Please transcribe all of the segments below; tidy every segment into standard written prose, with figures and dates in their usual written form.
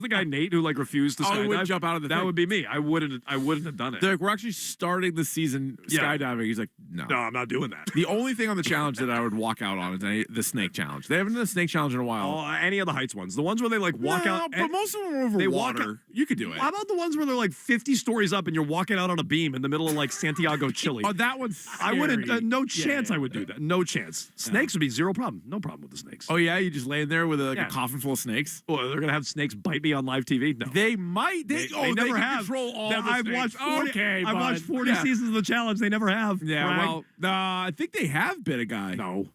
The guy Nate who like refused to skydive. Would jump out of the that thing. would be me. I wouldn't have done it. They're like, we're actually starting the season skydiving. He's like, no, I'm not doing that. The only thing on the challenge that I would walk out on is the snake challenge. They haven't done a snake challenge in a while. Oh, any of the heights ones, the ones where they like walk out. But most of them are over they water. You could do it. How about the ones where they're like 50 stories up and you're walking out on a beam in the middle of like Santiago, Chile? Oh, that one's scary. I wouldn't. No chance I would do that. No chance. Snakes would be zero problem. No problem with the snakes. Oh yeah, you just lay in there with a coffin full of snakes. Oh, they're gonna have snakes bite me on live TV. No. They might. They never have. Control all the I've snakes. watched 40, okay, I've watched 40 seasons of the challenge. They never have. Yeah, I think they have bit a guy. No.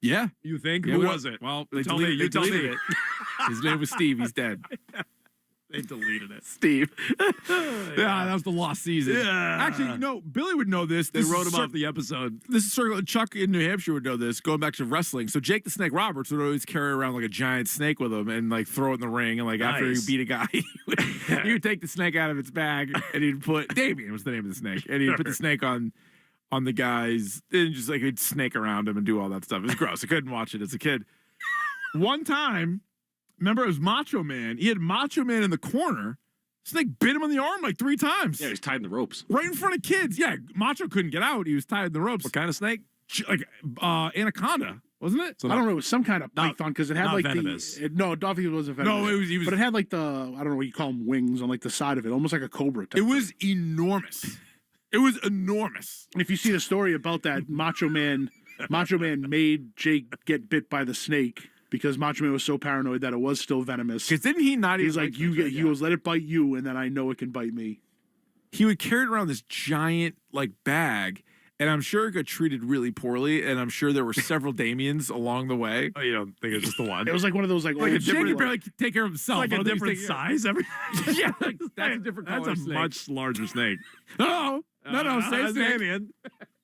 Yeah. You think? Yeah, Who was it? Well, they tell me. You tell me. It. His name was Steve. He's dead. They deleted it. Steve. Yeah, that was the lost season. Yeah. Actually, Billy would know this. They wrote him off the episode. This is sort of Chuck in New Hampshire would know this, going back to wrestling. So Jake the Snake Roberts would always carry around like a giant snake with him and like throw it in the ring. And like after he beat a guy, he would take the snake out of its bag and he'd put Damien was the name of the snake. And he'd put the snake on the guys and just like he'd snake around him and do all that stuff. It was gross. I couldn't watch it as a kid. One time, remember it was Macho Man. He had Macho Man in the corner. Snake bit him on the arm like 3 times. Yeah, he's tied in the ropes. Right in front of kids. Yeah, Macho couldn't get out. He was tied in the ropes. What kind of snake? Like anaconda, wasn't it? So I don't know. It was some kind of python because it had like venomous. No, Duffy wasn't venomous. No, he was. But it had like I don't know what you call them, wings on like the side of it, almost like a cobra. It was enormous. It was enormous. If you see the story about that, Macho Man made Jake get bit by the snake. Because Macho Man was so paranoid that it was still venomous. Because didn't he not? He's like, he goes, let it bite you, and then I know it can bite me. He would carry it around this giant like bag, and I'm sure it got treated really poorly, and I'm sure there were several Damiens along the way. Oh, you don't think it's just the one? It was like one of those like Jake could barely take care of himself. Like a different size. Yeah, that's a different color. That's a snake. much larger snake. No, That's snake. Damien.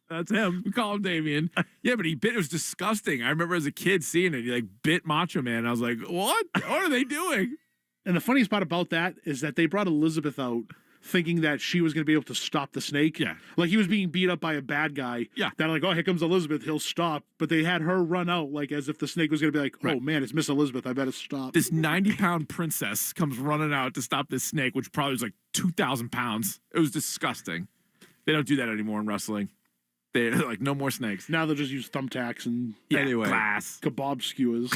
That's him. We call him Damien. Yeah, but he bit. It was disgusting. I remember as a kid seeing it. He like bit Macho Man. I was like, what? What are they doing? And the funniest part about that is that they brought Elizabeth out thinking that she was going to be able to stop the snake. Yeah. Like he was being beat up by a bad guy. Yeah. That like, oh, here comes Elizabeth. He'll stop. But they had her run out like as if the snake was going to be like, oh, man, it's Miss Elizabeth. I better stop. This 90-pound princess comes running out to stop this snake, which probably was like 2,000 pounds. It was disgusting. They don't do that anymore in wrestling. They're like, no more snakes. Now they'll just use thumbtacks and glass kebab skewers.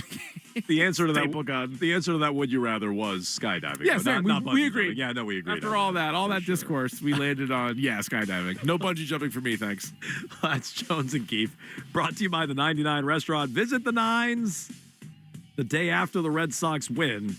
The answer to that the answer to that would you rather was skydiving. Yeah, not we bungee agreed. jumping. Yeah, no, we agreed. After all that discourse, we landed on skydiving. No bungee jumping for me, thanks. That's Jones and Keefe. Brought to you by the 99 Restaurant. Visit the Nines the day after the Red Sox win.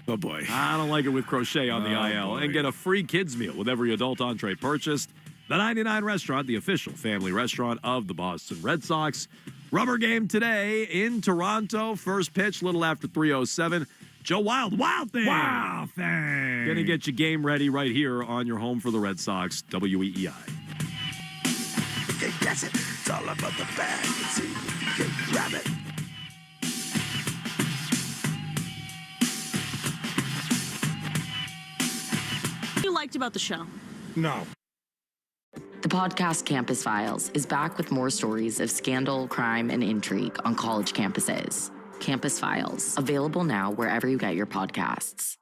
Oh boy, I don't like it with Crochet on the IL. Boy. And get a free kids meal with every adult entree purchased. The 99 Restaurant, the official family restaurant of the Boston Red Sox. Rubber game today in Toronto. First pitch, little after 3:07. Joe Wild thing. Wow, thing. Gonna get your game ready right here on your home for the Red Sox, WEEI. Okay, that's it. It's all about the bag. Let's see if you can grab it. What you liked about the show? No. The podcast Campus Files is back with more stories of scandal, crime, and intrigue on college campuses. Campus Files, available now wherever you get your podcasts.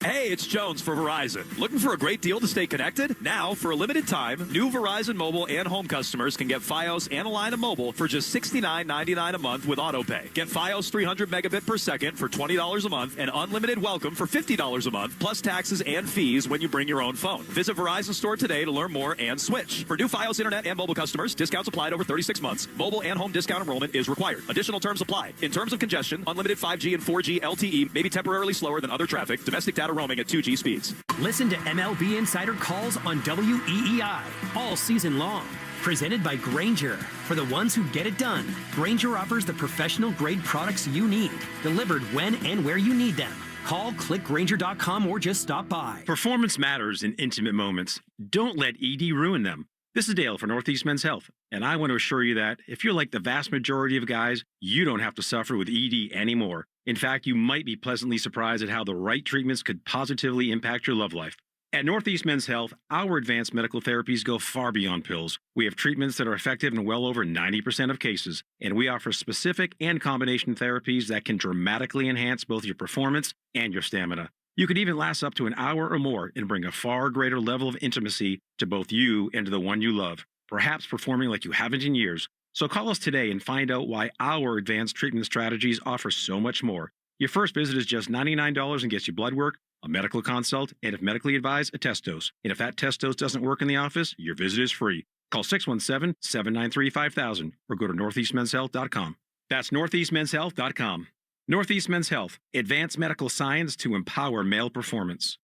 Hey, it's Jones for Verizon. Looking for a great deal to stay connected? Now, for a limited time, new Verizon mobile and home customers can get Fios and a line of mobile for just $69.99 a month with AutoPay. Get Fios 300 megabit per second for $20 a month and unlimited welcome for $50 a month, plus taxes and fees when you bring your own phone. Visit Verizon store today to learn more and switch. For new Fios internet and mobile customers, discounts applied over 36 months. Mobile and home discount enrollment is required. Additional terms apply. In terms of congestion, unlimited 5G and 4G LTE may be temporarily slower than other traffic. Domestic data roaming at 2G speeds. Listen to MLB Insider Calls on WEEI all season long. Presented by Grainger. For the ones who get it done, Grainger offers the professional-grade products you need, delivered when and where you need them. Call, click Grainger.com, or just stop by. Performance matters in intimate moments. Don't let ED ruin them. This is Dale for Northeast Men's Health, and I want to assure you that if you're like the vast majority of guys, you don't have to suffer with ED anymore. In fact, you might be pleasantly surprised at how the right treatments could positively impact your love life. At Northeast Men's Health, our advanced medical therapies go far beyond pills. We have treatments that are effective in well over 90% of cases, and we offer specific and combination therapies that can dramatically enhance both your performance and your stamina. You could even last up to an hour or more and bring a far greater level of intimacy to both you and to the one you love, perhaps performing like you haven't in years. So call us today and find out why our advanced treatment strategies offer so much more. Your first visit is just $99 and gets you blood work, a medical consult, and if medically advised, a test dose. And if that test dose doesn't work in the office, your visit is free. Call 617-793-5000 or go to northeastmenshealth.com. That's northeastmenshealth.com. Northeast Men's Health, advanced medical science to empower male performance.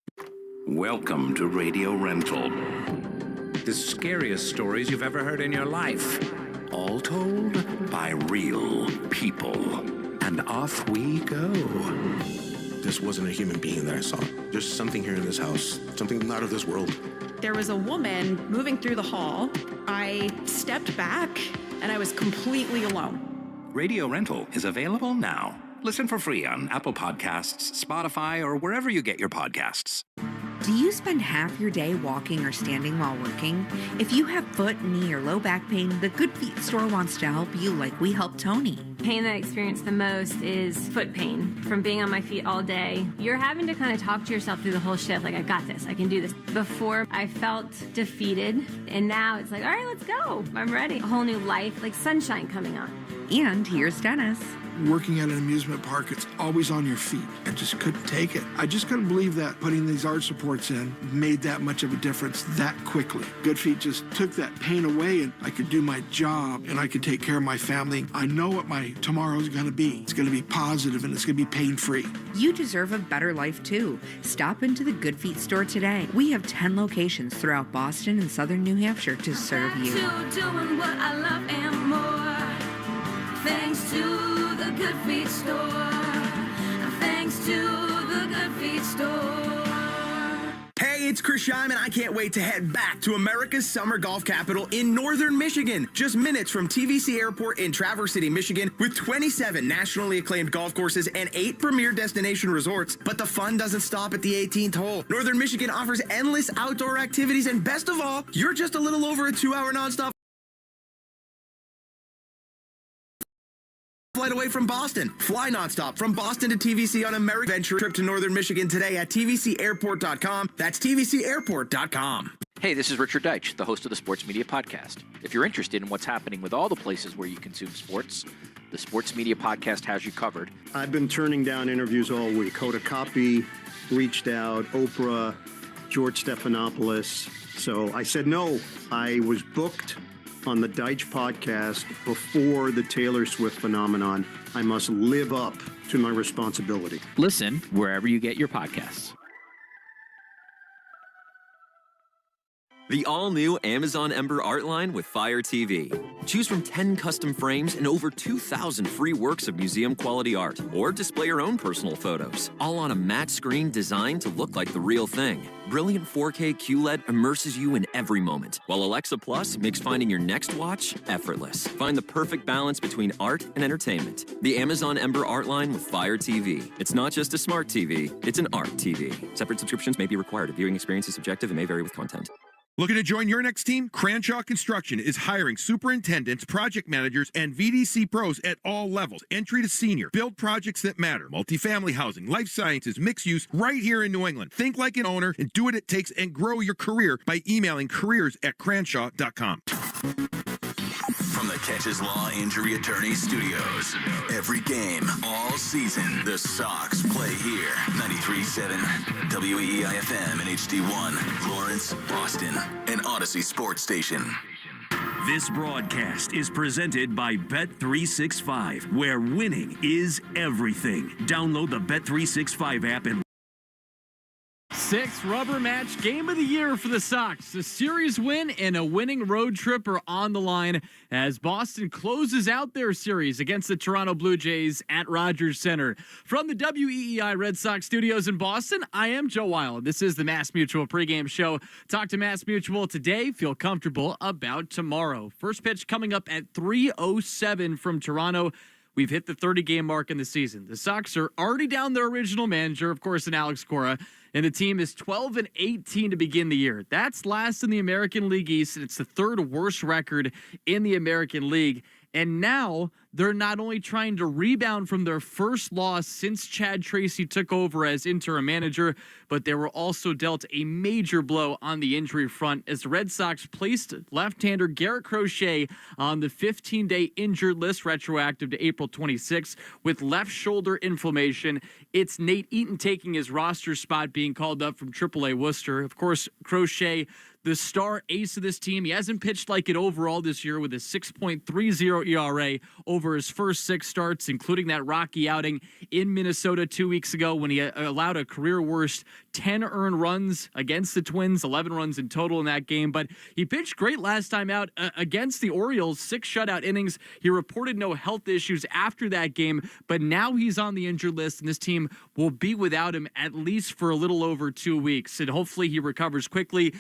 Welcome to Radio Rental. The scariest stories you've ever heard in your life. All told by real people. And off we go. This wasn't a human being that I saw. There's something here in this house, something not of this world. There was a woman moving through the hall. I stepped back and I was completely alone. Radio Rental is available now. Listen for free on Apple Podcasts, Spotify, or wherever you get your podcasts. Do you spend half your day walking or standing while working? If you have foot, knee, or low back pain, the Good Feet store wants to help you like we helped Tony. Pain that I experience the most is foot pain from being on my feet all day. You're having to kind of talk to yourself through the whole shift, like, I got this, I can do this. Before, I felt defeated, and now it's like, all right, let's go. I'm ready. A whole new life, like sunshine coming on. And here's Dennis. Working at an amusement park, it's always on your feet. I just couldn't take it. I just couldn't believe that putting these arch supports in made that much of a difference that quickly. Good Feet just took that pain away, and I could do my job, and I could take care of my family. I know what my tomorrow's going to be. It's going to be positive, and it's going to be pain-free. You deserve a better life, too. Stop into the Good Feet store today. We have 10 locations throughout Boston and southern New Hampshire to serve you. Doing what I love and more. Thanks to the Good Feet store. Thanks to the Good Feet store. Hey, it's Crochet, and I can't wait to head back to America's summer golf capital in northern Michigan. Just minutes from TVC Airport in Traverse City, Michigan, with 27 nationally acclaimed golf courses and 8 premier destination resorts. But the fun doesn't stop at the 18th hole. Northern Michigan offers endless outdoor activities, and best of all, you're just a little over a 2-hour nonstop flight away from Boston. Fly nonstop from Boston to TVC on a merry venture trip to northern Michigan today at tvcairport.com. That's tvcairport.com. Hey, this is Richard Deitch, the host of the Sports Media Podcast. If you're interested in what's happening with all the places where you consume sports, the Sports Media Podcast has you covered. I've been turning down interviews all week. Hoda Kotb reached out, Oprah, George Stephanopoulos. So I said no. I was booked on the Deitch podcast before the Taylor Swift phenomenon. I must live up to my responsibility. Listen wherever you get your podcasts. The all-new Amazon Ember art line with Fire TV. Choose from 10 custom frames and over 2,000 free works of museum-quality art. Or display your own personal photos, all on a matte screen designed to look like the real thing. Brilliant 4K QLED immerses you in every moment, while Alexa Plus makes finding your next watch effortless. Find the perfect balance between art and entertainment. The Amazon Ember art line with Fire TV. It's not just a smart TV, it's an art TV. Separate subscriptions may be required. A viewing experience is subjective and may vary with content. Looking to join your next team? Cranshaw Construction is hiring superintendents, project managers, and VDC pros at all levels. Entry to senior. Build projects that matter. Multifamily housing, life sciences, mixed use, right here in New England. Think like an owner and do what it takes and grow your career by emailing careers@cranshaw.com. From the Catches Law Injury Attorney Studios. Every game, all season, the Sox play here. 93.7 WEEI-FM and HD1, Lawrence, Boston, and Odyssey Sports Station. This broadcast is presented by Bet365, where winning is everything. Download the Bet365 app and 6th rubber match game of the year for the Sox. A series win and a winning road trip are on the line as Boston closes out their series against the Toronto Blue Jays at Rogers Center. From the WEEI Red Sox studios in Boston, I am Joe Wild. This is the Mass Mutual pregame show. Talk to Mass Mutual today. Feel comfortable about tomorrow. First pitch coming up at 3:07 from Toronto. We've hit the 30-game mark in the season. The Sox are already down their original manager, of course, in Alex Cora, and the team is 12-18 to begin the year. That's last in the American League East, and it's the third worst record in the American League. And now they're not only trying to rebound from their first loss since Chad Tracy took over as interim manager, but they were also dealt a major blow on the injury front as the Red Sox placed left-hander Garrett Crochet on the 15-day injured list retroactive to April 26 with left shoulder inflammation. It's Nate Eaton taking his roster spot, being called up from AAA Worcester. Of course, Crochet, the star ace of this team. He hasn't pitched like it overall this year with a 6.30 ERA over his first 6 starts, including that rocky outing in Minnesota 2 weeks ago when he allowed a career-worst 10 earned runs against the Twins, 11 runs in total in that game. But he pitched great last time out against the Orioles, 6 shutout innings. He reported no health issues after that game, but now he's on the injured list, and this team will be without him at least for a little over 2 weeks, and hopefully he recovers quickly.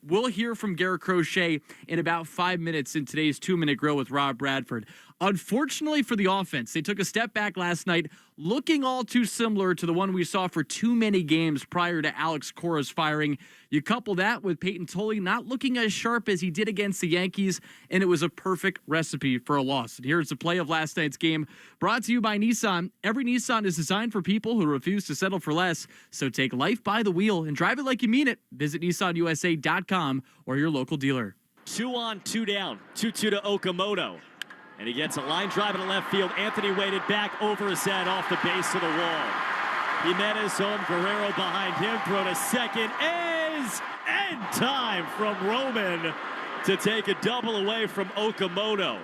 We'll hear from Garrett Crochet in about 5 minutes in today's 2-Minute Grill with Rob Bradford. Unfortunately for the offense, they took a step back last night, looking all too similar to the one we saw for too many games prior to Alex Cora's firing. You couple that with Peyton Tolley not looking as sharp as he did against the Yankees, and it was a perfect recipe for a loss. And here's the play of last night's game, brought to you by Nissan. Every Nissan is designed for people who refuse to settle for less, so take life by the wheel and drive it like you mean it. Visit nissanusa.com or your local dealer. 2 on, 2 down, 2-2 to Okamoto. And he gets a line drive in the left field. Anthony waited back over his head off the base of the wall. Jimenez home, Guerrero behind him. Throw to second is end time from Roman to take a double away from Okamoto.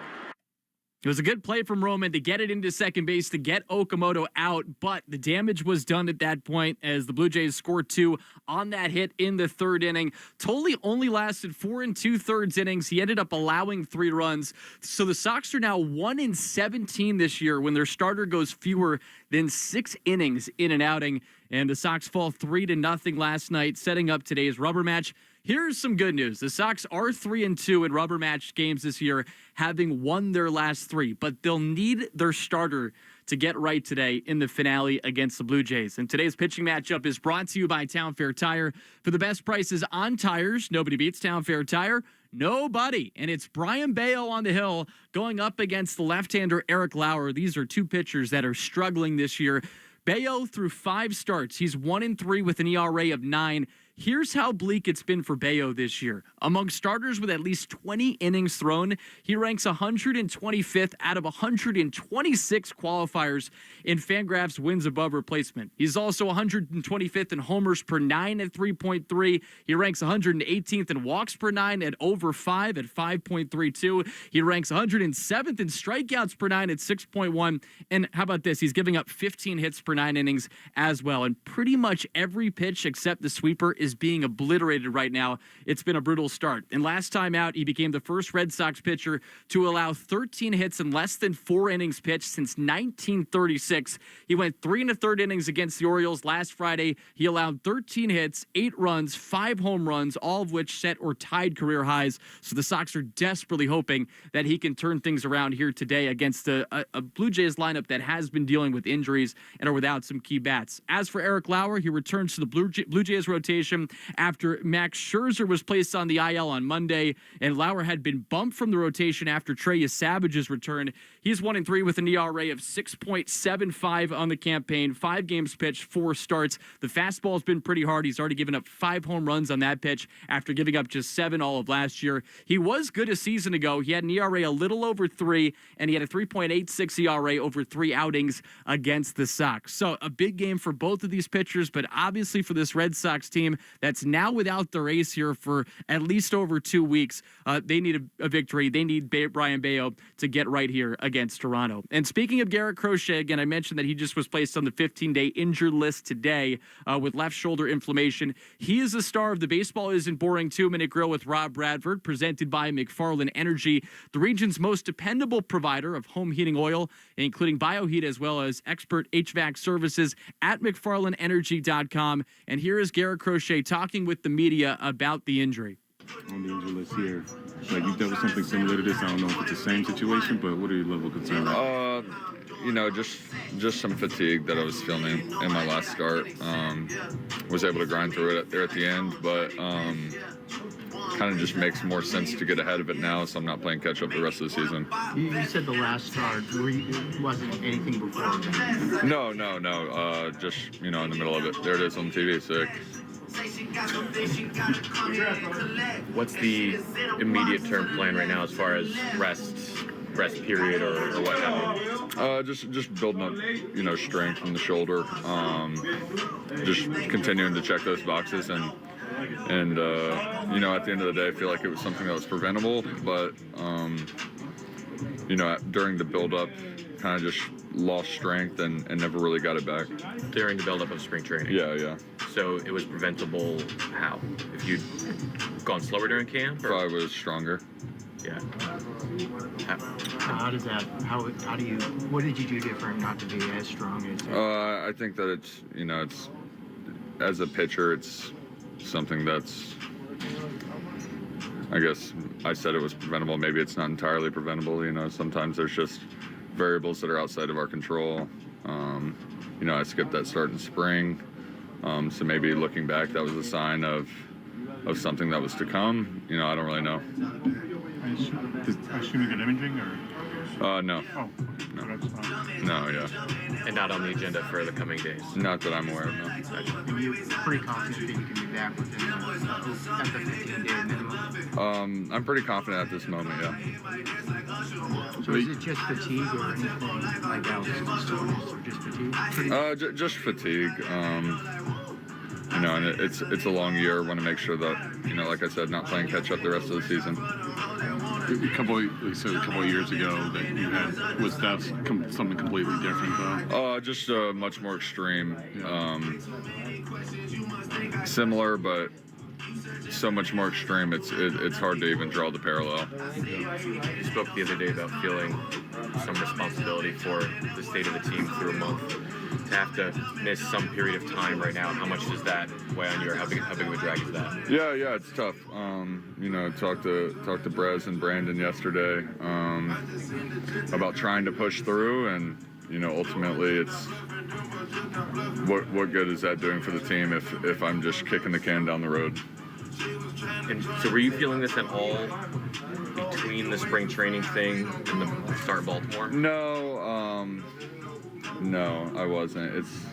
It was a good play from Roman to get it into second base to get Okamoto out, but the damage was done at that point as the Blue Jays scored 2 on that hit in the 3rd inning. Tolley only lasted 4 2/3 innings. He ended up allowing 3 runs. So the Sox are now 1-17 this year when their starter goes fewer than 6 innings in an outing. And the Sox fall 3-0 last night, setting up today's rubber match. Here's some good news. The Sox are 3-2 in rubber match games this year, having won their last 3, but they'll need their starter to get right today in the finale against the Blue Jays. And today's pitching matchup is brought to you by Town Fair Tire. For the best prices on tires, nobody beats Town Fair Tire. Nobody. And it's Brayan Bello on the hill going up against the left-hander Eric Lauer. These are 2 pitchers that are struggling this year. Bello through 5 starts. He's 1-3 with an ERA of 9. Here's how bleak it's been for Bello this year. Among starters with at least 20 innings thrown, he ranks 125th out of 126 qualifiers in Fangraphs wins above replacement. He's also 125th in homers per 9 at 3.3. He ranks 118th in walks per 9 at over 5 at 5.32. He ranks 107th in strikeouts per 9 at 6.1. And how about this? He's giving up 15 hits per 9 innings as well. And pretty much every pitch except the sweeper is being obliterated right now. It's been a brutal start. And last time out, he became the first Red Sox pitcher to allow 13 hits in less than 4 innings pitched since 1936. He went 3 1/3 innings against the Orioles last Friday. He allowed 13 hits, 8 runs, 5 home runs, all of which set or tied career highs. So the Sox are desperately hoping that he can turn things around here today against a Blue Jays lineup that has been dealing with injuries and are without some key bats. As for Eric Lauer, he returns to the Blue Jays rotation after Max Scherzer was placed on the IL on Monday, and Lauer had been bumped from the rotation after Trey Savage's return. He's 1-3 with an ERA of 6.75 on the campaign, 5 games pitched, 4 starts. The fastball's been pretty hard. He's already given up 5 home runs on that pitch after giving up just 7 all of last year. He was good a season ago. He had an ERA a little over 3, and he had a 3.86 ERA over 3 outings against the Sox. So a big game for both of these pitchers, but obviously for this Red Sox team that's now without their ace here for at least over 2 weeks, they need a victory. They need Brayan Bello to get right here against Toronto. And speaking of Garrett Crochet, again, I mentioned that he just was placed on the 15-day injured list today with left shoulder inflammation. He is the star of the Baseball Isn't Boring 2-Minute Grill with Rob Bradford, presented by McFarland Energy, the region's most dependable provider of home heating oil, including BioHeat as well as expert HVAC services at McFarlandEnergy.com. And here is Garrett Crochet talking with the media about the injury. On the injury list here, like you've dealt with something similar to this. I don't know if it's the same situation, but what are your level of concern? You know, just some fatigue that I was feeling in my last start. Was able to grind through it there at the end, but kind of just makes more sense to get ahead of it now, so I'm not playing catch up the rest of the season. You said the last start wasn't anything before that. No. Just, in the middle of it. There it is on TV. Sick. What's the immediate term plan right now as far as rest period or what have you? Just building up, strength in the shoulder. Just continuing to check those boxes and at the end of the day, I feel like it was something that was preventable, but during the build-up, kind of just lost strength and never really got it back. During the build-up of spring training? Yeah. So it was preventable how? If you'd gone slower during camp? Or? I was stronger. Yeah. How do you, what did you do different not to be as strong as? I think that it's, as a pitcher, it's something that's, I guess I said it was preventable. Maybe it's not entirely preventable. Sometimes there's just variables that are outside of our control. I skipped that start in spring. So maybe looking back, that was a sign of something that was to come. I don't really know. I assume you got imaging or? No. Oh, no. No, yeah. And not on the agenda for the coming days? Not that I'm aware of, no. Are you pretty confident that you can be back within at the 15-day minimum? I'm pretty confident at this moment, yeah. So is it just fatigue or anything like else? Or just fatigue? Just fatigue. And it's a long year. Want to make sure that, like I said, not playing catch up the rest of the season. A couple of years ago that you had, was that something completely different though? Just much more extreme. Similar, but so much more extreme. It's hard to even draw the parallel. You spoke the other day about feeling some responsibility for the state of the team through a month. To have to miss some period of time right now, how much does that weigh on you, or how big of a drag is that? Yeah, it's tough. Talked to Brez and Brandon yesterday about trying to push through, and ultimately it's what good is that doing for the team if I'm just kicking the can down the road? And so were you feeling this at all between the spring training thing and the start in Baltimore? No, I wasn't. It's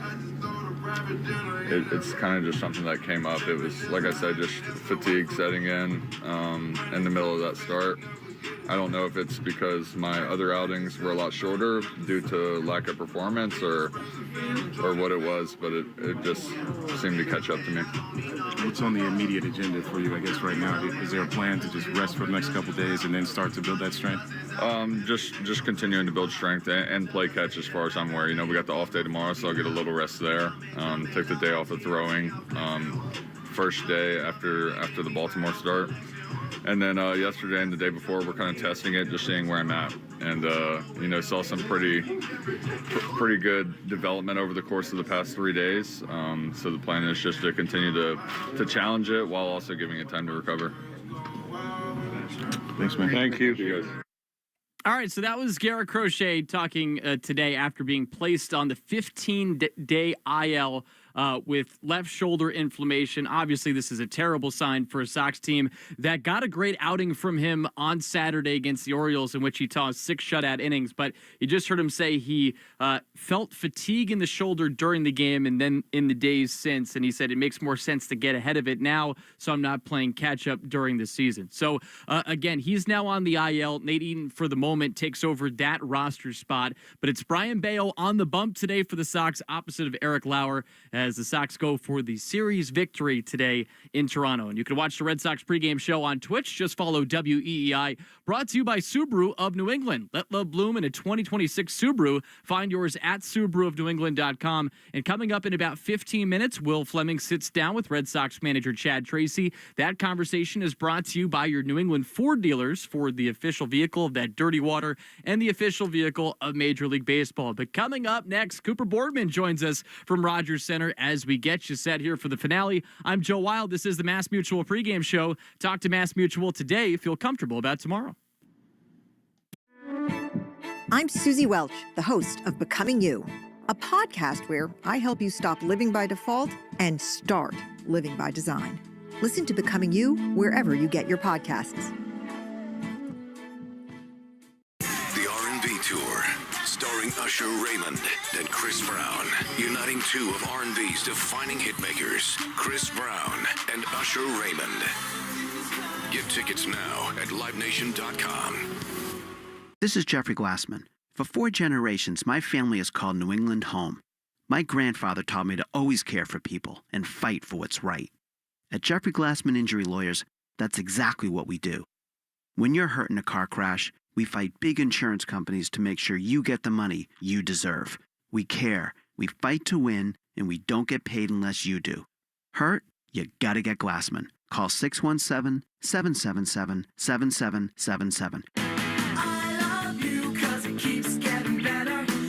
kind of just something that came up. It was, like I said, just fatigue setting in the middle of that start. I don't know if it's because my other outings were a lot shorter due to lack of performance or what it was, but it just seemed to catch up to me. What's on the immediate agenda for you, I guess, right now? Is there a plan to just rest for the next couple of days and then start to build that strength? Just continuing to build strength and play catch as far as I'm aware. We got the off day tomorrow, so I'll get a little rest there. Took the day off of throwing, first day after the Baltimore start. And then yesterday and the day before, we're kind of testing it, just seeing where I'm at. And, saw some pretty good development over the course of the past 3 days. So the plan is just to continue to challenge it while also giving it time to recover. Thanks, man. Thank you. All right, so that was Garrett Crochet talking today after being placed on the 15-day IL with left shoulder inflammation. Obviously, this is a terrible sign for a Sox team that got a great outing from him on Saturday against the Orioles, in which he tossed 6 shutout innings. But you just heard him say he felt fatigue in the shoulder during the game and then in the days since. And he said it makes more sense to get ahead of it now, so I'm not playing catch-up during the season. So, again, he's now on the IL. Nate Eaton, for the moment, takes over that roster spot. But it's Brayan Bello on the bump today for the Sox, opposite of Eric Lauer, as the Sox go for the series victory today in Toronto. And you can watch the Red Sox pregame show on Twitch. Just follow WEEI. Brought to you by Subaru of New England. Let love bloom in a 2026 Subaru. Find yours at SubaruofNewEngland.com. And coming up in about 15 minutes, Will Fleming sits down with Red Sox manager Chad Tracy. That conversation is brought to you by your New England Ford dealers, Ford, the official vehicle of that dirty water and the official vehicle of Major League Baseball. But coming up next, Cooper Boardman joins us from Rogers Center as we get you set here for the finale. I'm Joe Wild. This is the Mass Mutual pregame show. Talk to Mass Mutual today. Feel comfortable about tomorrow. I'm Susie Welch, the host of Becoming You, a podcast where I help you stop living by default and start living by design. Listen to Becoming You wherever you get your podcasts. The R&B Tour, starring Usher Raymond and Chris Brown, uniting two of R&B's defining hitmakers, Chris Brown and Usher Raymond. Get tickets now at livenation.com. This is Jeffrey Glassman. For 4 generations, my family has called New England home. My grandfather taught me to always care for people and fight for what's right. At Jeffrey Glassman Injury Lawyers, that's exactly what we do. When you're hurt in a car crash, we fight big insurance companies to make sure you get the money you deserve. We care, we fight to win, and we don't get paid unless you do. Hurt? You gotta get Glassman. Call 617-777-7777.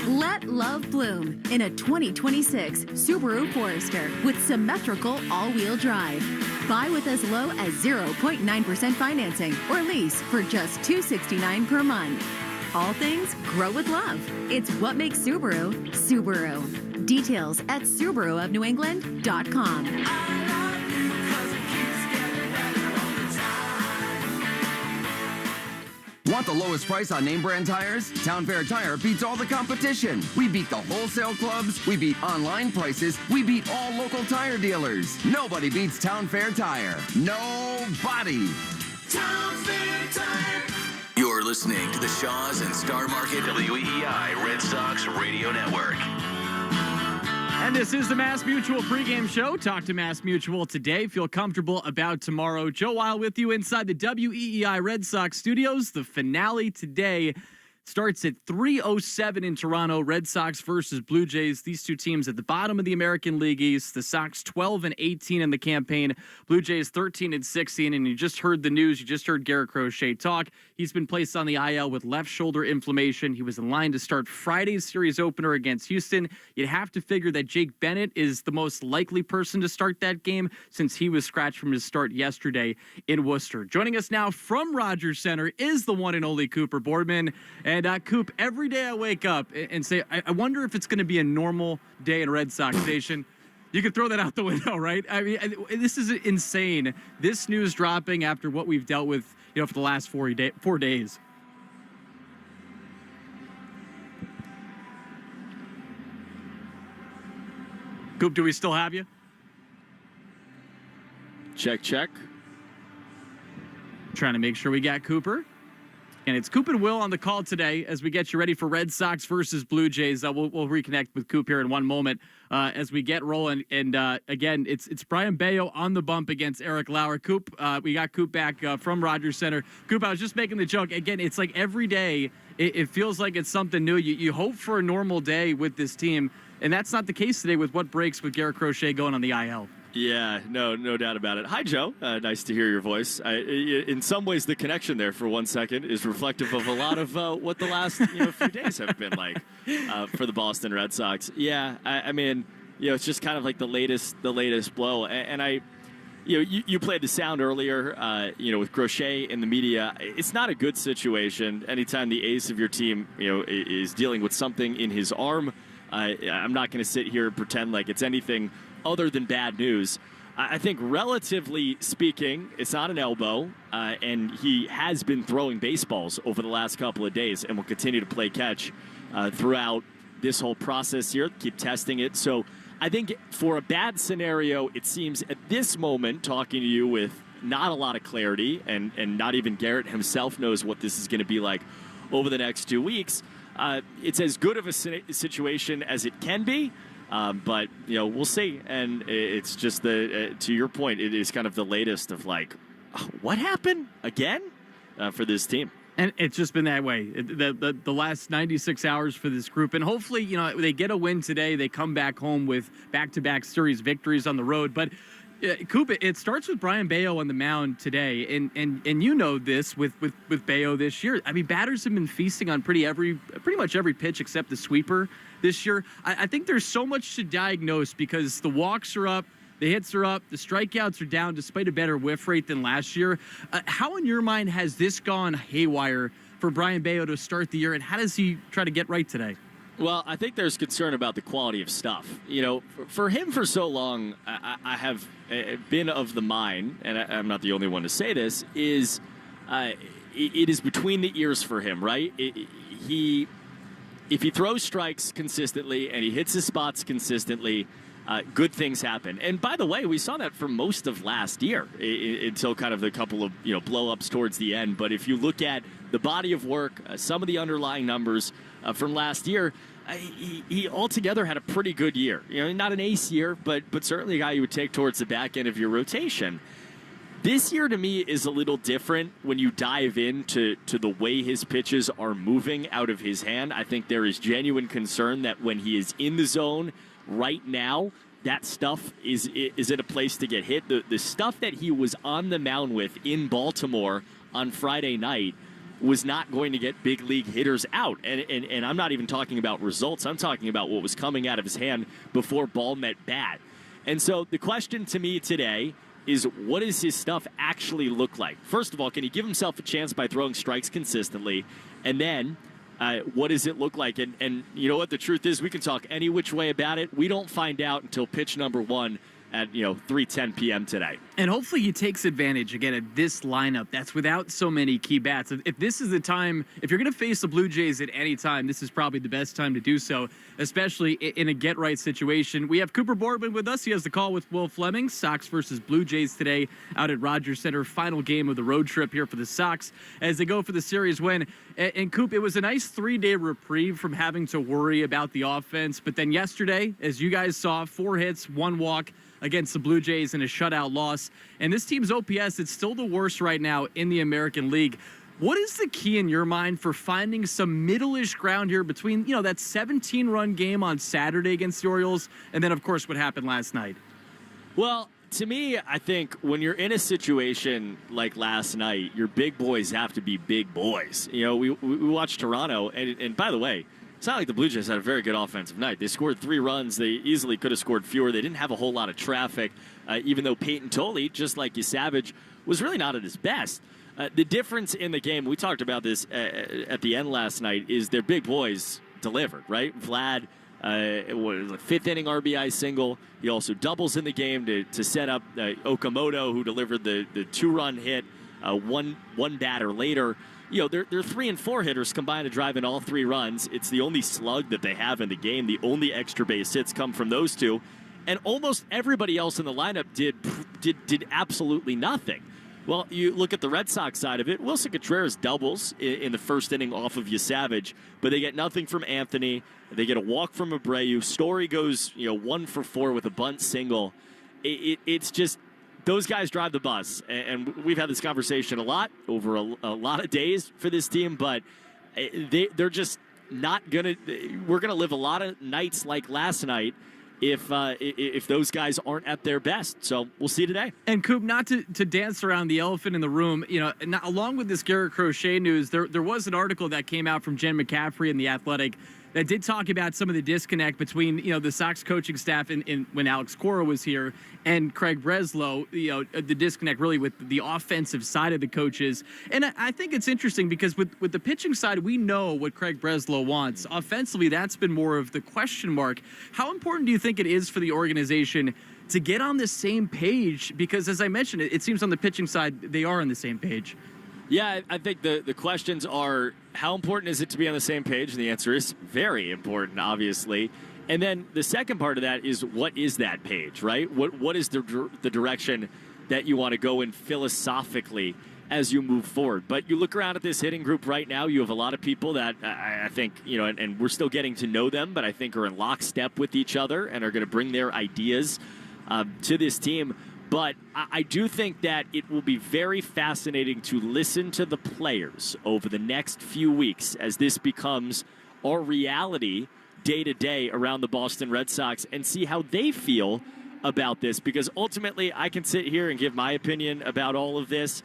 Let love bloom in a 2026 Subaru Forester with symmetrical all-wheel drive. Buy with as low as 0.9% financing or lease for just $269 per month. All things grow with love. It's what makes Subaru, Subaru. Details at SubaruofNewEngland.com. Want the lowest price on name brand tires? Town Fair Tire beats all the competition. We beat the wholesale clubs. We beat online prices. We beat all local tire dealers. Nobody beats Town Fair Tire. Nobody. Town Fair Tire. You're listening to the Shaws and Star Market WEEI Red Sox Radio Network. And this is the Mass Mutual pregame show. Talk to Mass Mutual today. Feel comfortable about tomorrow. Joe Weil with you inside the WEEI Red Sox studios. The finale today starts at 3:07 in Toronto. Red Sox versus Blue Jays. These two teams at the bottom of the American League East. The Sox 12-18 in the campaign. Blue Jays 13-16. And you just heard the news. You just heard Garrett Crochet talk. He's been placed on the IL with left shoulder inflammation. He was in line to start Friday's series opener against Houston. You'd have to figure that Jake Bennett is the most likely person to start that game since he was scratched from his start yesterday in Worcester. Joining us now from Rogers Center is the one and only Cooper Boardman. And Coop, every day I wake up and say, I wonder if it's going to be a normal day in Red Sox Station. You could throw that out the window, right? I mean, this is insane. This news dropping after what we've dealt with, for the last 4 days. Coop, do we still have you? Check. Trying to make sure we got Cooper. And it's Coop and Will on the call today as we get you ready for Red Sox versus Blue Jays. We'll reconnect with Coop here in one moment as we get rolling. And again, it's Brayan Bello on the bump against Eric Lauer. Coop, we got Coop back from Rogers Center. Coop, I was just making the joke. Again, it's like every day it feels like it's something new. You hope for a normal day with this team, and that's not the case today with what breaks with Garrett Crochet going on the IL. Yeah, no doubt about it. Hi, Joe. Nice to hear your voice. In some ways, the connection there for 1 second is reflective of a lot of what the last few days have been like for the Boston Red Sox. Yeah, I mean, it's just kind of like the latest blow. And you played the sound earlier, with Crochet in the media. It's not a good situation anytime the ace of your team, is dealing with something in his arm. I'm not going to sit here and pretend like it's anything other than bad news. I think relatively speaking, it's not an elbow, and he has been throwing baseballs over the last couple of days and will continue to play catch throughout this whole process here, keep testing it. So I think for a bad scenario, it seems at this moment, talking to you with not a lot of clarity, and not even Garrett himself knows what this is going to be like over the next 2 weeks, it's as good of a situation as it can be. But, we'll see. And it's just to your point, it is kind of the latest of like, what happened again for this team? And it's just been that way the last 96 hours for this group. And hopefully, they get a win today. They come back home with back-to-back series victories on the road. But Coop, it starts with Brayan Bello on the mound today, and you know this with Bello this year. I mean, batters have been feasting on pretty much every pitch except the sweeper this year. I think there's so much to diagnose because the walks are up, the hits are up, the strikeouts are down despite a better whiff rate than last year. How in your mind has this gone haywire for Brayan Bello to start the year, and how does he try to get right today? Well, I think there's concern about the quality of stuff. You know, for him for so long, I have been of the mind, and I'm not the only one to say this, is it is between the ears for him, right? If he throws strikes consistently and he hits his spots consistently, good things happen. And by the way, we saw that for most of last year until kind of the couple of blow-ups towards the end. But if you look at the body of work, some of the underlying numbers from last year, he altogether had a pretty good year. Not an ace year, but certainly a guy you would take towards the back end of your rotation. This year, to me, is a little different when you dive into the way his pitches are moving out of his hand. I think there is genuine concern that when he is in the zone right now, that stuff is in a place to get hit. The stuff that he was on the mound with in Baltimore on Friday night was not going to get big league hitters out. And I'm not even talking about results. I'm talking about what was coming out of his hand before ball met bat. And so the question to me today is, what does his stuff actually look like? First of all, can he give himself a chance by throwing strikes consistently? And then what does it look like? And you know what? The truth is, we can talk any which way about it. We don't find out until pitch number 1 at 3:10 p.m. today. And hopefully he takes advantage again of this lineup that's without so many key bats. If this is the time, if you're going to face the Blue Jays at any time, this is probably the best time to do so, especially in a get-right situation. We have Cooper Boardman with us. He has the call with Will Fleming. Sox versus Blue Jays today out at Rogers Center. Final game of the road trip here for the Sox as they go for the series win. And Coop, it was a nice 3-day reprieve from having to worry about the offense. But then yesterday, as you guys saw, 4 hits, 1 walk against the Blue Jays in a shutout loss. And this team's OPS, it's still the worst right now in the American League. What is the key in your mind for finding some middle-ish ground here between, that 17-run game on Saturday against the Orioles and then, of course, what happened last night? Well, to me, I think when you're in a situation like last night, your big boys have to be big boys. We watched Toronto, and by the way, it's not like the Blue Jays had a very good offensive night. They scored 3 runs. They easily could have scored fewer. They didn't have a whole lot of traffic, even though Peyton Tolley, just like Savage, was really not at his best. The difference in the game, we talked about this at the end last night, is their big boys delivered, right? Vlad, was a 5th inning RBI single. He also doubles in the game to set up Okamoto, who delivered the 2-run hit one batter later. They're 3 and 4 hitters combined to drive in all 3 runs. It's the only slug that they have in the game. The only extra base hits come from those 2. And almost everybody else in the lineup did absolutely nothing. Well, you look at the Red Sox side of it. Wilson Contreras doubles in the 1st inning off of Savage, but they get nothing from Anthony. They get a walk from Abreu. Story goes 1 for 4 with a bunt single. It's just, those guys drive the bus, and we've had this conversation a lot over a lot of days for this team, but they're just not going to – we're going to live a lot of nights like last night if those guys aren't at their best. So we'll see today. And Coop, not to dance around the elephant in the room, along with this Garrett Crochet news, there was an article that came out from Jen McCaffrey in The Athletic that did talk about some of the disconnect between, the Sox coaching staff when Alex Cora was here and Craig Breslow, the disconnect really with the offensive side of the coaches. And I think it's interesting because with the pitching side, we know what Craig Breslow wants. Offensively, that's been more of the question mark. How important do you think it is for the organization to get on the same page? Because as I mentioned, it seems on the pitching side, they are on the same page. Yeah, I think the questions are, how important is it to be on the same page? And the answer is very important, obviously. And then the second part of that is, what is that page, right? What is the direction that you want to go in philosophically as you move forward? But you look around at this hitting group right now, you have a lot of people that I think, and we're still getting to know them, but I think are in lockstep with each other and are going to bring their ideas to this team. But I do think that it will be very fascinating to listen to the players over the next few weeks as this becomes our reality day to day around the Boston Red Sox and see how they feel about this. Because ultimately, I can sit here and give my opinion about all of this,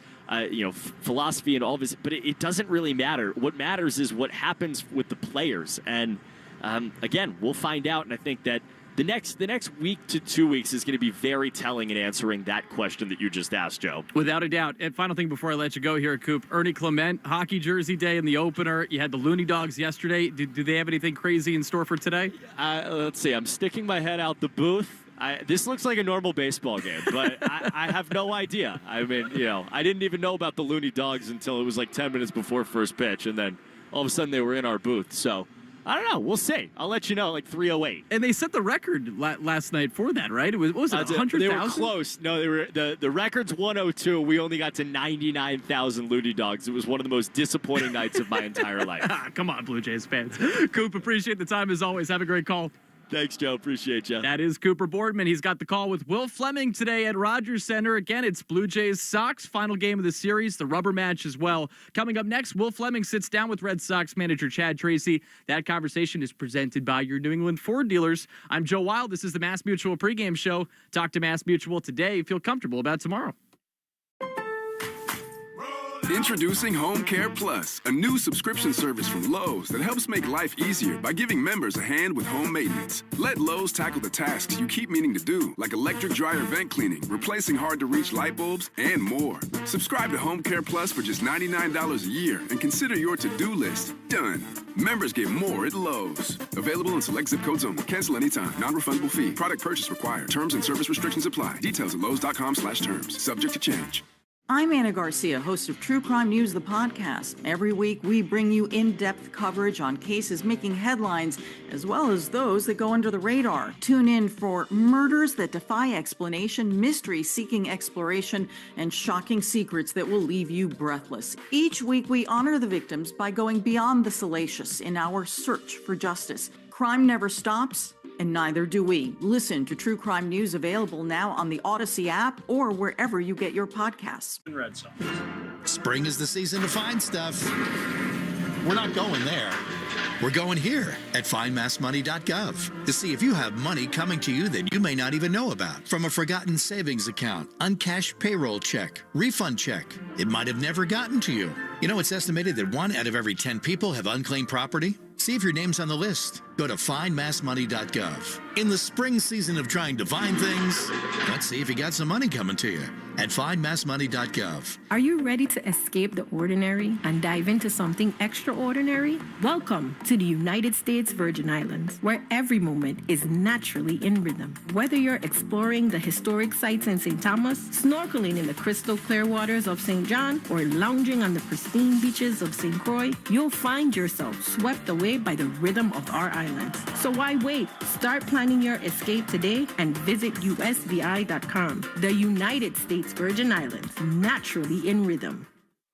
philosophy and all of this, but it doesn't really matter. What matters is what happens with the players. And again, we'll find out. And I think that The next week to 2 weeks is going to be very telling in answering that question that you just asked, Joe. Without a doubt. And final thing before I let you go here, Coop. Ernie Clement, hockey jersey day in the opener. You had the Looney Dogs yesterday. Do they have anything crazy in store for today? Let's see. I'm sticking my head out the booth. This looks like a normal baseball game, but I have no idea. I mean, I didn't even know about the Looney Dogs until it was like 10 minutes before first pitch, and then all of a sudden they were in our booth. So I don't know. We'll see. I'll let you know, like 3:08. And they set the record last night for that, right? It was, what was it, 100,000? They were close. No, they were the record's 102. We only got to 99,000 Looney Dogs. It was one of the most disappointing nights of my entire life. Come on, Blue Jays fans. Coop, appreciate the time as always. Have a great call. Thanks, Joe. Appreciate you. That is Cooper Boardman. He's got the call with Will Fleming today at Rogers Center. Again, it's Blue Jays Sox, final game of the series, the rubber match as well. Coming up next, Will Fleming sits down with Red Sox manager Chad Tracy. That conversation is presented by your New England Ford dealers. I'm Joe Wild. This is the Mass Mutual pregame show. Talk to Mass Mutual today. Feel comfortable about tomorrow. Introducing Home Care Plus, a new subscription service from Lowe's that helps make life easier by giving members a hand with home maintenance. Let Lowe's tackle the tasks you keep meaning to do, like electric dryer vent cleaning, replacing hard-to-reach light bulbs, and more. Subscribe to Home Care Plus for just $99 a year and consider your to-do list done. Members get more at Lowe's. Available in select zip codes only. Cancel anytime. Non-refundable fee. Product purchase required. Terms and service restrictions apply. Details at lowes.com/terms. Subject to change. I'm Anna Garcia, host of True Crime News, the podcast. Every week, we bring you in-depth coverage on cases making headlines, as well as those that go under the radar. Tune in for murders that defy explanation, mysteries seeking exploration, and shocking secrets that will leave you breathless. Each week, we honor the victims by going beyond the salacious in our search for justice. Crime never stops, and neither do we. Listen to True Crime News, available now on the Odyssey app or wherever you get your podcasts. Red Sox. Spring is the season to find stuff. We're not going there. We're going here at findmassmoney.gov to see if you have money coming to you that you may not even know about. From a forgotten savings account, uncashed payroll check, refund check. It might have never gotten to you. You know, it's estimated that 1 out of every 10 people have unclaimed property. See if your name's on the list. Go to findmassmoney.gov. In the spring season of trying to find things, let's see if you got some money coming to you at findmassmoney.gov. Are you ready to escape the ordinary and dive into something extraordinary? Welcome to the United States Virgin Islands, where every moment is naturally in rhythm. Whether you're exploring the historic sites in St. Thomas, snorkeling in the crystal clear waters of St. John, or lounging on the pristine beaches of St. Croix, you'll find yourself swept away by the rhythm of our islands. So why wait? Start planning your escape today and visit usvi.com. The United States Virgin Islands, naturally in rhythm.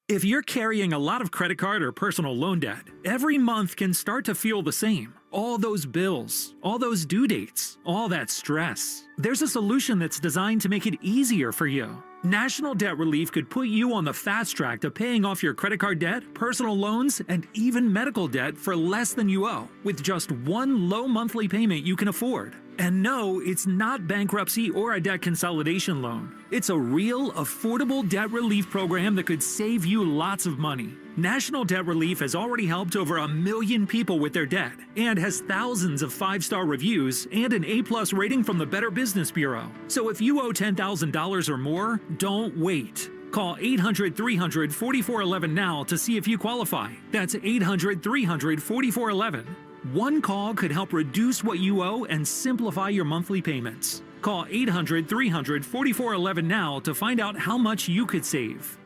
If you're carrying a lot of credit card or personal loan debt, every month can start to feel the same. All those bills, all those due dates, all that stress. There's a solution that's designed to make it easier for you. National Debt Relief could put you on the fast track to paying off your credit card debt, personal loans, and even medical debt for less than you owe, with just one low monthly payment you can afford. And no, it's not bankruptcy or a debt consolidation loan. It's a real, affordable debt relief program that could save you lots of money. National Debt Relief has already helped over 1 million people with their debt and has thousands of 5-star reviews and an A+ rating from the Better Business Bureau. So if you owe $10,000 or more, don't wait. Call 800-300-4411 now to see if you qualify. That's 800-300-4411. One call could help reduce what you owe and simplify your monthly payments. Call 800-300-4411 now to find out how much you could save.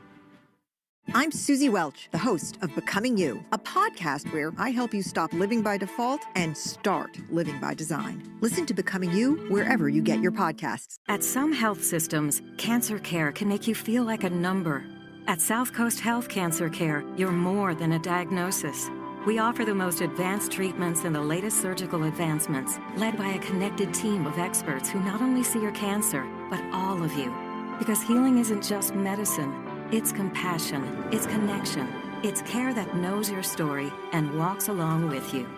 I'm Susie Welch, the host of Becoming You, a podcast where I help you stop living by default and start living by design. Listen to Becoming You wherever you get your podcasts. At some health systems, cancer care can make you feel like a number. At South Coast Health Cancer Care, you're more than a diagnosis. We offer the most advanced treatments and the latest surgical advancements, led by a connected team of experts who not only see your cancer, but all of you. Because healing isn't just medicine. It's compassion, it's connection, it's care that knows your story and walks along with you.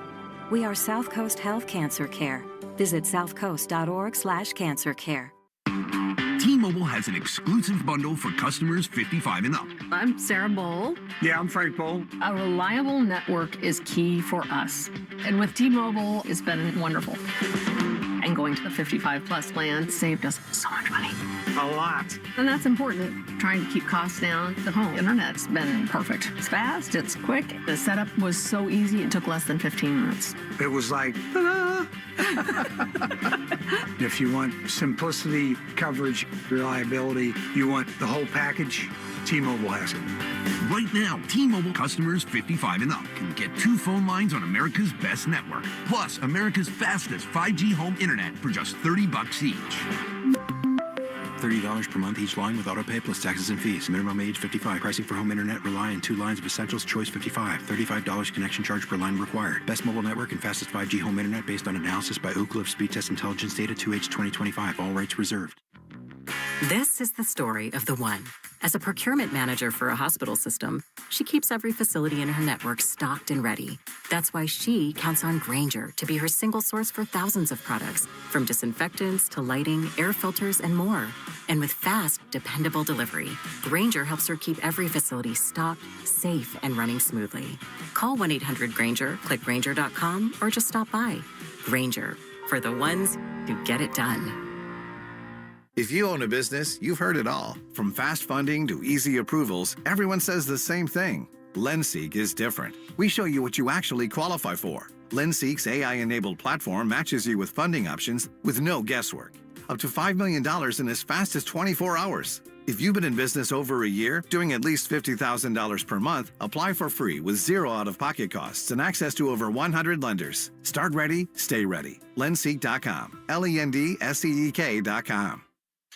We are South Coast Health Cancer Care. Visit southcoast.org/cancercare. T-Mobile has an exclusive bundle for customers 55 and up. I'm Sarah Bowl. Yeah, I'm Frank Bowl. A reliable network is key for us. And with T-Mobile, it's been wonderful. And going to the 55 plus plan saved us so much money. A lot. And that's important. Trying to keep costs down. The home internet's been perfect. It's fast, it's quick. The setup was so easy, it took less than 15 minutes. It was like, ta-da! If you want simplicity, coverage, reliability, you want the whole package, T-Mobile has it. Right now, T-Mobile customers 55 and up can get 2 phone lines on America's best network, plus America's fastest 5G home internet for just $30 each. $30 per month each line with autopay plus taxes and fees. Minimum age 55. Pricing for home internet rely on 2 lines of essentials. Choice 55. $35 connection charge per line required. Best mobile network and fastest 5G home internet based on analysis by Ookla of Speed Test Intelligence Data 2H 2025. All rights reserved. This is the story of the one. As a procurement manager for a hospital system, she keeps every facility in her network stocked and ready. That's why she counts on Grainger to be her single source for thousands of products, from disinfectants to lighting, air filters, and more. And with fast, dependable delivery, Grainger helps her keep every facility stocked, safe, and running smoothly. Call 1-800-GRAINGER, click Grainger.com, or just stop by. Grainger, for the ones who get it done. If you own a business, you've heard it all. From fast funding to easy approvals, everyone says the same thing. LendSeek is different. We show you what you actually qualify for. LendSeek's AI-enabled platform matches you with funding options with no guesswork. Up to $5 million in as fast as 24 hours. If you've been in business over a year, doing at least $50,000 per month, apply for free with 0 out-of-pocket costs and access to over 100 lenders. Start ready, stay ready. Lendseek.com. LENDSEEK.com.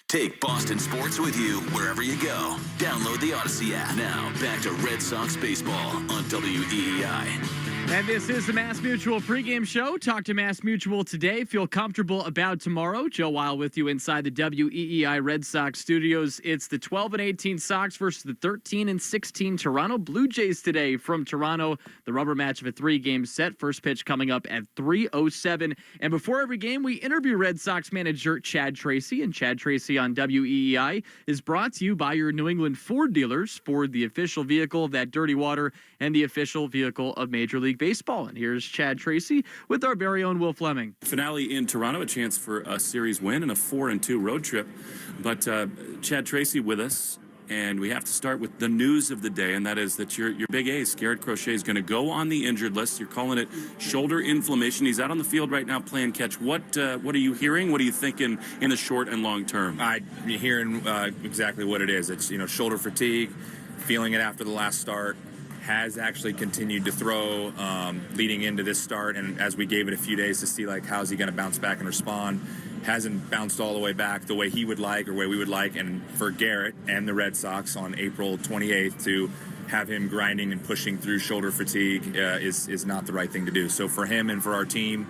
Take Boston sports with you wherever you go. Download the Odyssey app. Now, back to Red Sox baseball on WEEI. And this is the Mass Mutual pregame show. Talk to Mass Mutual today. Feel comfortable about tomorrow. Joe Weil with you inside the WEEI Red Sox studios. It's the 12-18 Sox versus the 13-16 Toronto Blue Jays today from Toronto. The rubber match of a 3-game set. First pitch coming up at 3:07. And before every game, we interview Red Sox manager Chad Tracy. And Chad Tracy on WEEI is brought to you by your New England Ford dealers. Ford, the official vehicle of that dirty water and the official vehicle of Major League Baseball. And here's Chad Tracy with our very own Will Fleming. Finale in Toronto, a chance for a series win and a 4-2 road trip. But Chad Tracy with us, and we have to start with the news of the day, and that is that your big ace, Garrett Crochet, is going to go on the injured list. You're calling it shoulder inflammation. He's out on the field right now playing catch. What are you hearing? What are you thinking in the short and long term? I'm hearing exactly what it is. It's shoulder fatigue, feeling it after the last start. Has actually continued to throw leading into this start, and as we gave it a few days to see how's he going to bounce back and respond, hasn't bounced all the way back the way he would like or way we would like. And for Garrett and the Red Sox on April 28th to have him grinding and pushing through shoulder fatigue is not the right thing to do. So for him and for our team,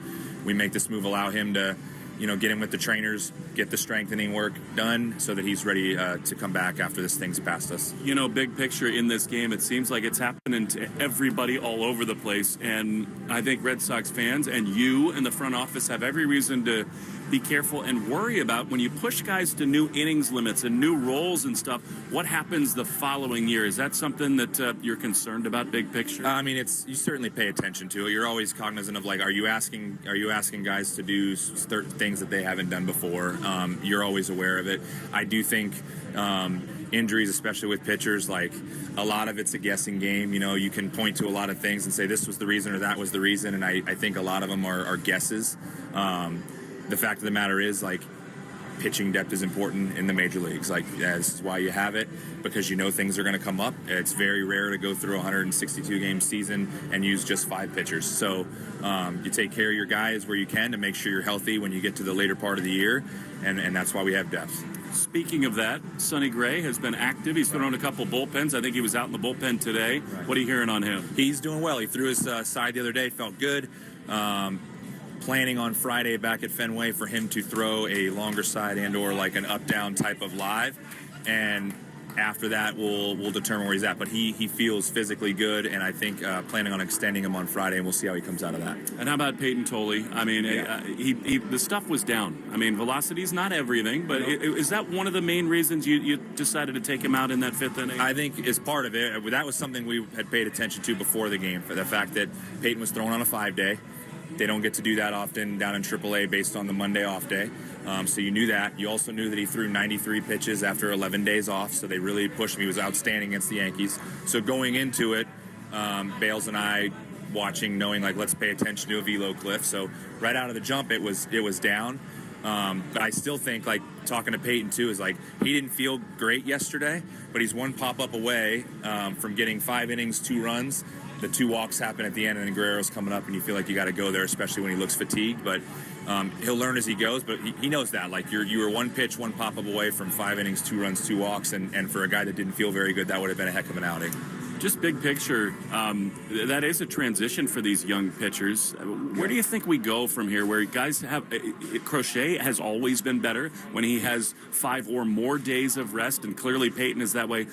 we make this move, allow him to get in with the trainers, get the strengthening work done so that he's ready to come back after this thing's past us. Big picture in this game, it seems like it's happening to everybody all over the place. And I think Red Sox fans and you in the front office have every reason to be careful and worry about when you push guys to new innings limits and new roles and stuff. What happens the following year? Is that something that you're concerned about, big picture? You certainly pay attention to it. You're always cognizant of are you asking guys to do certain things that they haven't done before? You're always aware of it. I do think injuries, especially with pitchers, a lot of it's a guessing game. You can point to a lot of things and say this was the reason or that was the reason, and I think a lot of them are guesses. The fact of the matter is, pitching depth is important in the major leagues. This is why you have it, because things are going to come up. It's very rare to go through a 162-game season and use just 5 pitchers. So you take care of your guys where you can to make sure you're healthy when you get to the later part of the year, and that's why we have depth. Speaking of that, Sonny Gray has been active. He's thrown a couple bullpens. I think he was out in the bullpen today. Right. What are you hearing on him? He's doing well. He threw his side the other day, felt good. Planning on Friday back at Fenway for him to throw a longer side and or an up-down type of live. And after that, we'll determine where he's at. But he feels physically good, and I think planning on extending him on Friday, and we'll see how he comes out of that. And how about Peyton Tolley? The stuff was down. Velocity's not everything, but is that one of the main reasons you decided to take him out in that 5th inning? I think is part of it. That was something we had paid attention to before the game, for the fact that Peyton was thrown on a 5-day. They don't get to do that often down in AAA based on the Monday off day. So you knew that. You also knew that he threw 93 pitches after 11 days off, so they really pushed him. He was outstanding against the Yankees. So going into it, Bales and I watching, knowing, like, let's pay attention to a velo cliff. So right out of the jump, it was down. But I still think, like, talking to Peyton, too, is like he didn't feel great yesterday, but he's one pop-up away from getting 5 innings, 2 runs. The 2 walks happen at the end, and then Guerrero's coming up, and you feel like you got to go there, especially when he looks fatigued. But he'll learn as he goes, but he knows that. Like, you were 1 pitch, 1 pop-up away from 5 innings, 2 runs, 2 walks, and for a guy that didn't feel very good, that would have been a heck of an outing. Just big picture, that is a transition for these young pitchers. Where do you think we go from here, where guys have Crochet has always been better when he has 5 or more days of rest, and clearly Peyton is that way.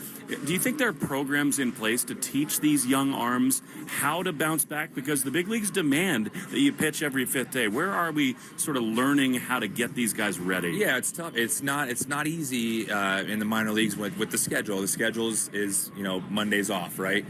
Do you think there are programs in place to teach these young arms how to bounce back? Because the big leagues demand that you pitch every 5th day. Where are we sort of learning how to get these guys ready? Yeah, it's tough. It's not easy in the minor leagues with the schedule. The schedule is Mondays off, right?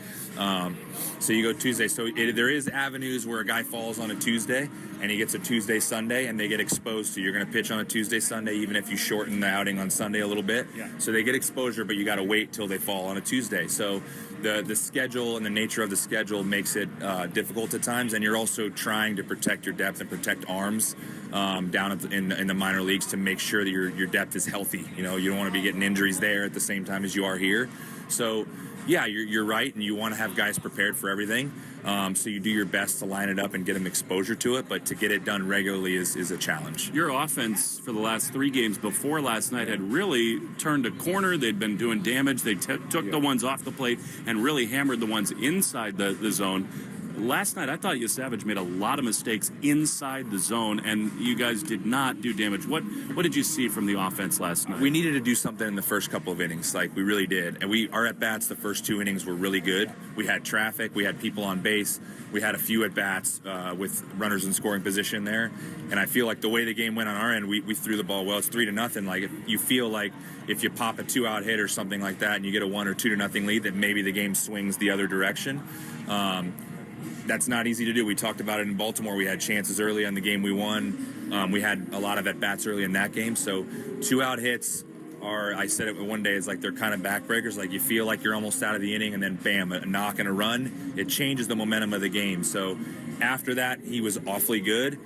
So you go Tuesday. So there is avenues where a guy falls on a Tuesday and he gets a Tuesday, Sunday, and they get exposed to. You're going to pitch on a Tuesday, Sunday, even if you shorten the outing on Sunday a little bit. Yeah. So they get exposure, but you got to wait till they fall on a Tuesday. So the schedule and the nature of the schedule makes it difficult at times, and you're also trying to protect your depth and protect arms down in the minor leagues to make sure that your depth is healthy. You don't want to be getting injuries there at the same time as you are here. So yeah, you're right, and you want to have guys prepared for everything. So you do your best to line it up and get them exposure to it, but to get it done regularly is a challenge. Your offense for the last 3 games before last night had really turned a corner. They'd been doing damage. They took the ones off the plate and really hammered the ones inside the zone. Last night, I thought Savage made a lot of mistakes inside the zone, and you guys did not do damage. What did you see from the offense last night? We needed to do something in the first couple of innings, like we really did. And our at-bats the first 2 innings were really good. We had traffic. We had people on base. We had a few at-bats with runners in scoring position there. And I feel like the way the game went on our end, we threw the ball well. It's 3-0. Like, if you feel like if you pop a 2-out hit or something like that and you get a 1 or 2-0 lead, that maybe the game swings the other direction. That's not easy to do. We talked about it in Baltimore. We had chances early in the game we won. We had a lot of at-bats early in that game. So 2-out hits are, I said it one day, is like they're kind of backbreakers. Like, you feel like you're almost out of the inning, and then bam, a knock and a run. It changes the momentum of the game. So after that, he was awfully good.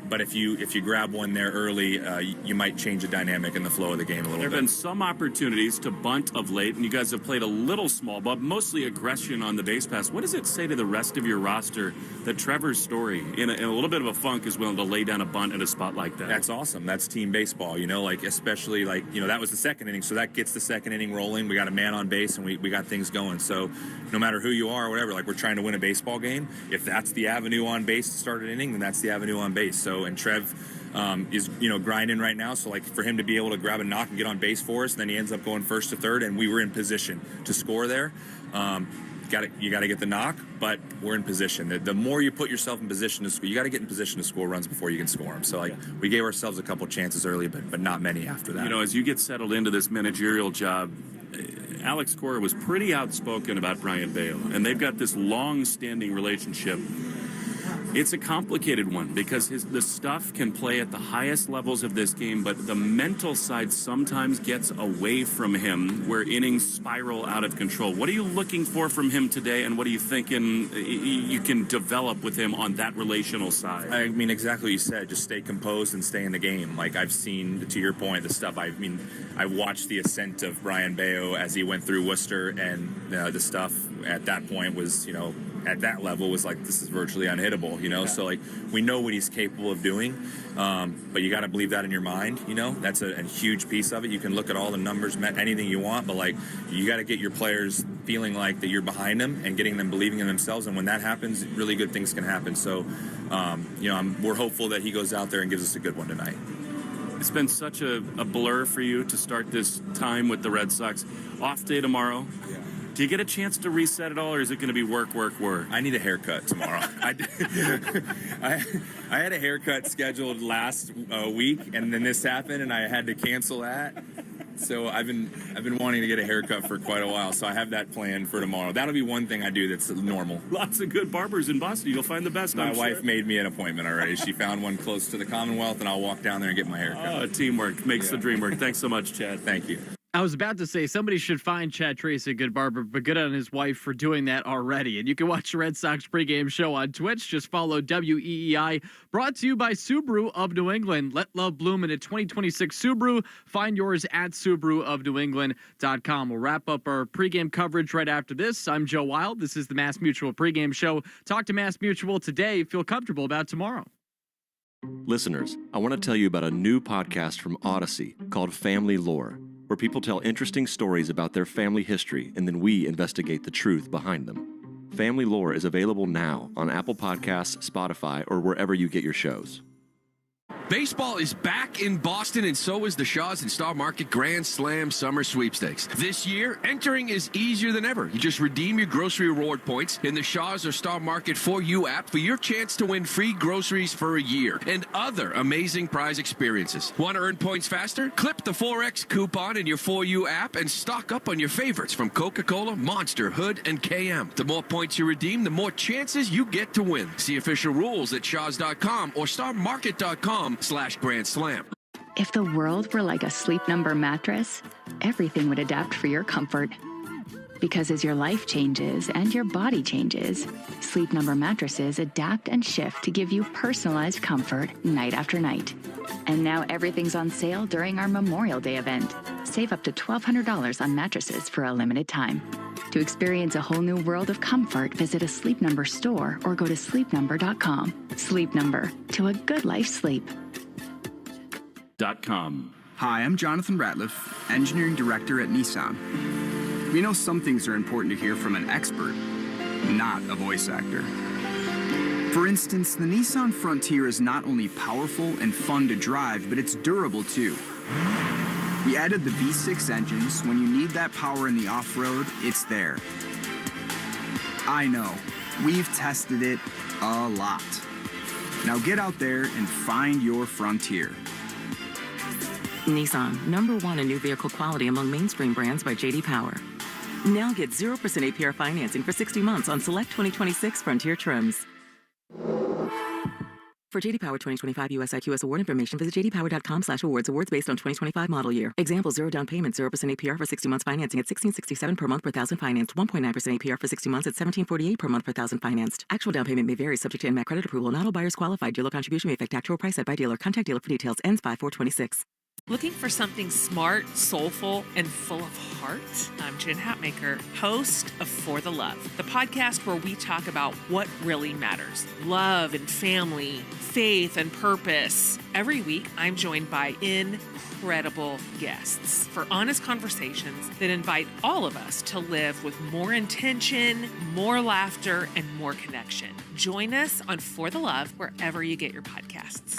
But if you grab one there early, you might change the dynamic and the flow of the game a little bit. There have been some opportunities to bunt of late, and you guys have played a little small, but mostly aggression on the base pass. What does it say to the rest of your roster that Trevor's Story, in a little bit of a funk, is willing to lay down a bunt in a spot like that? That's awesome. That's team baseball, especially that was the second inning, so that gets the second inning rolling. We got a man on base, and we got things going. So no matter who you are or whatever, we're trying to win a baseball game. If that's the avenue on base to start an inning, then that's the avenue on base. So, and Trev is grinding right now, so for him to be able to grab a knock and get on base for us, and then he ends up going first to third, and we were in position to score there. You got to get the knock, but we're in position. The more you put yourself in position to score, you got to get in position to score runs before you can score them. So we gave ourselves a couple chances early, but not many after that. As you get settled into this managerial job, Alex Cora was pretty outspoken about Brayan Bello, and they've got this long-standing relationship. It's a complicated one because the stuff can play at the highest levels of this game, but the mental side sometimes gets away from him where innings spiral out of control. What are you looking for from him today, and what are you thinking you can develop with him on that relational side? I mean, exactly what you said. Just stay composed and stay in the game. Like, I've seen, to your point, the stuff. I watched the ascent of Brayan Bello as he went through Worcester, and the stuff at that point was, at that level was like, this is virtually unhittable, So we know what he's capable of doing, but you got to believe that in your mind, That's a huge piece of it. You can look at all the numbers, anything you want, but you got to get your players feeling like that you're behind them and getting them believing in themselves. And when that happens, really good things can happen. So, we're hopeful that he goes out there and gives us a good one tonight. It's been such a blur for you to start this time with the Red Sox. Off day tomorrow. Yeah. Do you get a chance to reset it all, or is it going to be work? I need a haircut tomorrow. I had a haircut scheduled last week, and then this happened, and I had to cancel that. So I've been wanting to get a haircut for quite a while, so I have that planned for tomorrow. That'll be one thing I do that's normal. Lots of good barbers in Boston. You'll find the best. My wife made me an appointment already. She found one close to the Commonwealth, and I'll walk down there and get my haircut. Oh, teamwork makes the dream work. Thanks so much, Chad. Thank you. I was about to say somebody should find Chad Tracy a good barber, but good on his wife for doing that already. And you can watch the Red Sox pregame show on Twitch. Just follow WEEI. Brought to you by Subaru of New England. Let love bloom in a 2026 Subaru. Find yours at SubaruofNewEngland.com. We'll wrap up our pregame coverage right after this. I'm Joe Wild. This is the Mass Mutual pregame show. Talk to Mass Mutual today. Feel comfortable about tomorrow. Listeners, I want to tell you about a new podcast from Odyssey called Family Lore, where people tell interesting stories about their family history and then we investigate the truth behind them. Family Lore is available now on Apple Podcasts, Spotify, or wherever you get your shows. Baseball is back in Boston, and so is the Shaw's and Star Market Grand Slam Summer Sweepstakes. This year, entering is easier than ever. You just redeem your grocery reward points in the Shaw's or Star Market For You app for your chance to win free groceries for a year and other amazing prize experiences. Want to earn points faster? Clip the 4X coupon in your For You app and stock up on your favorites from Coca-Cola, Monster, Hood, and KM. The more points you redeem, the more chances you get to win. See official rules at shaws.com or starmarket.com/Grand Slam. If the world were like a Sleep Number mattress, everything would adapt for your comfort. Because as your life changes and your body changes, Sleep Number mattresses adapt and shift to give you personalized comfort night after night. And now everything's on sale during our Memorial Day event. Save up to $1,200 on mattresses for a limited time. To experience a whole new world of comfort, visit a Sleep Number store or go to sleepnumber.com. Sleep Number, to a good life sleep. Hi, I'm Jonathan Ratliff, Engineering Director at Nissan. We know some things are important to hear from an expert, not a voice actor. For instance, the Nissan Frontier is not only powerful and fun to drive, but it's durable too. We added the V6 engine, so when you need that power in the off-road, it's there. I know, we've tested it a lot. Now get out there and find your Frontier. Nissan, #1 in new vehicle quality among mainstream brands by J.D. Power. Now get 0% APR financing for 60 months on select 2026 Frontier trims. For J.D. Power 2025 US IQS award information, visit jdpower.com/awards. Awards based on 2025 model year. Example: 0 down payment, 0% APR for 60 months financing at $1,667 per month per thousand financed. 1.9% APR for 60 months at $1,748 per month per thousand financed. Actual down payment may vary, subject to NMAC credit approval. Not all buyers qualified. Dealer contribution may affect actual price set by dealer. Contact dealer for details. Ends 5/4/26. Looking for something smart, soulful, and full of heart? I'm Jen Hatmaker, host of For the Love, the podcast where we talk about what really matters. Love and family, faith and purpose. Every week, I'm joined by incredible guests for honest conversations that invite all of us to live with more intention, more laughter, and more connection. Join us on For the Love wherever you get your podcasts.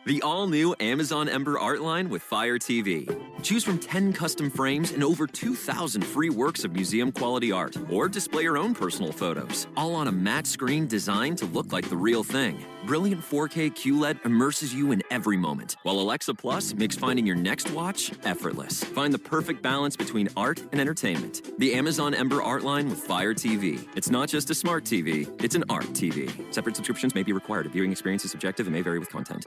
The all-new Amazon Ember art line with Fire TV. Choose from 10 custom frames and over 2,000 free works of museum-quality art. Or display your own personal photos, all on a matte screen designed to look like the real thing. Brilliant 4K QLED immerses you in every moment, while Alexa Plus makes finding your next watch effortless. Find the perfect balance between art and entertainment. The Amazon Ember art line with Fire TV. It's not just a smart TV, it's an art TV. Separate subscriptions may be required. A viewing experience is subjective and may vary with content.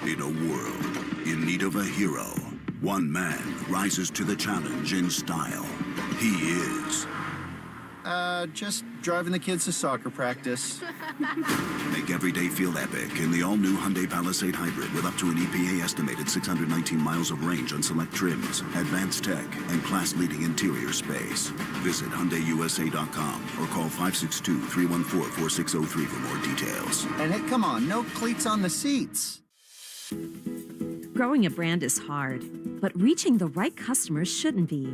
In a world in need of a hero, one man rises to the challenge in style. He is... just driving the kids to soccer practice. Make every day feel epic in the all-new Hyundai Palisade Hybrid with up to an EPA estimated 619 miles of range on select trims, advanced tech, and class-leading interior space. Visit HyundaiUSA.com or call 562-314-4603 for more details. And hey, come on, no cleats on the seats. Growing a brand is hard, but reaching the right customers shouldn't be.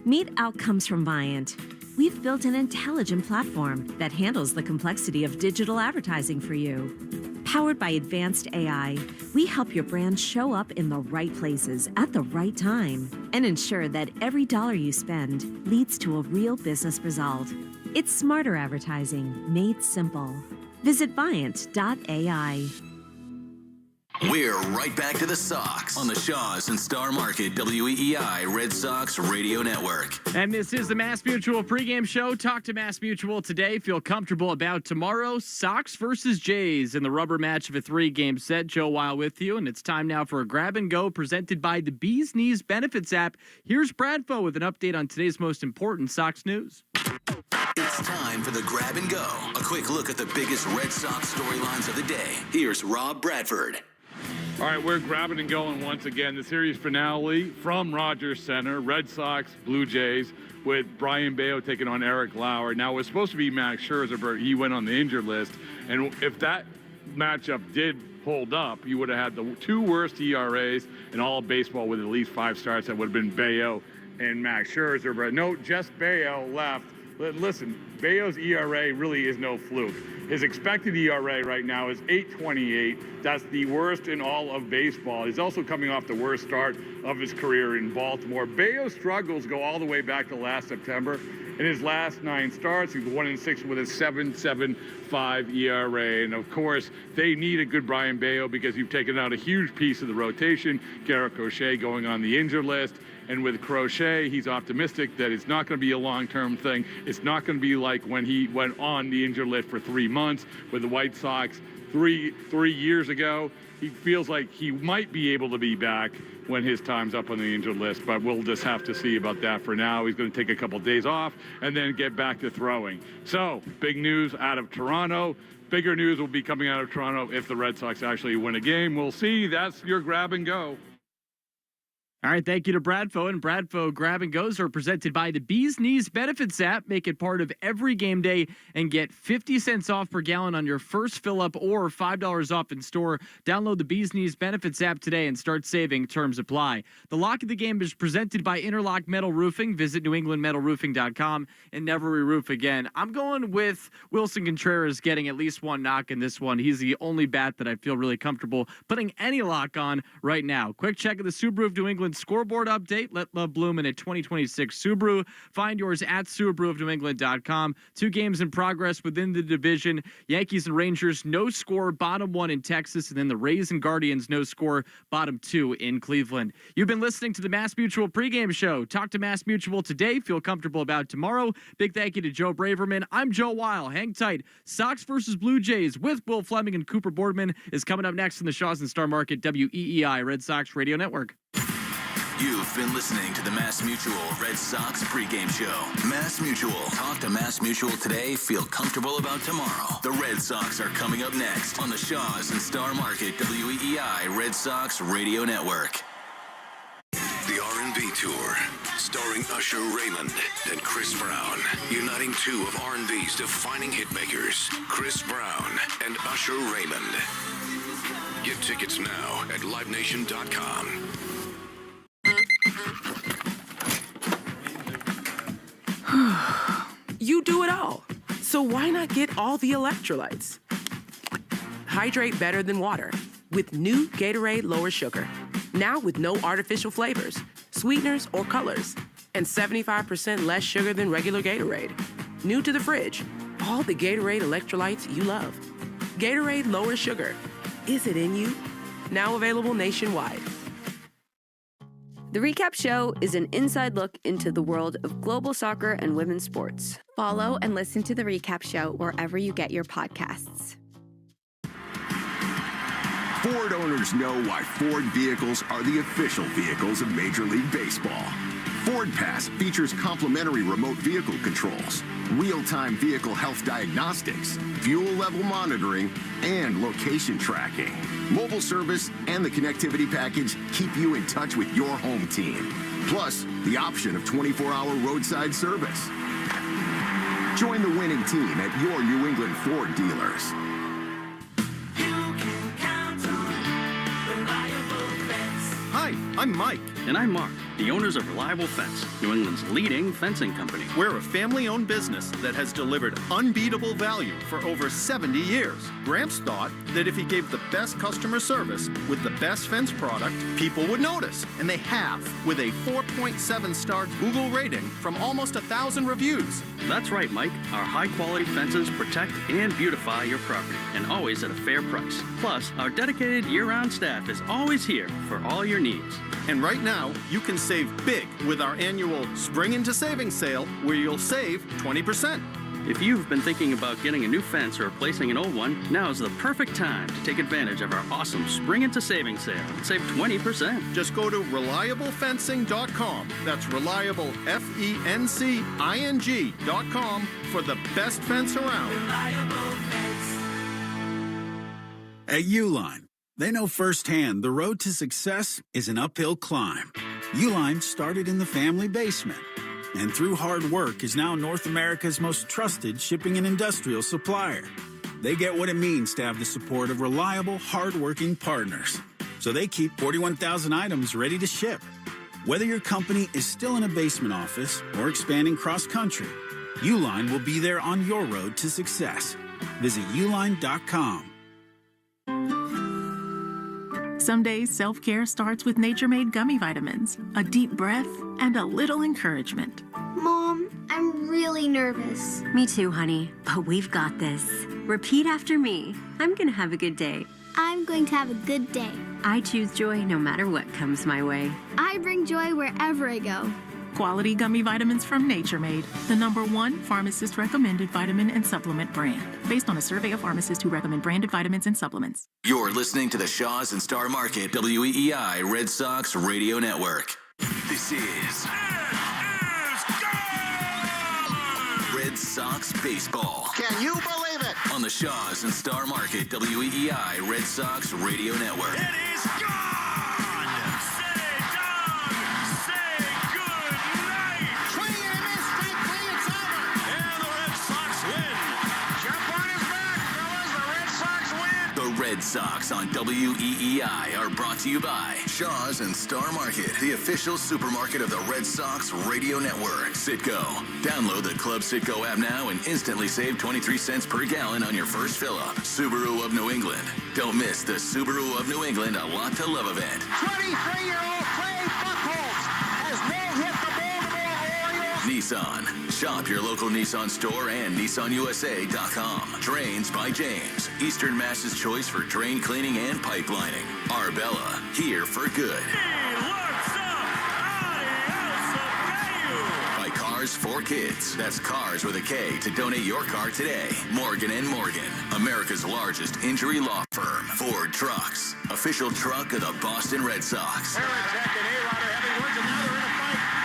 Meet Outcomes from Viant. We've built an intelligent platform that handles the complexity of digital advertising for you. Powered by advanced AI, we help your brand show up in the right places at the right time and ensure that every dollar you spend leads to a real business result. It's smarter advertising made simple. Visit Viant.ai. We're right back to the Sox on the Shaws and Star Market WEEI Red Sox Radio Network. And this is the Mass Mutual pregame show. Talk to Mass Mutual today. Feel comfortable about tomorrow. Sox versus Jays in the rubber match of a 3-game set. Joe Weil with you. And it's time now for a grab and go presented by the Bees Knees Benefits app. Here's Bradfo with an update on today's most important Sox news. It's time for the grab and go. A quick look at the biggest Red Sox storylines of the day. Here's Rob Bradford. All right, we're grabbing and going once again. The series finale from Rogers Center, Red Sox, Blue Jays, with Brayan Bello taking on Eric Lauer. Now, it was supposed to be Max Scherzer, but he went on the injured list. And if that matchup did hold up, you would have had the 2 worst ERAs in all of baseball with at least 5 starts. That would have been Bello and Max Scherzer. But no, just Bello left. Listen, Bello's ERA really is no fluke. His expected ERA right now is 8.28. That's the worst in all of baseball. He's also coming off the worst start of his career in Baltimore. Bello's struggles go all the way back to last September. In his last 9 starts, he's 1-6 with a 7.75 ERA. And of course, they need a good Brayan Bello because you've taken out a huge piece of the rotation. Crochet going on the injured list. And with Crochet, he's optimistic that it's not going to be a long-term thing. It's not going to be like when he went on the injured list for 3 months with the White Sox three years ago. He feels like he might be able to be back when his time's up on the injured list, but we'll just have to see about that for now. He's going to take a couple days off and then get back to throwing. So, big news out of Toronto. Bigger news will be coming out of Toronto if the Red Sox actually win a game. We'll see. That's your grab and go. All right, thank you to Bradfo. And Bradfo Grab and Goes are presented by the Bees Knees Benefits app. Make it part of every game day and get 50 cents off per gallon on your first fill-up or $5 off in store. Download the Bees Knees Benefits app today and start saving. Terms apply. The Lock of the Game is presented by Interlock Metal Roofing. Visit NewEnglandMetalRoofing.com and never re-roof again. I'm going with Wilson Contreras getting at least 1 knock in this one. He's the only bat that I feel really comfortable putting any lock on right now. Quick check of the Subaru of New England scoreboard update. Let love bloom in a 2026 Subaru. Find yours at SubaruofNewEngland.com. 2 games in progress within the division. Yankees and Rangers, no score, bottom 1 in Texas. And then the Rays and Guardians, no score, bottom 2 in Cleveland. You've been listening to the Mass Mutual pregame show. Talk to Mass Mutual today. Feel comfortable about tomorrow. Big thank you to Joe Braverman. I'm Joe Weil. Hang tight. Sox versus Blue Jays with Will Fleming and Cooper Boardman is coming up next in the Shaws and Star Market WEEI Red Sox Radio Network. You've been listening to the Mass Mutual Red Sox pregame show. Mass Mutual. Talk to Mass Mutual today. Feel comfortable about tomorrow. The Red Sox are coming up next on the Shaws and Star Market WEEI Red Sox Radio Network. The R&B Tour, starring Usher Raymond and Chris Brown, uniting 2 of R&B's defining hitmakers, Chris Brown and Usher Raymond. Get tickets now at livenation.com. You do it all. So why not get all the electrolytes? Hydrate better than water with new Gatorade Lower Sugar. Now with no artificial flavors, sweeteners, or colors. And 75% less sugar than regular Gatorade. New to the fridge, all the Gatorade electrolytes you love. Gatorade Lower Sugar. Is it in you? Now available nationwide. The Recap Show is an inside look into the world of global soccer and women's sports. Follow and listen to The Recap Show wherever you get your podcasts. Ford owners know why Ford vehicles are the official vehicles of Major League Baseball. Ford Pass features complimentary remote vehicle controls, real-time vehicle health diagnostics, fuel level monitoring, and location tracking. Mobile service and the connectivity package keep you in touch with your home team. Plus, the option of 24-hour roadside service. Join the winning team at your New England Ford dealers. Hi, I'm Mike. And I'm Mark. the owners of Reliable Fence, New England's leading fencing company. We're a family-owned business that has delivered unbeatable value for over 70 years. Gramps thought that if he gave the best customer service with the best fence product, people would notice. And they have, with a 4.7-star Google rating from almost 1,000 reviews. That's right, Mike. Our high-quality fences protect and beautify your property, and always at a fair price. Plus, our dedicated year-round staff is always here for all your needs. And right now, you can save big with our annual Spring Into Savings sale, where you'll save 20%. If you've been thinking about getting a new fence or replacing an old one, now's the perfect time to take advantage of our awesome Spring Into Savings sale and save 20%. Just go to reliablefencing.com. That's reliable, FENCING.com for the best fence around. Reliable Fence. At Uline, they know firsthand the road to success is an uphill climb. Uline started in the family basement, and through hard work is now North America's most trusted shipping and industrial supplier. They get what it means to have the support of reliable, hard-working partners. So they keep 41,000 items ready to ship. Whether your company is still in a basement office or expanding cross-country, Uline will be there on your road to success. Visit uline.com. Some days, self-care starts with Nature-Made gummy vitamins, a deep breath, and a little encouragement. Mom, I'm really nervous. Me too, honey, but we've got this. Repeat after me. I'm gonna have a good day. I'm going to have a good day. I choose joy no matter what comes my way. I bring joy wherever I go. Quality gummy vitamins from Nature Made, the #1 pharmacist-recommended vitamin and supplement brand, based on a survey of pharmacists who recommend branded vitamins and supplements. You're listening to the Shaws and Star Market WEEI Red Sox Radio Network. This is Red Sox Baseball. Can you believe it? On the Shaws and Star Market WEEI Red Sox Radio Network. It is gone! Red Sox on WEEI are brought to you by Shaw's and Star Market, the official supermarket of the Red Sox Radio Network. Citgo. Download the Club Citgo app now and instantly save 23 cents per gallon on your first fill-up. Subaru of New England. Don't miss the Subaru of New England A Lot to Love event. 23-year-old Clay Buchholz has no-hit the Baltimore Orioles. Nissan. Shop your local Nissan store and NissanUSA.com. Drains by James. Eastern Mass's choice for drain cleaning and pipelining. Arbella. Here for good. By Cars for Kids. That's Cars with a K to donate your car today. Morgan & Morgan. America's largest injury law firm. Ford Trucks. Official truck of the Boston Red Sox.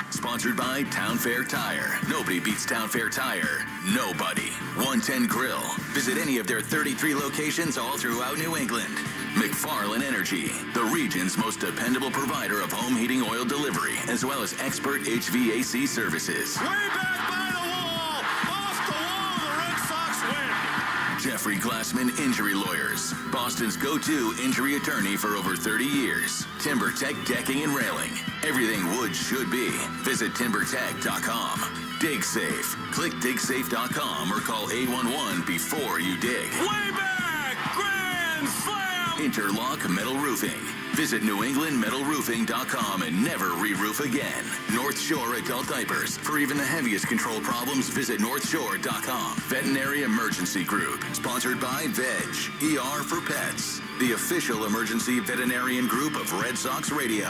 Sponsored by Town Fair Tire. Nobody beats Town Fair Tire. Nobody. 110 Grill. Visit any of their 33 locations all throughout New England. McFarland Energy, the region's most dependable provider of home heating oil delivery, as well as expert HVAC services. Way back by the wall! Off the wall, the Red Sox win! Jeffrey Glassman Injury Lawyers, Boston's go-to injury attorney for over 30 years. Timber Tech Decking and Railing. Everything wood should be. Visit timbertech.com. Dig Safe. Click digsafe.com or call 811 before you dig. Way back! Grand slam! Interlock Metal Roofing. Visit newenglandmetalroofing.com and never re-roof again. North Shore Adult Diapers. For even the heaviest control problems, visit northshore.com. Veterinary Emergency Group. Sponsored by Veg. ER for Pets. The official emergency veterinarian group of Red Sox Radio.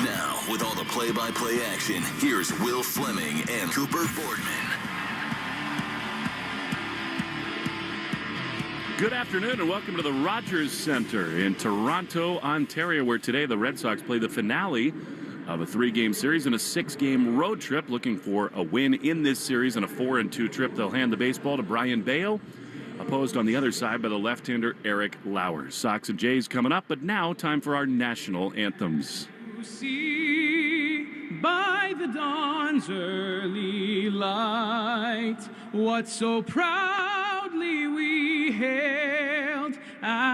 Now, with all the play-by-play action, here's Will Fleming and Cooper Boardman. Good afternoon and welcome to the Rogers Center in Toronto, Ontario, where today the Red Sox play the finale of a 3-game series and a 6-game road trip, looking for a win in this series and a 4-2 trip. They'll hand the baseball to Brayan Bello, opposed on the other side by the left-hander Eric Lauer. Sox and Jays coming up, but now time for our national anthems. See by the dawn's early light what so proudly we hailed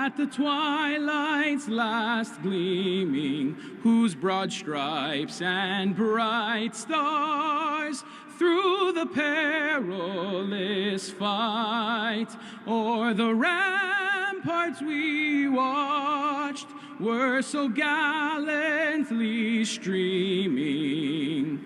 at the twilight's last gleaming, whose broad stripes and bright stars through the perilous fight o'er the ramparts we watched were so gallantly streaming,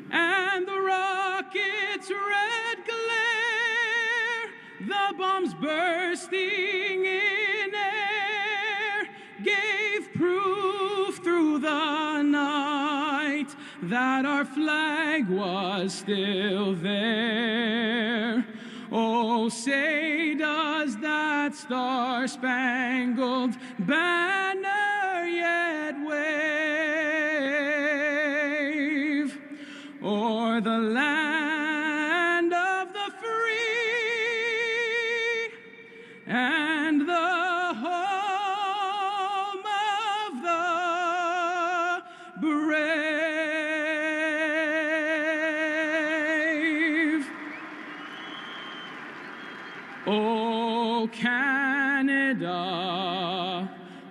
and the rocket's red glare, the bombs bursting in air, gave proof through the night that our flag was still there. Oh, say does that star-spangled banner yet wave o'er the land of the free and the home of the brave. Oh, Canada,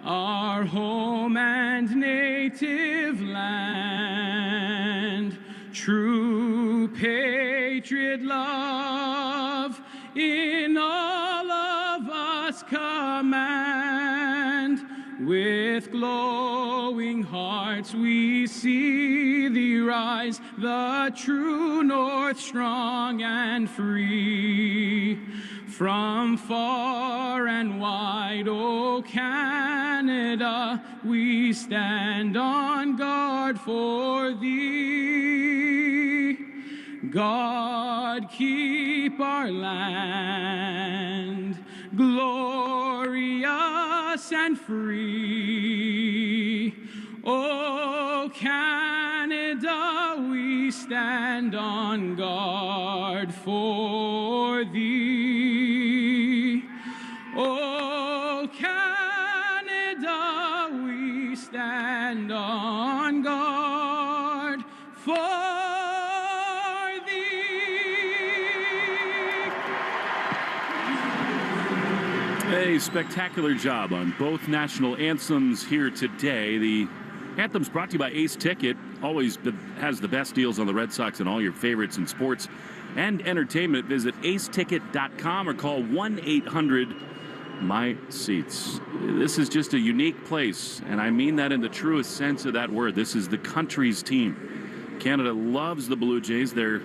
our home and native land, true patriot love in all of us command. With glowing hearts we see thee rise, the true north strong and free. From far and wide, O Canada, we stand on guard for thee. God keep our land glorious and free. O Canada, we stand on guard for thee. O Canada, we stand on guard for A spectacular job on both national anthems here today. The anthems brought to you by Ace Ticket, always has the best deals on the Red Sox and all your favorites in sports and entertainment. Visit aceticket.com or call 1-800-MY-SEATS. This is just a unique place, and I mean that in the truest sense of that word. This is the country's team. Canada loves the Blue Jays. Their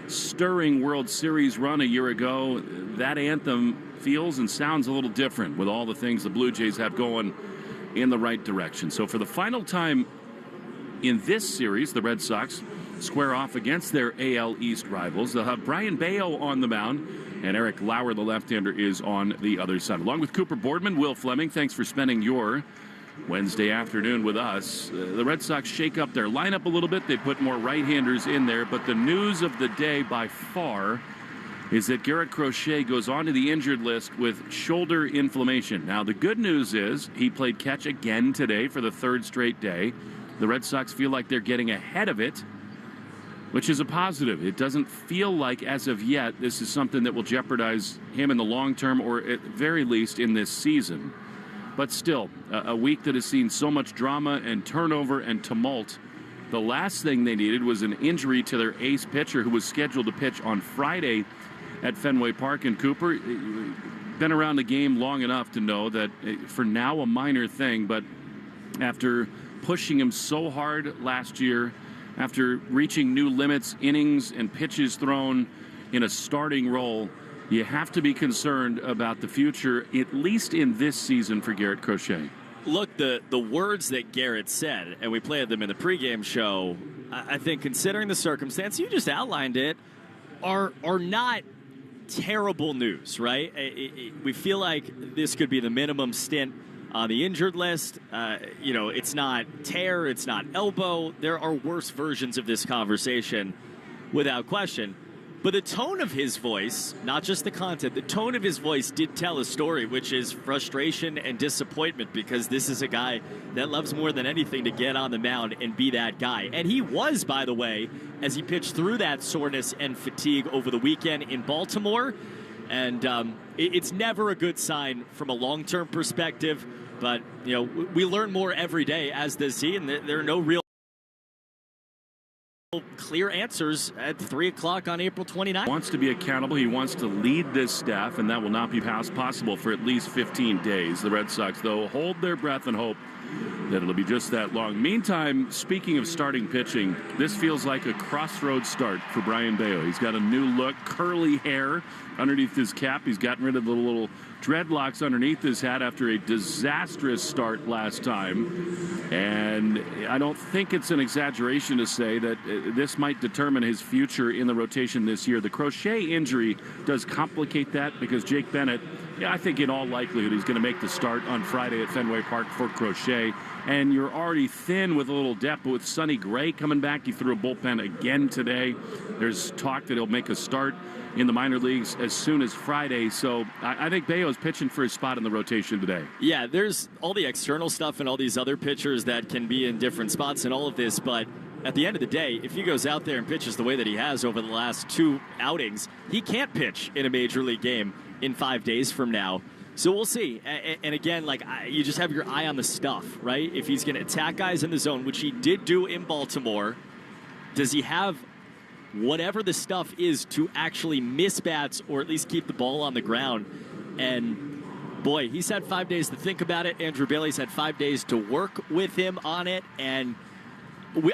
stirring World Series run a year ago, that anthem feels and sounds a little different with all the things the Blue Jays have going in the right direction. So for the final time in this series, the Red Sox square off against their AL East rivals. They'll have Brayan Bello on the mound, and Eric Lauer, the left-hander, is on the other side. Along with Cooper Boardman, Will Fleming, thanks for spending your Wednesday afternoon with us. The Red Sox shake up their lineup a little bit. They put more right-handers in there, but the news of the day by far is that Garrett Crochet goes onto the injured list with shoulder inflammation. Now, the good news is he played catch again today for the third straight day. The Red Sox feel like they're getting ahead of it, which is a positive. It doesn't feel like, as of yet, this is something that will jeopardize him in the long term, or at very least in this season. But still, a week that has seen so much drama and turnover and tumult. The last thing they needed was an injury to their ace pitcher who was scheduled to pitch on Friday at Fenway Park. And Cooper, been around the game long enough to know that for now a minor thing, but after pushing him so hard last year, after reaching new limits, innings and pitches thrown in a starting role, you have to be concerned about the future, at least in this season, for Garrett Crochet. Look, the words that Garrett said, and we played them in the pregame show, I think considering the circumstance, you just outlined it, are not terrible news, right? We feel like this could be the minimum stint on the injured list. It's not tear, it's not elbow. There are worse versions of this conversation, without question. But the tone of his voice, not just the content, the tone of his voice did tell a story, which is frustration and disappointment, because this is a guy that loves more than anything to get on the mound and be that guy. And he was, by the way, as he pitched through that soreness and fatigue over the weekend in Baltimore. And it's never a good sign from a long-term perspective. But, we learn more every day, as does he, and there are no real clear answers at 3 o'clock on April 29th. He wants to be accountable. He wants to lead this staff, and that will not be possible for at least 15 days. The Red Sox, though, hold their breath and hope that it'll be just that long. Meantime, speaking of starting pitching, this feels like a crossroads start for Brayan Bello. He's got a new look, curly hair underneath his cap. He's gotten rid of the little dreadlocks underneath his hat after a disastrous start last time. And I don't think it's an exaggeration to say that this might determine his future in the rotation this year. The Crochet injury does complicate that because Jake Bennett, I think in all likelihood he's going to make the start on Friday at Fenway Park for Crochet. And you're already thin with a little depth, but with Sonny Gray coming back, he threw a bullpen again today. There's talk that he'll make a start in the minor leagues as soon as Friday. So I think Bello's pitching for his spot in the rotation today. Yeah, there's all the external stuff and all these other pitchers that can be in different spots in all of this, but at the end of the day, if he goes out there and pitches the way that he has over the last 2 outings, he can't pitch in a major league game in 5 days from now. So we'll see. And again, you just have your eye on the stuff, right? If he's going to attack guys in the zone, which he did do in Baltimore, does he have whatever the stuff is to actually miss bats or at least keep the ball on the ground? And boy, he's had 5 days to think about it. Andrew Bailey's had 5 days to work with him on it. And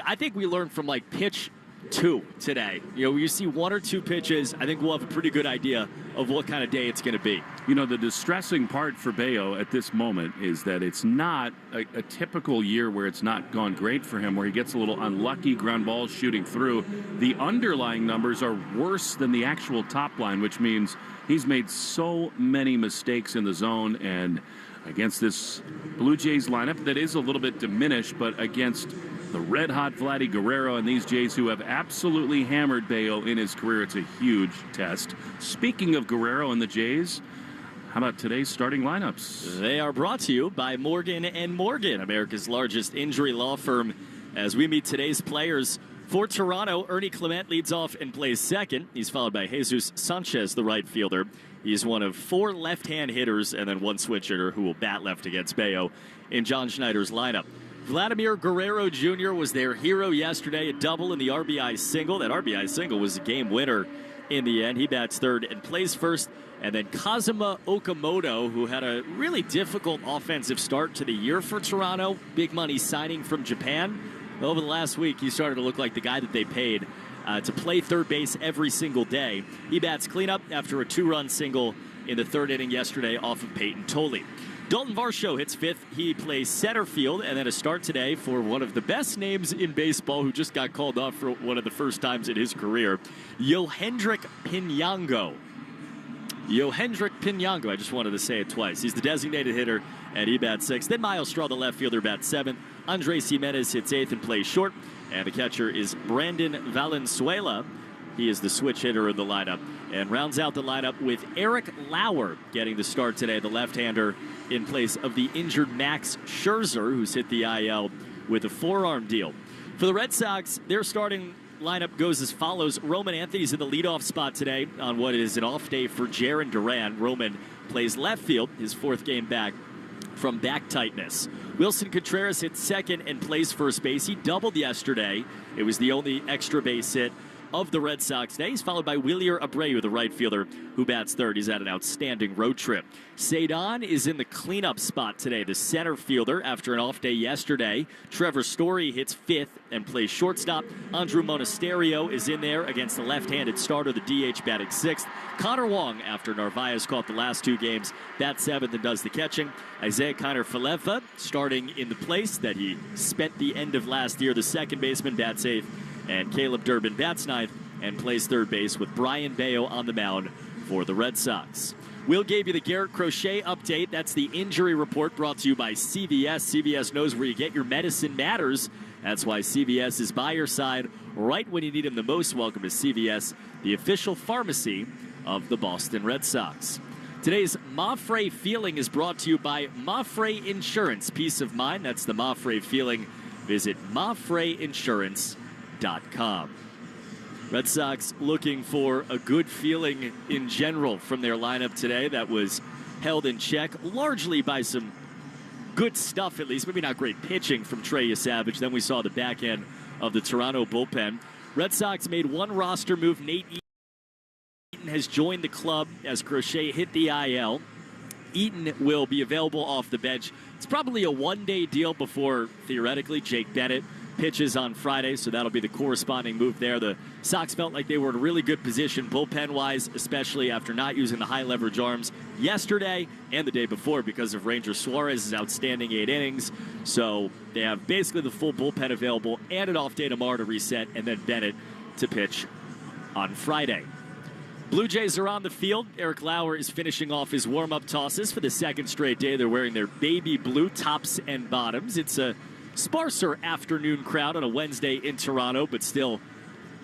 I think we learned from pitch 2 today. You see 1 or 2 pitches, I think we'll have a pretty good idea of what kind of day it's going to be. The distressing part for Bello at this moment is that it's not a typical year where it's not gone great for him, where he gets a little unlucky ground balls shooting through. The underlying numbers are worse than the actual top line, which means he's made so many mistakes in the zone. And against this Blue Jays lineup that is a little bit diminished, but against the red-hot Vladdy Guerrero and these Jays who have absolutely hammered Bello in his career, it's a huge test. Speaking of Guerrero and the Jays, how about today's starting lineups? They are brought to you by Morgan & Morgan, America's largest injury law firm. As we meet today's players, for Toronto, Ernie Clement leads off and plays second. He's followed by Jesus Sanchez, the right fielder. He's one of 4 left-hand hitters and then 1 switch hitter who will bat left against Bello in John Schneider's lineup. Vladimir Guerrero Jr. was their hero yesterday, a double in the RBI single. That RBI single was a game winner in the end. He bats third and plays first. And then Kazuma Okamoto, who had a really difficult offensive start to the year for Toronto, big money signing from Japan. Over the last week, he started to look like the guy that they paid to play third base every single day. He bats cleanup after a 2-run single in the 3rd inning yesterday off of Peyton Tolley. Dalton Varsho hits 5th. He plays center field, and then a start today for one of the best names in baseball who just got called off for one of the first times in his career, Yohendrick Pinango. Yohendrick Pinango, I just wanted to say it twice. He's the designated hitter, and he bats 6th. Then Miles Straw, the left fielder, bats 7th. Andres Jimenez hits 8th and plays short. And the catcher is Brandon Valenzuela. He is the switch hitter in the lineup. And rounds out the lineup with Eric Lauer getting the start today, the left-hander in place of the injured Max Scherzer, who's hit the IL with a forearm deal. For the Red Sox, their starting lineup goes as follows. Roman Anthony's in the leadoff spot today on what is an off day for Jarren Duran. Roman plays left field, his 4th game back from back tightness. Wilson Contreras hits second and plays first base. He doubled yesterday. It was the only extra base hit of the Red Sox today. He's followed by Wheeler Abreu, the right fielder, who bats third. He's had an outstanding road trip. Cedon is in the cleanup spot today, the center fielder, after an off day yesterday. Trevor Story hits 5th and plays shortstop. Andrew Monasterio is in there against the left-handed starter, the DH, batting 6th. Connor Wong, after Narvaez caught the last 2 games, bats 7th and does the catching. Isaiah Kiner-Falefa starting in the place that he spent the end of last year, the second baseman, bats 8th. And Caleb Durbin bats 9th and plays third base with Brayan Bello on the mound for the Red Sox. We'll give you the Garrett Crochet update. That's the injury report brought to you by CVS. CVS knows where you get your medicine matters. That's why CVS is by your side right when you need them the most. Welcome to CVS, the official pharmacy of the Boston Red Sox. Today's Mafre Feeling is brought to you by Mafre Insurance. Peace of mind, that's the Mafre Feeling. Visit mafreinsurance.com. Red Sox looking for a good feeling in general from their lineup today that was held in check largely by some good stuff, at least. Maybe not great pitching from Trey Savage. Then we saw the back end of the Toronto bullpen. Red Sox made one roster move. Nate Eaton has joined the club as Crochet hit the IL. Eaton will be available off the bench. It's probably a one-day deal before, theoretically, Jake Bennett pitches on Friday, so that'll be the corresponding move there. The Sox felt like they were in a really good position, bullpen-wise, especially after not using the high-leverage arms yesterday and the day before because of Ranger Suarez's outstanding 8 innings. So they have basically the full bullpen available and an off day tomorrow to reset, and then Bennett to pitch on Friday. Blue Jays are on the field. Eric Lauer is finishing off his warm-up tosses for the second straight day. They're wearing their baby blue tops and bottoms. It's a sparser afternoon crowd on a Wednesday in Toronto, but still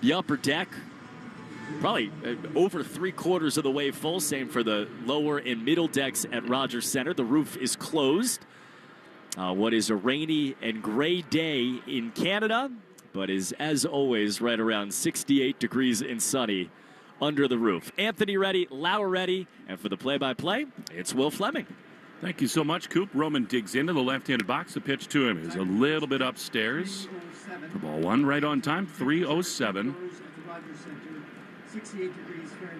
the upper deck probably over 3/4 of the way full. Same for the lower and middle decks at Rogers Center. The roof is closed. What is a rainy and gray day in Canada, but is, as always, right around 68 degrees and sunny under the roof. Anthony ready, Lauer ready, and for the play-by-play, it's Will Fleming. Thank you so much, Coop. Roman digs into the left-handed box. The pitch to him is a little bit upstairs. For ball one, right on time, 3:07.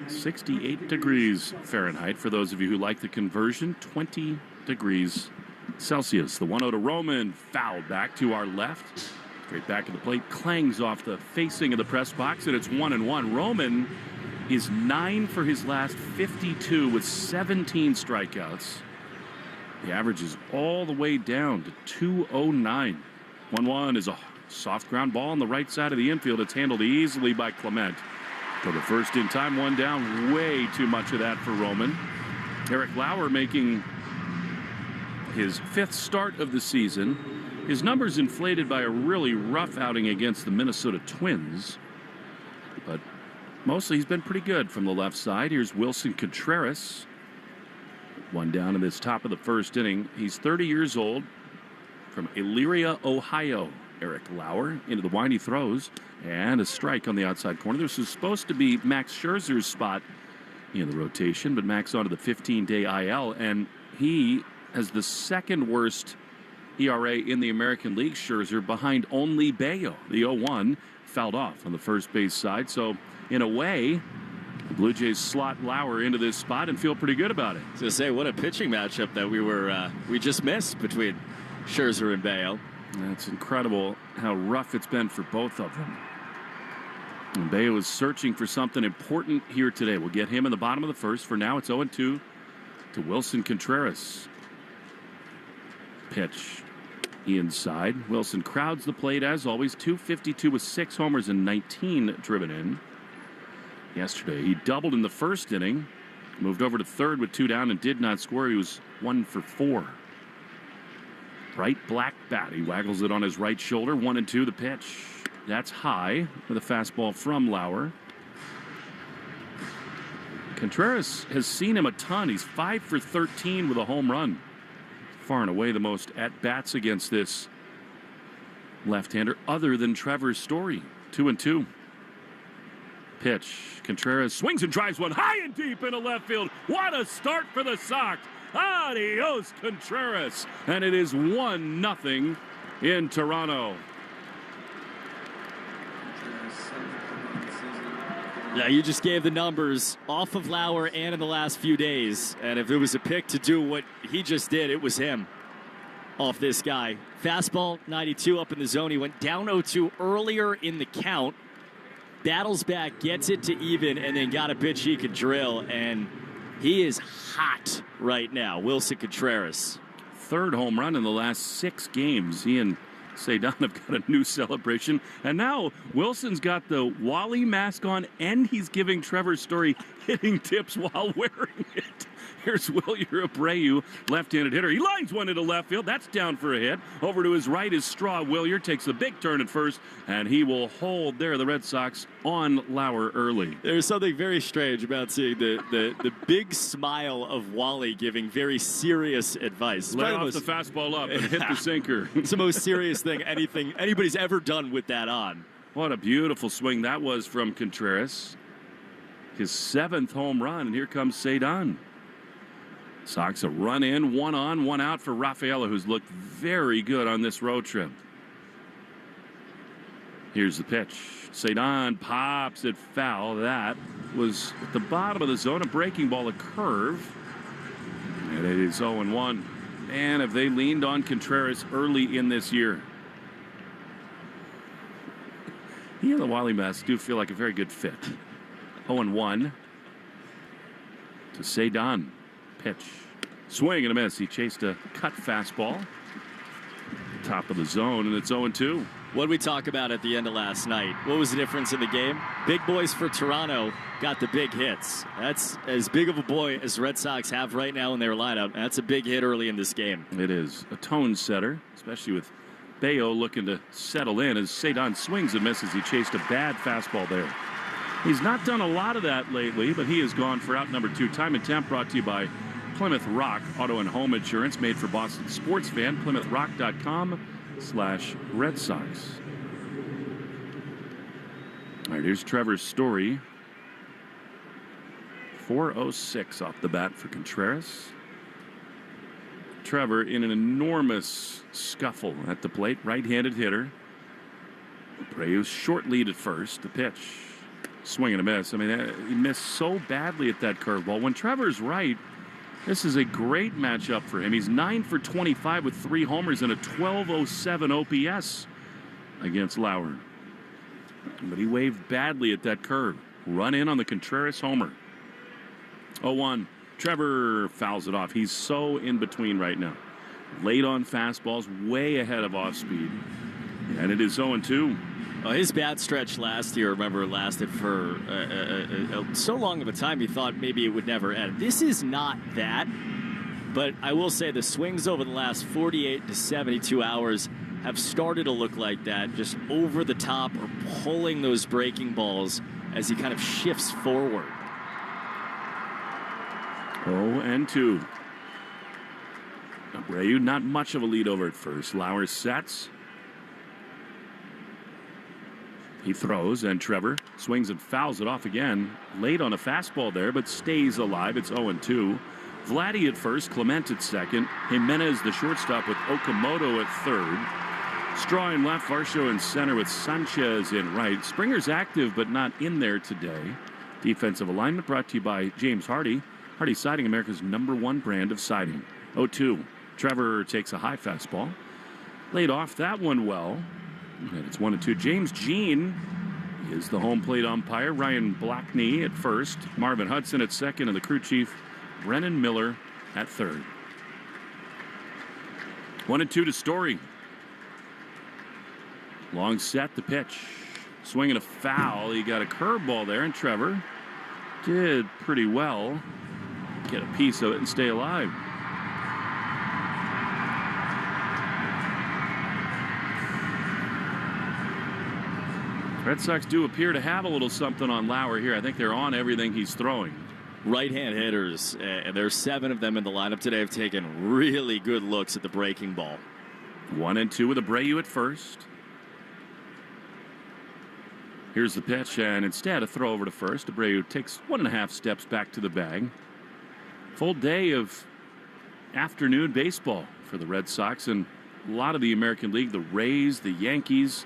68 degrees Fahrenheit. For those of you who like the conversion, 20 degrees Celsius. The 1-0 to Roman, fouled back to our left. Straight back of the plate, clangs off the facing of the press box, and it's 1-1. Roman is 9 for his last 52 with 17 strikeouts. The average is all the way down to 209. 1-1 is a soft ground ball on the right side of the infield. It's handled easily by Clement. For the first in time, one down. Way too much of that for Roman. Eric Lauer making his 5th start of the season. His numbers inflated by a really rough outing against the Minnesota Twins. But mostly he's been pretty good from the left side. Here's Wilson Contreras. One down in this top of the first inning. He's 30 years old, from Elyria, Ohio. Eric Lauer into the windy throws, and a strike on the outside corner. This was supposed to be Max Scherzer's spot in the rotation, but Max onto the 15-day IL, and he has the second worst ERA in the American League, Scherzer, behind only Bello. The 0-1 fouled off on the first base side, so in a way, the Blue Jays slot Lauer into this spot and feel pretty good about it. I was going to say, what a pitching matchup that we just missed between Scherzer and Bello. That's incredible how rough it's been for both of them. And Bello is searching for something important here today. We'll get him in the bottom of the first. For now, it's 0-2 to Wilson Contreras. Pitch inside. Wilson crowds the plate as always. 252 with 6 homers and 19 driven in. Yesterday, he doubled in the first inning, moved over to third with 2 down and did not score. He was 1 for 4. Bright black bat. He waggles it on his right shoulder. 1-2 the pitch. That's high with a fastball from Lauer. Contreras has seen him a ton. He's 5 for 13 with a home run. Far and away the most at-bats against this left-hander other than Trevor Story. 2-2. Pitch. Contreras swings and drives one high and deep into left field. What a start for the Sox. Adios, Contreras. And it is 1-0 in Toronto. Yeah, you just gave the numbers off of Lauer and in the last few days. And if it was a pick to do what he just did, it was him off this guy. Fastball, 92 up in the zone. He went down 0-2 earlier in the count. Battles back, gets it to even, and then got a pitch he could drill. And he is hot right now, Wilson Contreras. 3rd home run in the last 6 games. He and Cedon have got a new celebration. And now Wilson's got the Wally mask on, and he's giving Trevor Story hitting tips while wearing it. Here's Wilyer Abreu, left-handed hitter. He lines one into left field. That's down for a hit. Over to his right is Straw. Wilyer takes the big turn at first, and he will hold there. The Red Sox on Lauer early. There's something very strange about seeing the big smile of Wally giving very serious advice. Let off the fastball up and hit the sinker. It's the most serious thing anybody's ever done with that on. What a beautiful swing that was from Contreras. His 7th home run, and here comes Cedon. Sox a run in, 1 on, 1 out for Rafaela, who's looked very good on this road trip. Here's the pitch. Cedon pops it foul. That was at the bottom of the zone, a breaking ball, a curve. And it is 0-1. And have they leaned on Contreras early in this year? He and the Wally Mets do feel like a very good fit. 0-1 to Cedon. Pitch. Swing and a miss. He chased a cut fastball. Top of the zone, and it's 0-2. What did we talk about at the end of last night? What was the difference in the game? Big boys for Toronto got the big hits. That's as big of a boy as the Red Sox have right now in their lineup. That's a big hit early in this game. It is a tone setter, especially with Bello looking to settle in as Cedon swings and misses. He chased a bad fastball there. He's not done a lot of that lately, but he has gone for out number 2. Time and Temp brought to you by Plymouth Rock Auto and Home Insurance, made for Boston sports fan. PlymouthRock.com/Red Sox. All right, here's Trevor's Story. 406 off the bat for Contreras. Trevor in an enormous scuffle at the plate. Right-handed hitter. Abreu's short lead at first. The pitch. Swing and a miss. I mean, he missed so badly at that curveball. When Trevor's right, this is a great matchup for him. He's 9 for 25 with 3 homers and a 1207 OPS against Lauer. But he waved badly at that curve. Run in on the Contreras homer. 0-1. Trevor fouls it off. He's so in between right now. Late on fastballs, way ahead of off speed. And it is 0-2. His bad stretch last year, remember, lasted for so long of a time you thought maybe it would never end. This is not that, but I will say the swings over the last 48 to 72 hours have started to look like that, just over the top or pulling those breaking balls as he kind of shifts forward. 0-2. Abreu not much of a lead over at first. Lauer sets. He throws, and Trevor swings and fouls it off again. Late on a fastball there, but stays alive. It's 0-2. Vladdy at first, Clement at second. Jimenez, the shortstop, with Okamoto at third. Straw in left, Varsho in center with Sanchez in right. Springer's active, but not in there today. Defensive alignment brought to you by James Hardy. Hardy Siding, America's #1 brand of siding. 0-2. Trevor takes a high fastball. Laid off that one well. And it's 1-2. James Jean is the home plate umpire. Ryan Blackney at first. Marvin Hudson at second. And the crew chief, Brennan Miller, at third. 1-2 to Story. Long set, the pitch. Swinging a foul. He got a curveball there, and Trevor did pretty well. Get a piece of it and stay alive. Red Sox do appear to have a little something on Lauer here. I think they're on everything he's throwing. Right-hand hitters, and there's 7 of them in the lineup today, have taken really good looks at the breaking ball. 1-2 with Abreu at first. Here's the pitch, and instead a throw over to first. Abreu takes 1.5 steps back to the bag. Full day of afternoon baseball for the Red Sox and a lot of the American League. The Rays, the Yankees,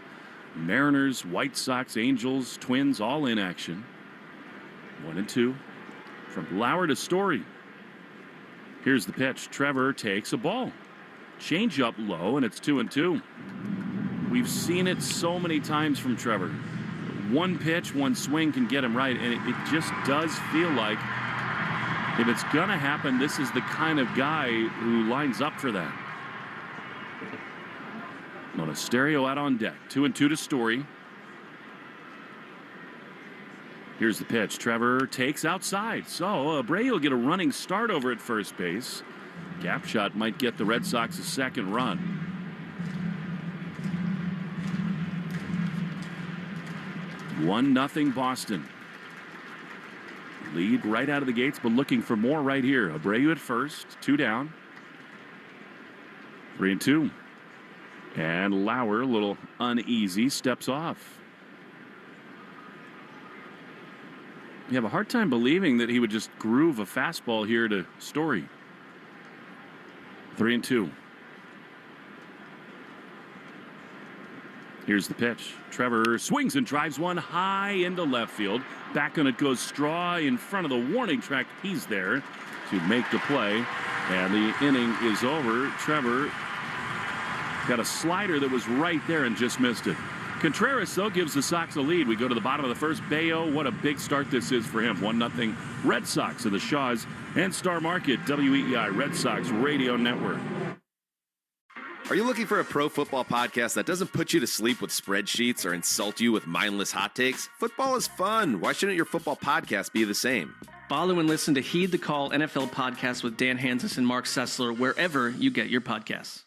Mariners, White Sox, Angels, Twins, all in action. 1-2 from Lauer to Story. Here's the pitch. Trevor takes a ball. Change up low, and it's 2-2. We've seen it so many times from Trevor. One pitch, one swing can get him right, and it just does feel like if it's going to happen, this is the kind of guy who lines up for that. Monasterio out on deck. 2-2 to Story. Here's the pitch. Trevor takes outside. So Abreu will get a running start over at first base. Gap shot might get the Red Sox a second run. One nothing Boston. Lead right out of the gates, but looking for more right here. Abreu at first. 2 down. 3-2. And Lauer, a little uneasy, steps off. You have a hard time believing that he would just groove a fastball here to Story. 3-2. Here's the pitch. Trevor swings and drives one high into left field. Back on it goes Straw in front of the warning track. He's there to make the play. And the inning is over. Trevor got a slider that was right there and just missed it. Contreras, though, gives the Sox a lead. We go to the bottom of the first. Bello, what a big start this is for him. 1-0 Red Sox in the Shaws and Star Market, WEEI Red Sox Radio Network. Are you looking for a pro football podcast that doesn't put you to sleep with spreadsheets or insult you with mindless hot takes? Football is fun. Why shouldn't your football podcast be the same? Follow and listen to Heed the Call NFL podcast with Dan Hansis and Mark Sessler wherever you get your podcasts.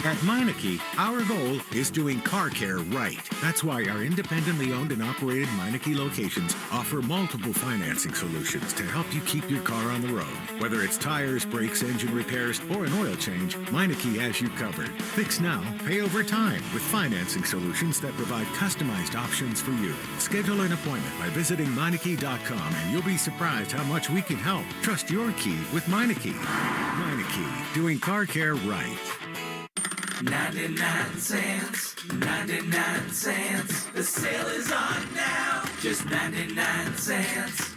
At Meineke, our goal is doing car care right. That's why our independently owned and operated Meineke locations offer multiple financing solutions to help you keep your car on the road. Whether it's tires, brakes, engine repairs, or an oil change, Meineke has you covered. Fix now, pay over time with financing solutions that provide customized options for you. Schedule an appointment by visiting Meineke.com and you'll be surprised how much we can help. Trust your key with Meineke. Meineke, doing car care right. 99 cents, 99 cents. The sale is on now, just 99 cents.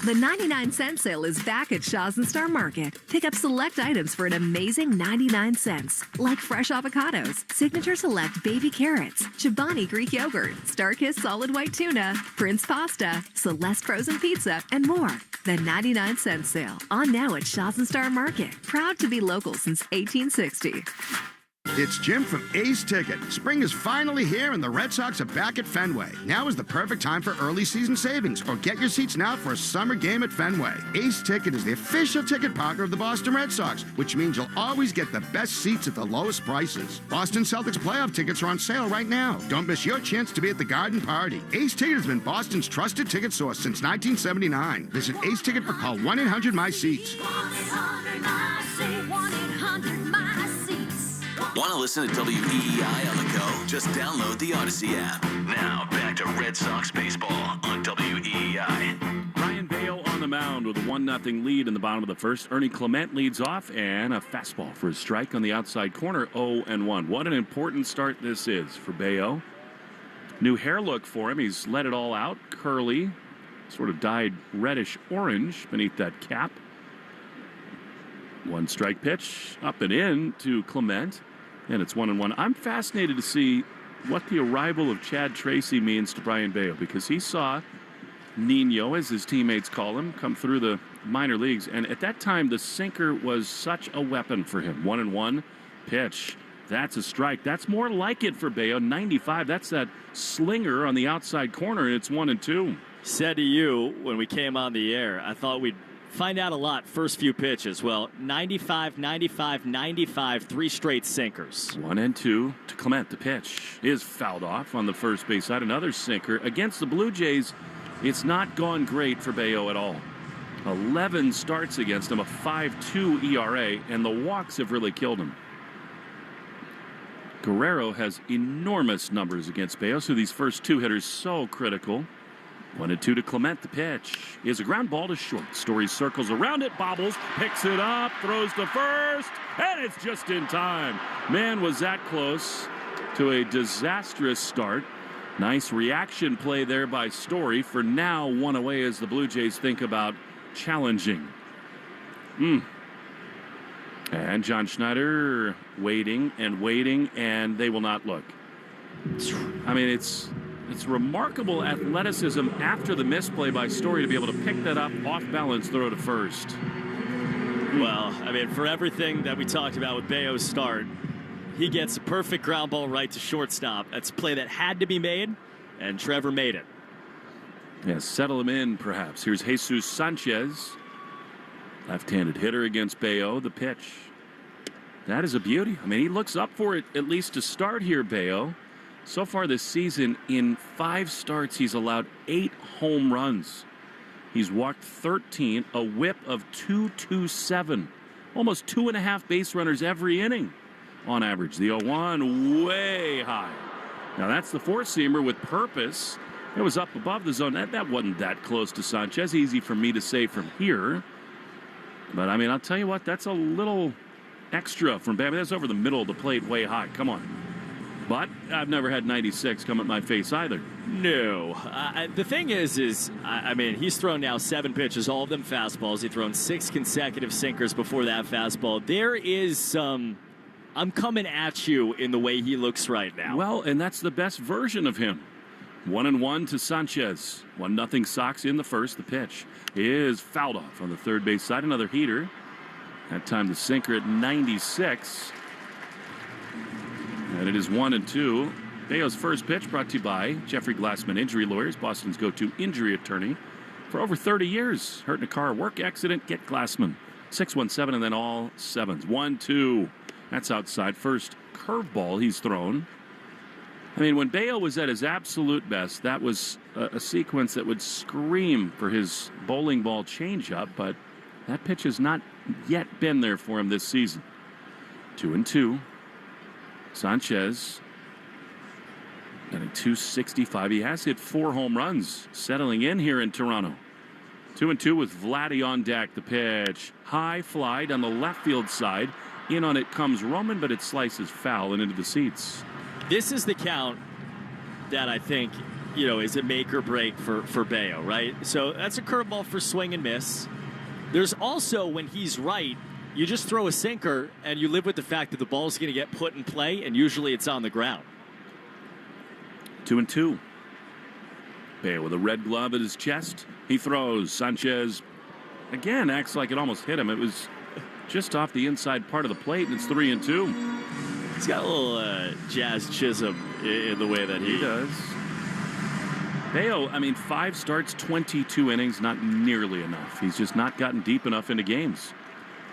The 99-cent sale is back at Shaw's and Star Market. Pick up select items for an amazing 99 cents, like fresh avocados, Signature Select baby carrots, Chobani Greek yogurt, Starkist solid white tuna, Prince pasta, Celeste frozen pizza, and more. The 99-cent sale, on now at Shaw's and Star Market. Proud to be local since 1860. It's Jim from Ace Ticket. Spring is finally here and the Red Sox are back at Fenway. Now is the perfect time for early season savings, or get your seats now for a summer game at Fenway. Ace Ticket is the official ticket partner of the Boston Red Sox, which means you'll always get the best seats at the lowest prices. Boston Celtics playoff tickets are on sale right now. Don't miss your chance to be at the Garden Party. Ace Ticket has been Boston's trusted ticket source since 1979. Visit Ace Ticket or call 1-800-MY-SEATS. 1-800-MY-SEATS. Want to listen to WEEI on the go? Just download the Odyssey app. Now, back to Red Sox baseball on WEEI. Brayan Bello on the mound with a 1-0 lead in the bottom of the first. Ernie Clement leads off, and a fastball for a strike on the outside corner, 0-1. What an important start this is for Bello. New hair look for him. He's let it all out. Curly, sort of dyed reddish orange beneath that cap. One strike pitch, up and in to Clement, and it's 1-1. I'm fascinated to see what the arrival of Chad Tracy means to Brayan Bello, because he saw Nino, as his teammates call him, come through the minor leagues, and at that time the sinker was such a weapon for him. 1-1 pitch. That's a strike. That's more like it for Bello. 95. That's that slinger on the outside corner, and it's 1-2. Said to you when we came on the air, I thought we'd find out a lot first few pitches. Well, 95, 95, 95, three straight sinkers. 1-2 to Clement. The pitch is fouled off on the first base side. Another sinker. Against the Blue Jays, it's not gone great for Bello at all. 11 starts against him, a 5.2 ERA, and the walks have really killed him. Guerrero has enormous numbers against Bello, so these first two hitters so critical. 1-2 to Clement. The pitch is a ground ball to short. Story circles around it, bobbles, picks it up, throws to first, and it's just in time. Man, was that close to a disastrous start. Nice reaction play there by Story. For now, one away as the Blue Jays think about challenging. And John Schneider waiting, and they will not look. I mean, it's remarkable athleticism after the misplay by Story to be able to pick that up off balance, throw to first. Well, I mean, for everything that we talked about with Bello's start, he gets a perfect ground ball right to shortstop. That's a play that had to be made, and Trevor made it. Yeah, settle him in, perhaps. Here's Jesus Sanchez, left-handed hitter against Bello. The pitch. That is a beauty. I mean, he looks up for it at least to start here, Bello. So far this season, in 5 starts, he's allowed 8 home runs. He's walked 13, a whip of .227. Almost 2.5 base runners every inning on average. The 0-1 way high. Now that's the four-seamer with purpose. It was up above the zone. That wasn't that close to Sanchez. Easy for me to say from here. But, I mean, I'll tell you what, that's a little extra from Bam. That's over the middle of the plate, way high. Come on. But I've never had 96 come at my face either. No. The thing is, I mean, he's thrown now 7 pitches, all of them fastballs. He's thrown 6 consecutive sinkers before that fastball. There is some, I'm coming at you in the way he looks right now. Well, and that's the best version of him. 1-1 to Sanchez. 1-0 Sox in the first. The pitch is fouled off on the third base side. Another heater. That time the sinker at 96. And it is 1-2. Bello's first pitch brought to you by Jeffrey Glassman Injury Lawyers, Boston's go-to injury attorney for over 30 years. Hurt in a car work accident, get Glassman. 617 and then all 7s. 1-2. That's outside. First curveball he's thrown. I mean, when Bello was at his absolute best, that was a sequence that would scream for his bowling ball changeup, but that pitch has not yet been there for him this season. 2-2. Sanchez getting 265. He has hit 4 home runs, settling in here in Toronto. 2-2 with Vladdy on deck. The pitch, high fly down the left field side. In on it comes Roman, but it slices foul and into the seats. This is the count that I think, is a make or break for Bello, right? So that's a curveball for swing and miss. There's also, when he's right, you just throw a sinker and you live with the fact that the ball's going to get put in play, and usually it's on the ground. 2-2. Bello with a red glove at his chest. He throws. Sanchez again acts like it almost hit him. It was just off the inside part of the plate, and it's 3-2. He's got a little Jazz Chisholm in the way that he does. Bello, 5 starts, 22 innings, not nearly enough. He's just not gotten deep enough into games.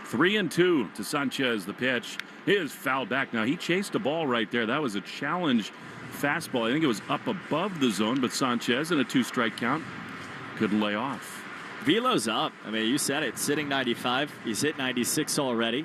3-2 to Sanchez. The pitch is fouled back. Now, he chased a ball right there. That was a challenge fastball. I think it was up above the zone, but Sanchez in a 2-strike count could lay off. Velo's up. You said it. Sitting 95. He's hit 96 already.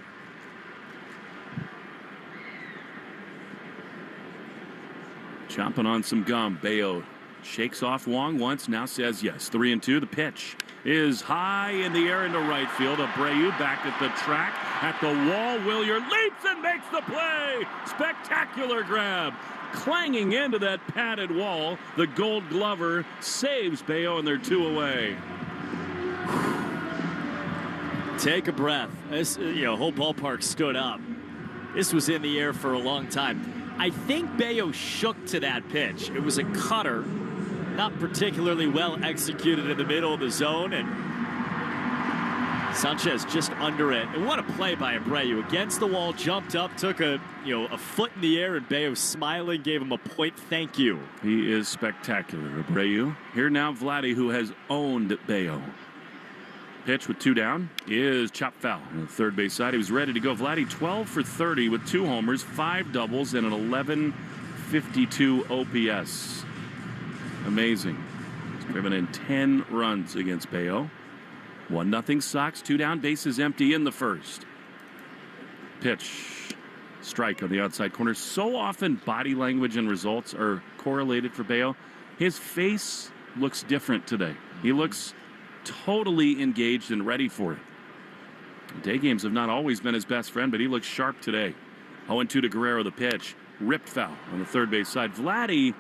Chomping on some gum. Bello shakes off Wong once, now says yes. 3-2. The pitch is high in the air into right field. Abreu back at the track, at the wall. Willier leaps and makes the play. Spectacular grab. Clanging into that padded wall. The Gold Glover saves Bello, and they're 2 away. Take a breath. This, whole ballpark stood up. This was in the air for a long time. I think Bello shook to that pitch. It was a cutter, not particularly well executed in the middle of the zone, and Sanchez just under it. And what a play by Abreu. Against the wall, jumped up, took a foot in the air, and Bello smiling, gave him a point. Thank you. He is spectacular, Abreu. Here now, Vladdy, who has owned Bello. Pitch with 2 down is chopped foul on the third base side. He was ready to go. Vladdy 12 for 30 with 2 homers, 5 doubles, and an 1152 OPS. Amazing. He's driven in 10 runs against Bello. 1-0 Sox, 2 down, bases empty in the first. Pitch, strike on the outside corner. So often body language and results are correlated for Bello. His face looks different today. He looks totally engaged and ready for it. Day games have not always been his best friend, but he looks sharp today. 0-2 to Guerrero. The pitch, ripped foul on the third base side. Vladdy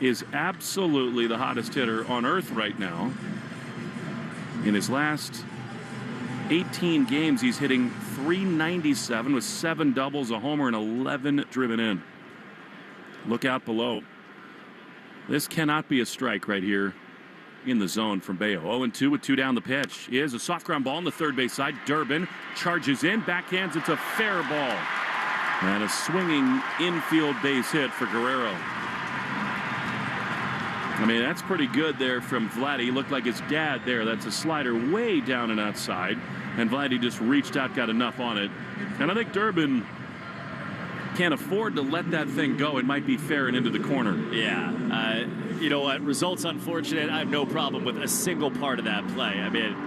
is absolutely the hottest hitter on earth right now. In his last 18 games, he's hitting .397 with 7 doubles, a homer, and 11 driven in. Look out below. This cannot be a strike right here in the zone from Bello. 0-2 with 2 down. The pitch is a soft ground ball on the third base side. Durbin charges in, backhands. It's a fair ball. And a swinging infield base hit for Guerrero. That's pretty good there from Vladdy. He looked like his dad there. That's a slider way down and outside. And Vladdy just reached out, got enough on it. And I think Durbin can't afford to let that thing go. It might be fair and into the corner. Yeah. You know what? Results unfortunate. I have no problem with a single part of that play.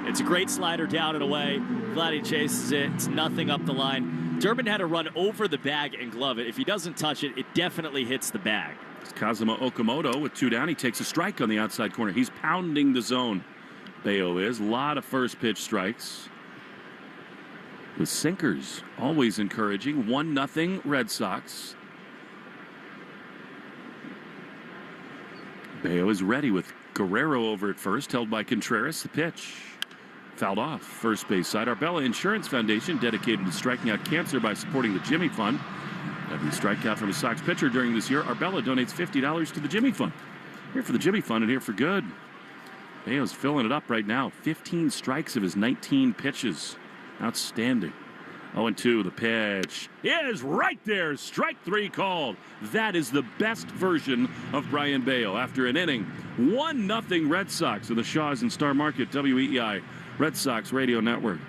It's a great slider down and away. Vladdy chases it. It's nothing up the line. Durbin had to run over the bag and glove it. If he doesn't touch it, it definitely hits the bag. It's Kazuma Okamoto with 2 down. He takes a strike on the outside corner. He's pounding the zone. Bello is. A lot of first pitch strikes. With sinkers, always encouraging. 1-0 Red Sox. Bello is ready with Guerrero over at first, held by Contreras. The pitch fouled off. First base side. Arbella Insurance Foundation, dedicated to striking out cancer by supporting the Jimmy Fund. Every strikeout from a Sox pitcher during this year, Arbella donates $50 to the Jimmy Fund. Here for the Jimmy Fund and here for good. Bello's filling it up right now. 15 strikes of his 19 pitches. Outstanding. 0-2, the pitch is right there. Strike 3 called. That is the best version of Brayan Bello after an inning. 1-0 Red Sox in the Shaws and Star Market, WEEI Red Sox Radio Network.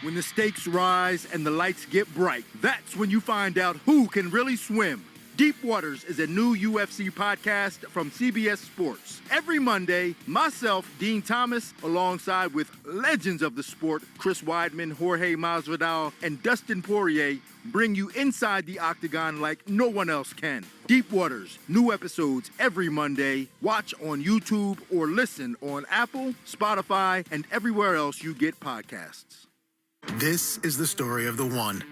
When the stakes rise and the lights get bright, that's when you find out who can really swim. Deep Waters is a new UFC podcast from CBS Sports. Every Monday, myself, Dean Thomas, alongside with legends of the sport, Chris Weidman, Jorge Masvidal, and Dustin Poirier, bring you inside the octagon like no one else can. Deep Waters, new episodes every Monday. Watch on YouTube or listen on Apple, Spotify, and everywhere else you get podcasts. This is the story of the one.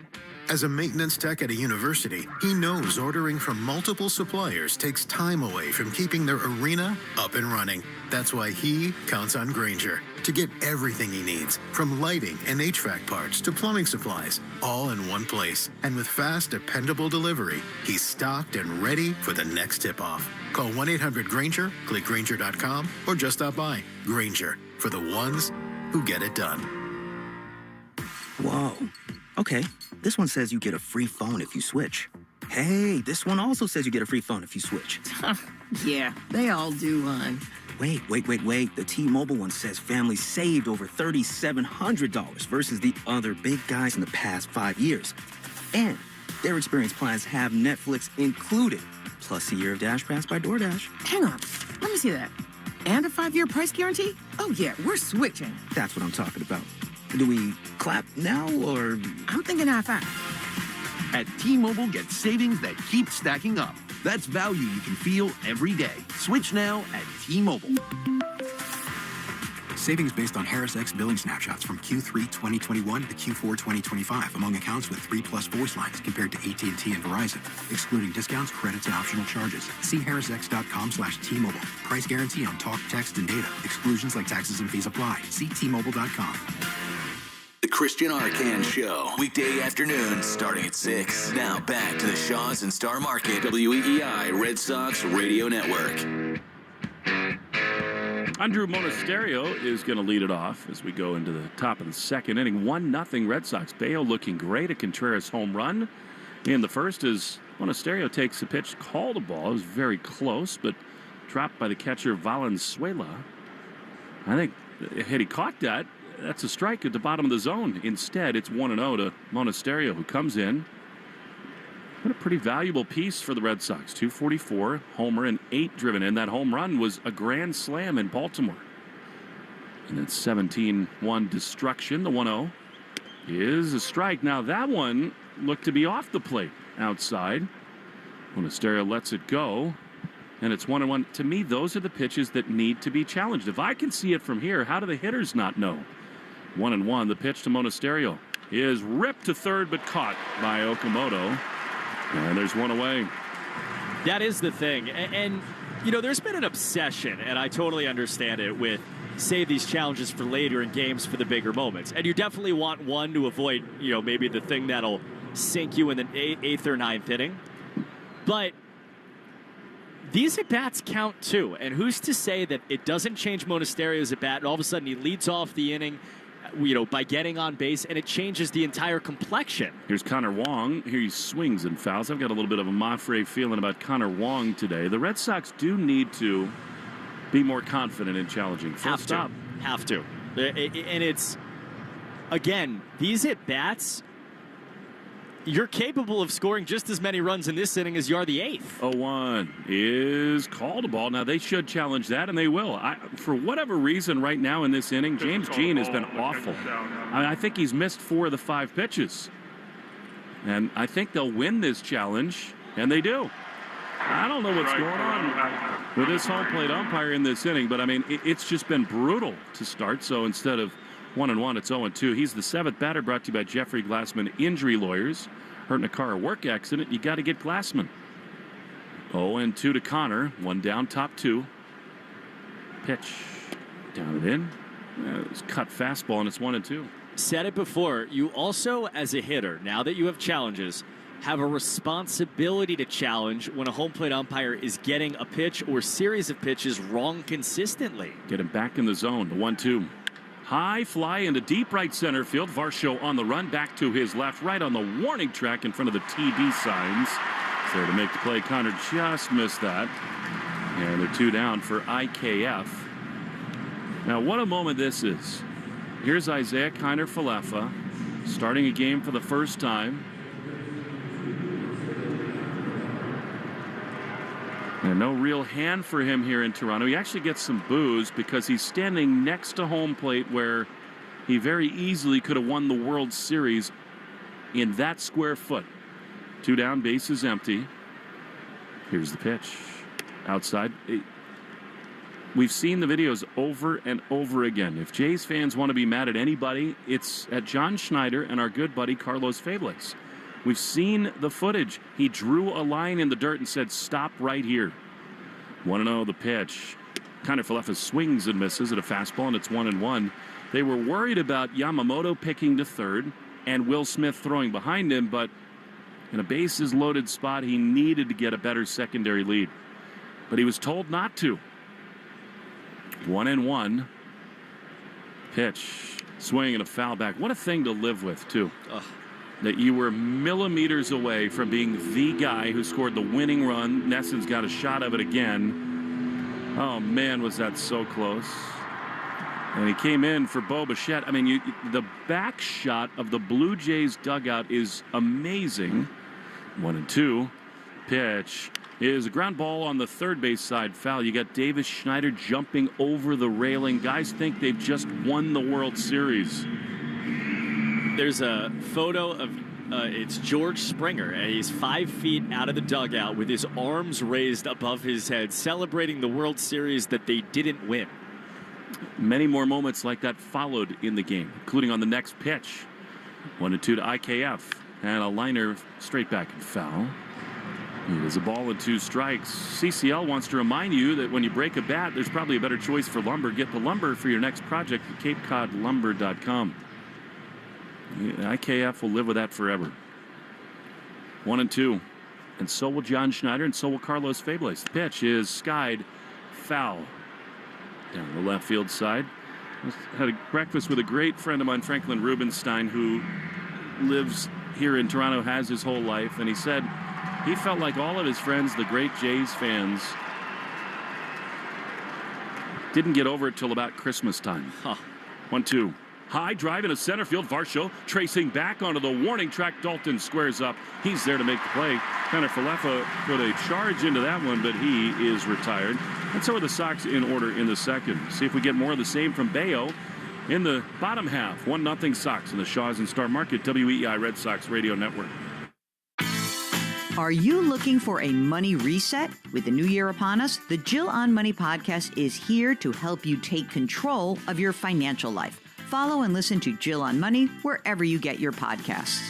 As a maintenance tech at a university, he knows ordering from multiple suppliers takes time away from keeping their arena up and running. That's why he counts on Grainger to get everything he needs, from lighting and HVAC parts to plumbing supplies, all in one place. And with fast, dependable delivery, he's stocked and ready for the next tip-off. Call 1-800-GRAINGER, click Grainger.com, or just stop by. Grainger, for the ones who get it done. Whoa. Okay, this one says you get a free phone if you switch. Hey, this one also says you get a free phone if you switch. Yeah, they all do, hon. Wait. The T-Mobile one says families saved over $3,700 versus the other big guys in the past 5 years. And their experience plans have Netflix included, plus a year of Dash Pass by DoorDash. Hang on, let me see that. And a 5-year price guarantee? Oh yeah, we're switching. That's what I'm talking about. Do we clap now, or? I'm thinking high-five. At T-Mobile, get savings that keep stacking up. That's value you can feel every day. Switch now at T-Mobile. Savings based on Harris X billing snapshots from Q3 2021 to Q4 2025 among accounts with 3+ voice lines compared to AT&T and Verizon, excluding discounts, credits, and optional charges. See harrisx.com/T-Mobile. Price guarantee on talk, text, and data. Exclusions like taxes and fees apply. See T-Mobile.com. The Christian Arcand Show, weekday afternoons starting at 6. Now back to the Shaws and Star Market, WEEI Red Sox Radio Network. Andrew Monasterio is going to lead it off as we go into the top of the second inning. 1-0 Red Sox. Bello looking great. A Contreras home run in the first as Monasterio takes the pitch, called a ball. It was very close, but dropped by the catcher Valenzuela. I think had he caught that, that's a strike at the bottom of the zone. Instead, it's 1-0 to Monasterio, who comes in. What a pretty valuable piece for the Red Sox. 244, homer, and 8 driven in. That home run was a grand slam in Baltimore. And it's 17-1 destruction. The 1-0 is a strike. Now, that one looked to be off the plate outside. Monasterio lets it go. And it's 1-1. To me, those are the pitches that need to be challenged. If I can see it from here, how do the hitters not know? 1-1. The pitch to Monasterio is ripped to third, but caught by Okamoto. And there's one away. That is the thing. And you know, there's been an obsession, and I totally understand it, with save these challenges for later in games for the bigger moments. And you definitely want one to avoid, you know, maybe the thing that'll sink you in the 8th or 9th inning. But these at-bats count, too. And who's to say that it doesn't change Monasterio's at-bat, and all of a sudden he leads off the inning, you know, by getting on base, and it changes the entire complexion. Here's Connor Wong. Here he swings and fouls. I've got a little bit of a Mafre feeling about Connor Wong today. The Red Sox do need to be more confident in challenging. Have to. And it's, again, these at-bats, you're capable of scoring just as many runs in this inning as you are the 8th. 0-1 is called a ball. Now, they should challenge that, and they will. For whatever reason, right now in this inning, James Jean has been awful. I think he's missed 4 of the 5 pitches. And I think they'll win this challenge, and they do. I don't know what's going on with this home plate umpire in this inning, but, I mean, it's just been brutal to start. So instead of 1-1, it's 0-2. He's the 7th batter, brought to you by Jeffrey Glassman Injury Lawyers. Hurt in a car or work accident, you got to get Glassman. 0-2 to Connor. 1 down, top 2. Pitch. Down and in. It's cut fastball, and it's 1-2. Said it before. You also, as a hitter, now that you have challenges, have a responsibility to challenge when a home plate umpire is getting a pitch or series of pitches wrong consistently. Get him back in the zone. The 1-2. High fly into deep right center field. Varsho on the run, back to his left, right on the warning track in front of the TD signs. There to make the play. Connor just missed that. And they're 2 down for IKF. Now, what a moment this is. Here's Isaiah Kiner-Falefa starting a game for the first time. And no real hand for him here in Toronto. He actually gets some boos because he's standing next to home plate where he very easily could have won the World Series in that square foot. 2 down, base is empty. Here's the pitch. Outside. We've seen the videos over and over again. If Jays fans want to be mad at anybody, it's at John Schneider and our good buddy Carlos Febles. We've seen the footage. He drew a line in the dirt and said, stop right here. 1-0 the pitch. Kiner-Falefa swings and misses at a fastball, and it's 1-1. They were worried about Yamamoto picking to third and Will Smith throwing behind him, but in a bases loaded spot, he needed to get a better secondary lead. But he was told not to. 1-1. Pitch. Swing and a foul back. What a thing to live with, too. That you were millimeters away from being the guy who scored the winning run. Nesson's got a shot of it again. Oh, man, was that so close. And he came in for Bo Bichette. I mean, the back shot of the Blue Jays dugout is amazing. 1-2. Pitch is a ground ball on the third base side. Foul. You got Davis Schneider jumping over the railing. Guys think they've just won the World Series. There's a photo of it's George Springer, and he's 5 feet out of the dugout with his arms raised above his head, celebrating the World Series that they didn't win. Many more moments like that followed in the game, including on the next pitch. 1-2 to IKF, and a liner straight back and foul. It is a ball and 2 strikes. CCL wants to remind you that when you break a bat, there's probably a better choice for lumber. Get the lumber for your next project at CapeCodLumber.com. IKF will live with that forever. 1-2. And so will John Schneider, and so will Carlos Febles. The pitch is skied foul. Down the left field side. Had a breakfast with a great friend of mine, Franklin Rubenstein, who lives here in Toronto, has his whole life, and he said he felt like all of his friends, the great Jays fans, didn't get over it till about Christmas time. 1-2. High drive into center field. Varsho tracing back onto the warning track. Dalton squares up. He's there to make the play. Kiner-Falefa put a charge into that one, but he is retired. And so are the Sox in order in the second. See if we get more of the same from Bello in the bottom half. 1-0 Sox in the Shaws and Star Market. WEEI Red Sox Radio Network. Are you looking for a money reset? With the new year upon us, the Jill on Money podcast is here to help you take control of your financial life. Follow and listen to Jill on Money wherever you get your podcasts.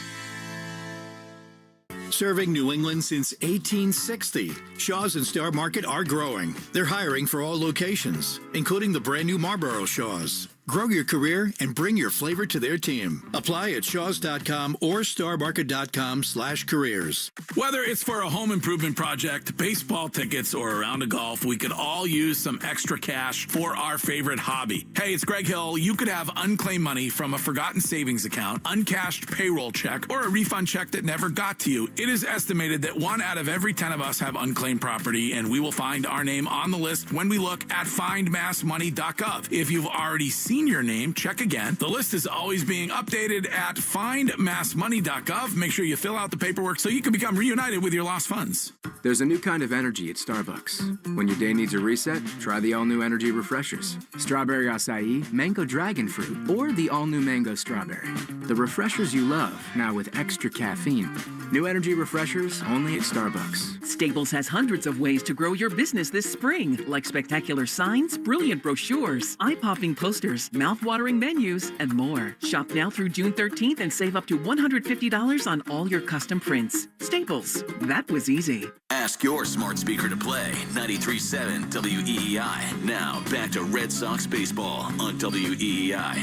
Serving New England since 1860, Shaws and Star Market are growing. They're hiring for all locations, including the brand new Marlboro Shaws. Grow your career and bring your flavor to their team. Apply at shaws.com or starmarket.com/careers. Whether it's for a home improvement project, baseball tickets, or a round of golf, we could all use some extra cash for our favorite hobby. Hey, it's Greg Hill. You could have unclaimed money from a forgotten savings account, uncashed payroll check, or a refund check that never got to you. It is estimated that 1 out of every 10 of us have unclaimed property, and we will find our name on the list when we look at findmassmoney.gov. If you've already seen your name, check again. The list is always being updated at findmassmoney.gov. Make sure you fill out the paperwork so you can become reunited with your lost funds. There's a new kind of energy at Starbucks. When your day needs a reset, try the all-new energy refreshers. Strawberry acai, mango dragon fruit, or the all-new mango strawberry. The refreshers you love, now with extra caffeine. New energy refreshers only at Starbucks. Staples has hundreds of ways to grow your business this spring, like spectacular signs, brilliant brochures, eye-popping posters, mouth-watering menus, and more. Shop now through June 13th and save up to $150 on all your custom prints. Staples. That was easy. Ask your smart speaker to play 93.7 WEEI. Now, back to Red Sox baseball on WEEI.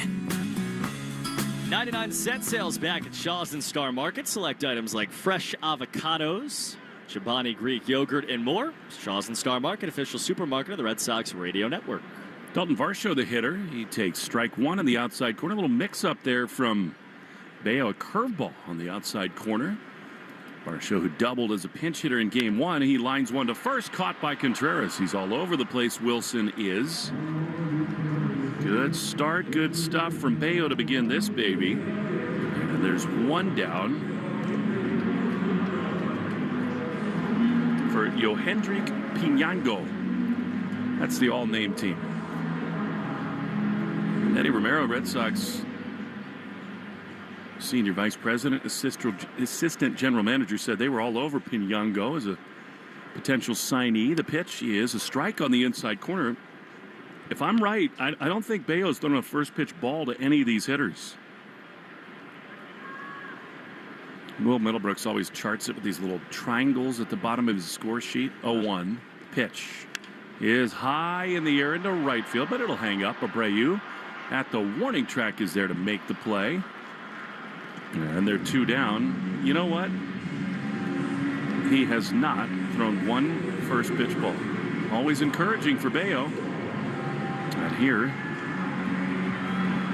99-cent sales back at Shaw's and Star Market. Select items like fresh avocados, Chobani Greek yogurt, and more. Shaw's and Star Market, official supermarket of the Red Sox radio network. Dalton Varsho, the hitter. He takes strike one in the outside corner. A little mix-up there from Bello. A curveball on the outside corner. Varsho, who doubled as a pinch hitter in game one. He lines one to first, caught by Contreras. He's all over the place, Wilson is. Good start, good stuff from Bello to begin this baby. And there's one down for Yohendrick Pinango. That's the all-name team. And Eddie Romero, Red Sox senior vice president, assistant general manager, said they were all over Pinango as a potential signee. The pitch is a strike on the inside corner. If I'm right, I don't think Bello's thrown a first pitch ball to any of these hitters. Will Middlebrooks always charts it with these little triangles at the bottom of his score sheet. 0-1. Pitch is high in the air into right field, but it'll hang up. Abreu at the warning track is there to make the play. And they're two down. You know what? He has not thrown one first pitch ball. Always encouraging for Bello. And here,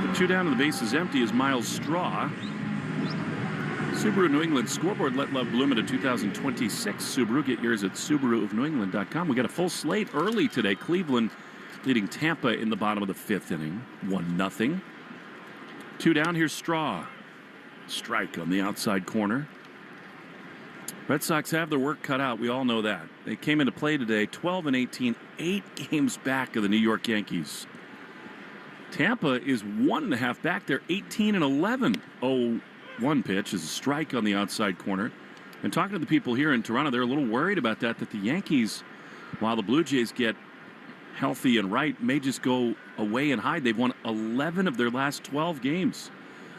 the two down and the base is empty is Miles Straw. Subaru New England scoreboard. Let love bloom at a 2026 Subaru. Get yours at SubaruofNewEngland.com. We got a full slate early today. Cleveland leading Tampa in the bottom of the fifth inning. 1-0. Two down. Here's Straw. Strike on the outside corner. Red Sox have their work cut out. We all know that. They came into play today 12-18, 8 games back of the New York Yankees. Tampa is 1.5 back. They're 18-11. 0-1 pitch is a strike on the outside corner. And talking to the people here in Toronto, they're a little worried about that the Yankees, while the Blue Jays get healthy and right, may just go away and hide. They've won 11 of their last 12 games.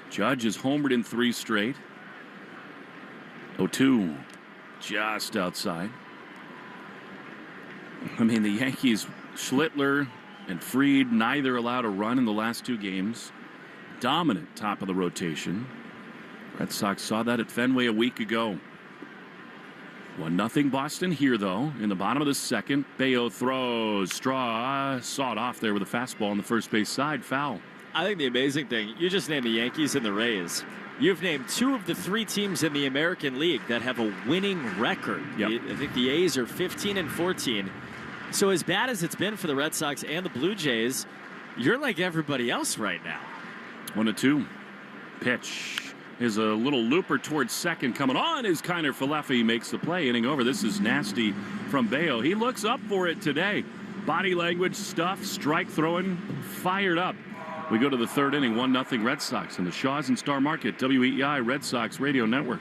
Judge is homered in 3 straight. 0-2. Just outside. I mean, the Yankees, Schlittler and Fried, neither allowed a run in the last 2 games. Dominant top of the rotation. Red Sox saw that at Fenway a week ago. 1-0 Boston here, though. In the bottom of the second, Bello throws. Straw sawed off there with a fastball on the first base side. Foul. I think the amazing thing, you just named the Yankees and the Rays. You've named 2 of the 3 teams in the American League that have a winning record. Yep. I think the A's are 15-14. So as bad as it's been for the Red Sox and the Blue Jays, you're like everybody else right now. 1-2. Pitch is a little looper towards second. Coming on is Kiner Falefa. Makes the play. Inning over. This is nasty from Bello. He looks up for it today. Body language stuff, strike throwing, fired up. We go to the third inning, 1-0 Red Sox in the Shaw's and Star Market, WEEI Red Sox Radio Network.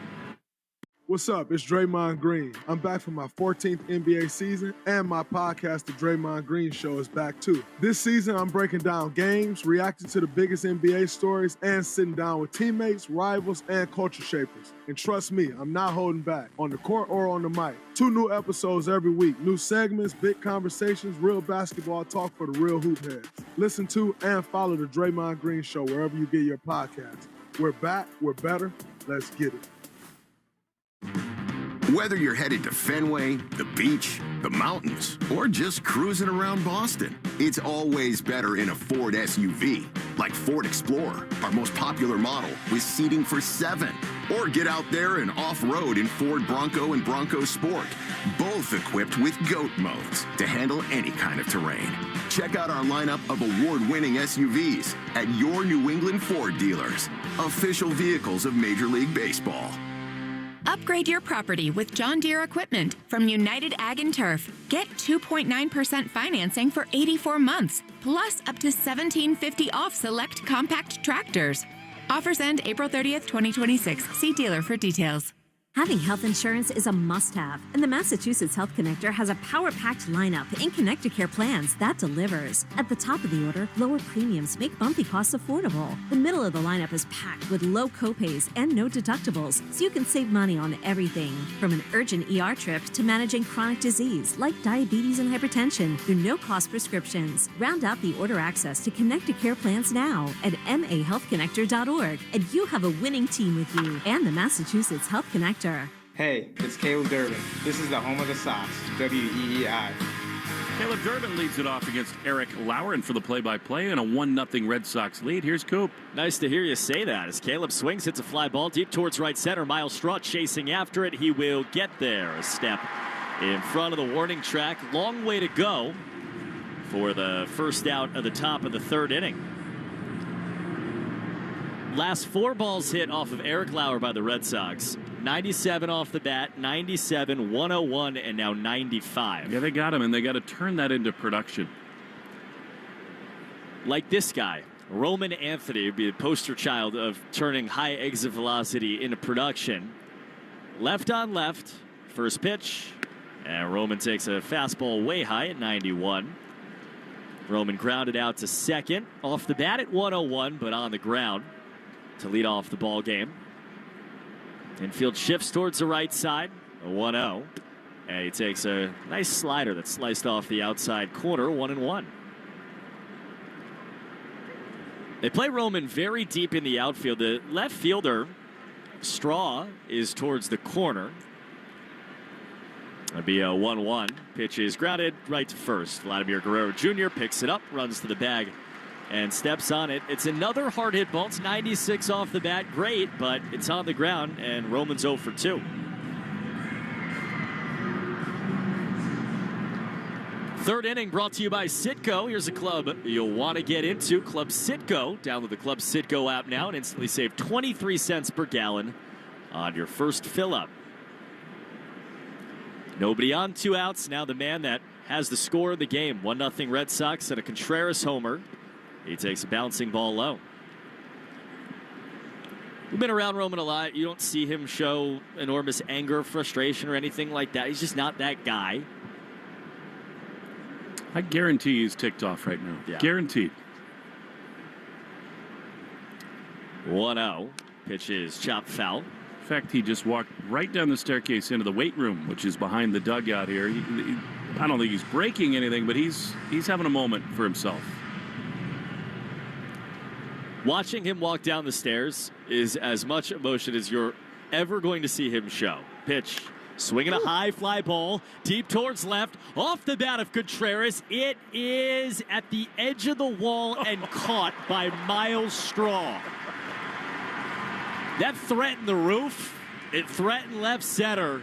What's up? It's Draymond Green. I'm back for my 14th NBA season, and my podcast, The Draymond Green Show, is back too. This season, I'm breaking down games, reacting to the biggest NBA stories, and sitting down with teammates, rivals, and culture shapers. And trust me, I'm not holding back, on the court or on the mic. 2 new episodes every week, new segments, big conversations, real basketball talk for the real hoop heads. Listen to and follow The Draymond Green Show wherever you get your podcasts. We're back, we're better, let's get it. Whether you're headed to Fenway, the beach, the mountains, or just cruising around Boston, it's always better in a Ford SUV, like Ford Explorer, our most popular model, with seating for 7. Or get out there and off-road in Ford Bronco and Bronco Sport, both equipped with GOAT modes to handle any kind of terrain. Check out our lineup of award-winning SUVs at your New England Ford dealers, official vehicles of Major League Baseball. Upgrade your property with John Deere equipment from United Ag and Turf. Get 2.9% financing for 84 months, plus up to $1,750 off select compact tractors. Offers end April 30th, 2026. See dealer for details. Having health insurance is a must-have, and the Massachusetts Health Connector has a power-packed lineup in Connect-to-Care plans that delivers. At the top of the order, lower premiums make bumpy costs affordable. The middle of the lineup is packed with low copays and no deductibles, so you can save money on everything, from an urgent ER trip to managing chronic disease like diabetes and hypertension through no-cost prescriptions. Round out the order access to Connect-to-Care plans now at mahealthconnector.org, and you have a winning team with you and the Massachusetts Health Connector. Hey, it's Caleb Durbin. This is the home of the Sox, WEEI. Caleb Durbin leads it off against Eric Lauer, and for the play-by-play and a 1-0 Red Sox lead, here's Coop. Nice to hear you say that. As Caleb swings, hits a fly ball deep towards right center. Miles Straw chasing after it. He will get there. A step in front of the warning track. Long way to go for the first out of the top of the third inning. Last 4 balls hit off of Eric Lauer by the Red Sox. 97 off the bat, 97, 101, and now 95. Yeah, they got him, and they got to turn that into production. Like this guy, Roman Anthony, would be the poster child of turning high exit velocity into production. Left on left, first pitch, and Roman takes a fastball way high at 91. Roman grounded out to second, off the bat at 101, but on the ground to lead off the ball game. Infield shifts towards the right side, a 1-0. And he takes a nice slider that sliced off the outside corner, 1-1. They play Roman very deep in the outfield. The left fielder, Straw, is towards the corner. It'll be a 1-1. Pitch is grounded right to first. Vladimir Guerrero Jr. picks it up, runs to the bag, and steps on it. It's another hard hit ball. It's 96 off the bat. Great, but it's on the ground, and Roman's 0 for 2. Third inning brought to you by Citgo. Here's a club you'll want to get into. Club Citgo. Download the Club Citgo app now and instantly save 23 cents per gallon on your first fill-up. Nobody on, 2 outs. Now the man that has the score of the game. 1-0 Red Sox and a Contreras homer. He takes a bouncing ball low. We've been around Roman a lot. You don't see him show enormous anger, frustration, or anything like that. He's just not that guy. I guarantee he's ticked off right now. Yeah. Guaranteed. 1-0. Pitch is chopped foul. In fact, he just walked right down the staircase into the weight room, which is behind the dugout here. I don't think he's breaking anything, but he's having a moment for himself. Watching him walk down the stairs is as much emotion as you're ever going to see him show. Pitch, swinging a high fly ball, deep towards left, off the bat of Contreras. It is at the edge of the wall and caught by Miles Straw. That threatened the roof. It threatened left center.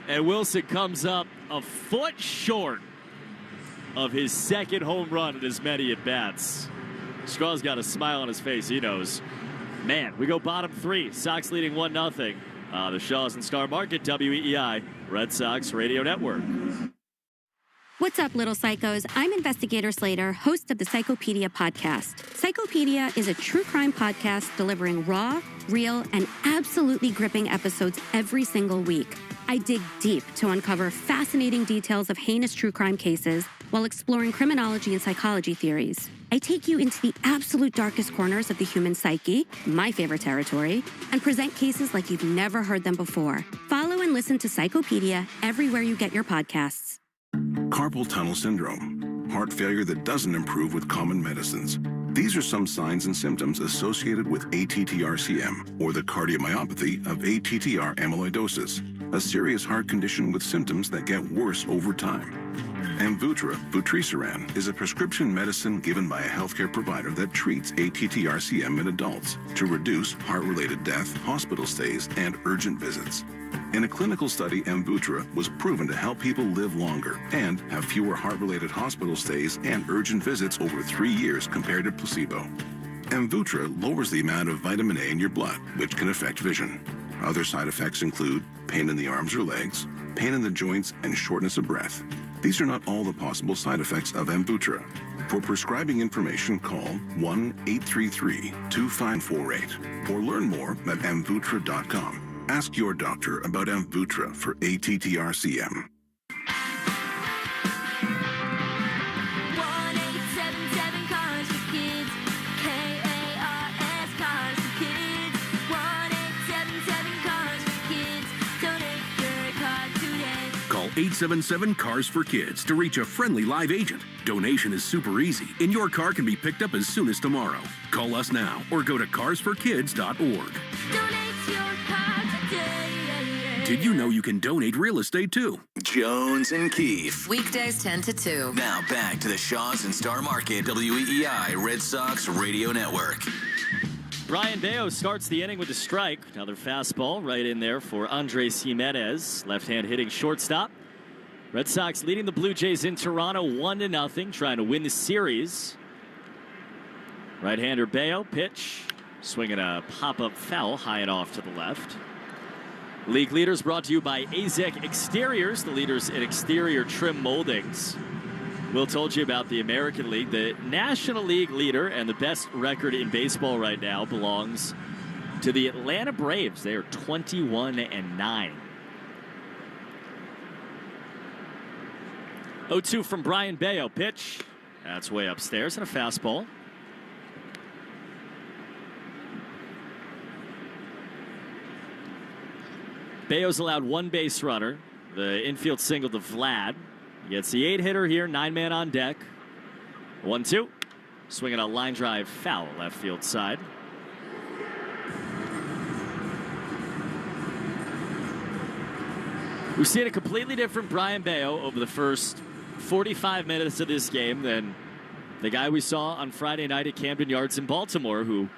And Wilson comes up a foot short of his second home run in as many at-bats. Straw's got a smile on his face. He knows. Man, we go bottom 3. Sox leading 1-0. The Shaws and Star Market, WEEI, Red Sox Radio Network. What's up, little psychos? I'm Investigator Slater, host of the Psychopedia podcast. Psychopedia is a true crime podcast delivering raw, real, and absolutely gripping episodes every single week. I dig deep to uncover fascinating details of heinous true crime cases while exploring criminology and psychology theories. I take you into the absolute darkest corners of the human psyche, my favorite territory, and present cases like you've never heard them before. Follow and listen to Psychopedia everywhere you get your podcasts. Carpal tunnel syndrome, heart failure that doesn't improve with common medicines. These are some signs and symptoms associated with ATTR-CM, or the cardiomyopathy of ATTR amyloidosis, a serious heart condition with symptoms that get worse over time. Amvuttra, vutrisiran, is a prescription medicine given by a healthcare provider that treats ATTR-CM in adults to reduce heart-related death, hospital stays, and urgent visits. In a clinical study, Amvuttra was proven to help people live longer and have fewer heart-related hospital stays and urgent visits over 3 years compared to placebo. Amvuttra lowers the amount of vitamin A in your blood, which can affect vision. Other side effects include pain in the arms or legs, pain in the joints, and shortness of breath. These are not all the possible side effects of Amvuttra. For prescribing information, call 1-833-2548 or learn more at amvuttra.com. Ask your doctor about Amvuttra for ATTRCM. 1-877 Cars for Kids. K-A-R-S Cars for Kids. 1-877 Cars for Kids. Donate your car today. Call 877 Cars for Kids to reach a friendly live agent. Donation is super easy, and your car can be picked up as soon as tomorrow. Call us now or go to carsforkids.org. Donate your car today. Did you know you can donate real estate too? Jones and Keefe. Weekdays 10 to 2. Now back to the Shaws and Star Market WEEI Red Sox Radio Network. Brayan Bello starts the inning with a strike. Another fastball right in there for Andres Jimenez. Left-hand hitting shortstop. Red Sox leading the Blue Jays in Toronto 1-0, trying to win the series. Right-hander Bello, pitch. Swinging a pop-up foul, high and off to the left. League leaders brought to you by AZEK Exteriors, the leaders in exterior trim moldings. Will told you about the American League. The National League leader and the best record in baseball right now belongs to the Atlanta Braves. They are 21-9. 0-2 from Brayan Bello. Pitch. That's way upstairs and a fastball. Bello's allowed one base runner. The infield single to Vlad. Gets the 8-hitter here, 9-man on deck. 1-2. Swinging a line drive foul left field side. We've seen a completely different Brayan Bello over the first 45 minutes of this game than the guy we saw on Friday night at Camden Yards in Baltimore, who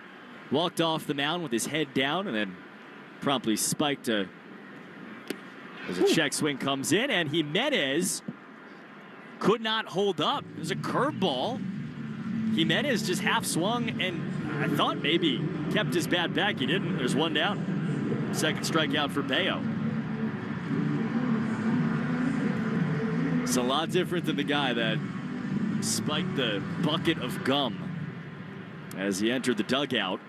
walked off the mound with his head down and then promptly spiked as a check swing comes in, and Jimenez could not hold up. It was a curveball. Jimenez just half swung, and I thought maybe kept his bat back. He didn't. There's one down. Second strikeout for Bello. It's a lot different than the guy that spiked the bucket of gum as he entered the dugout.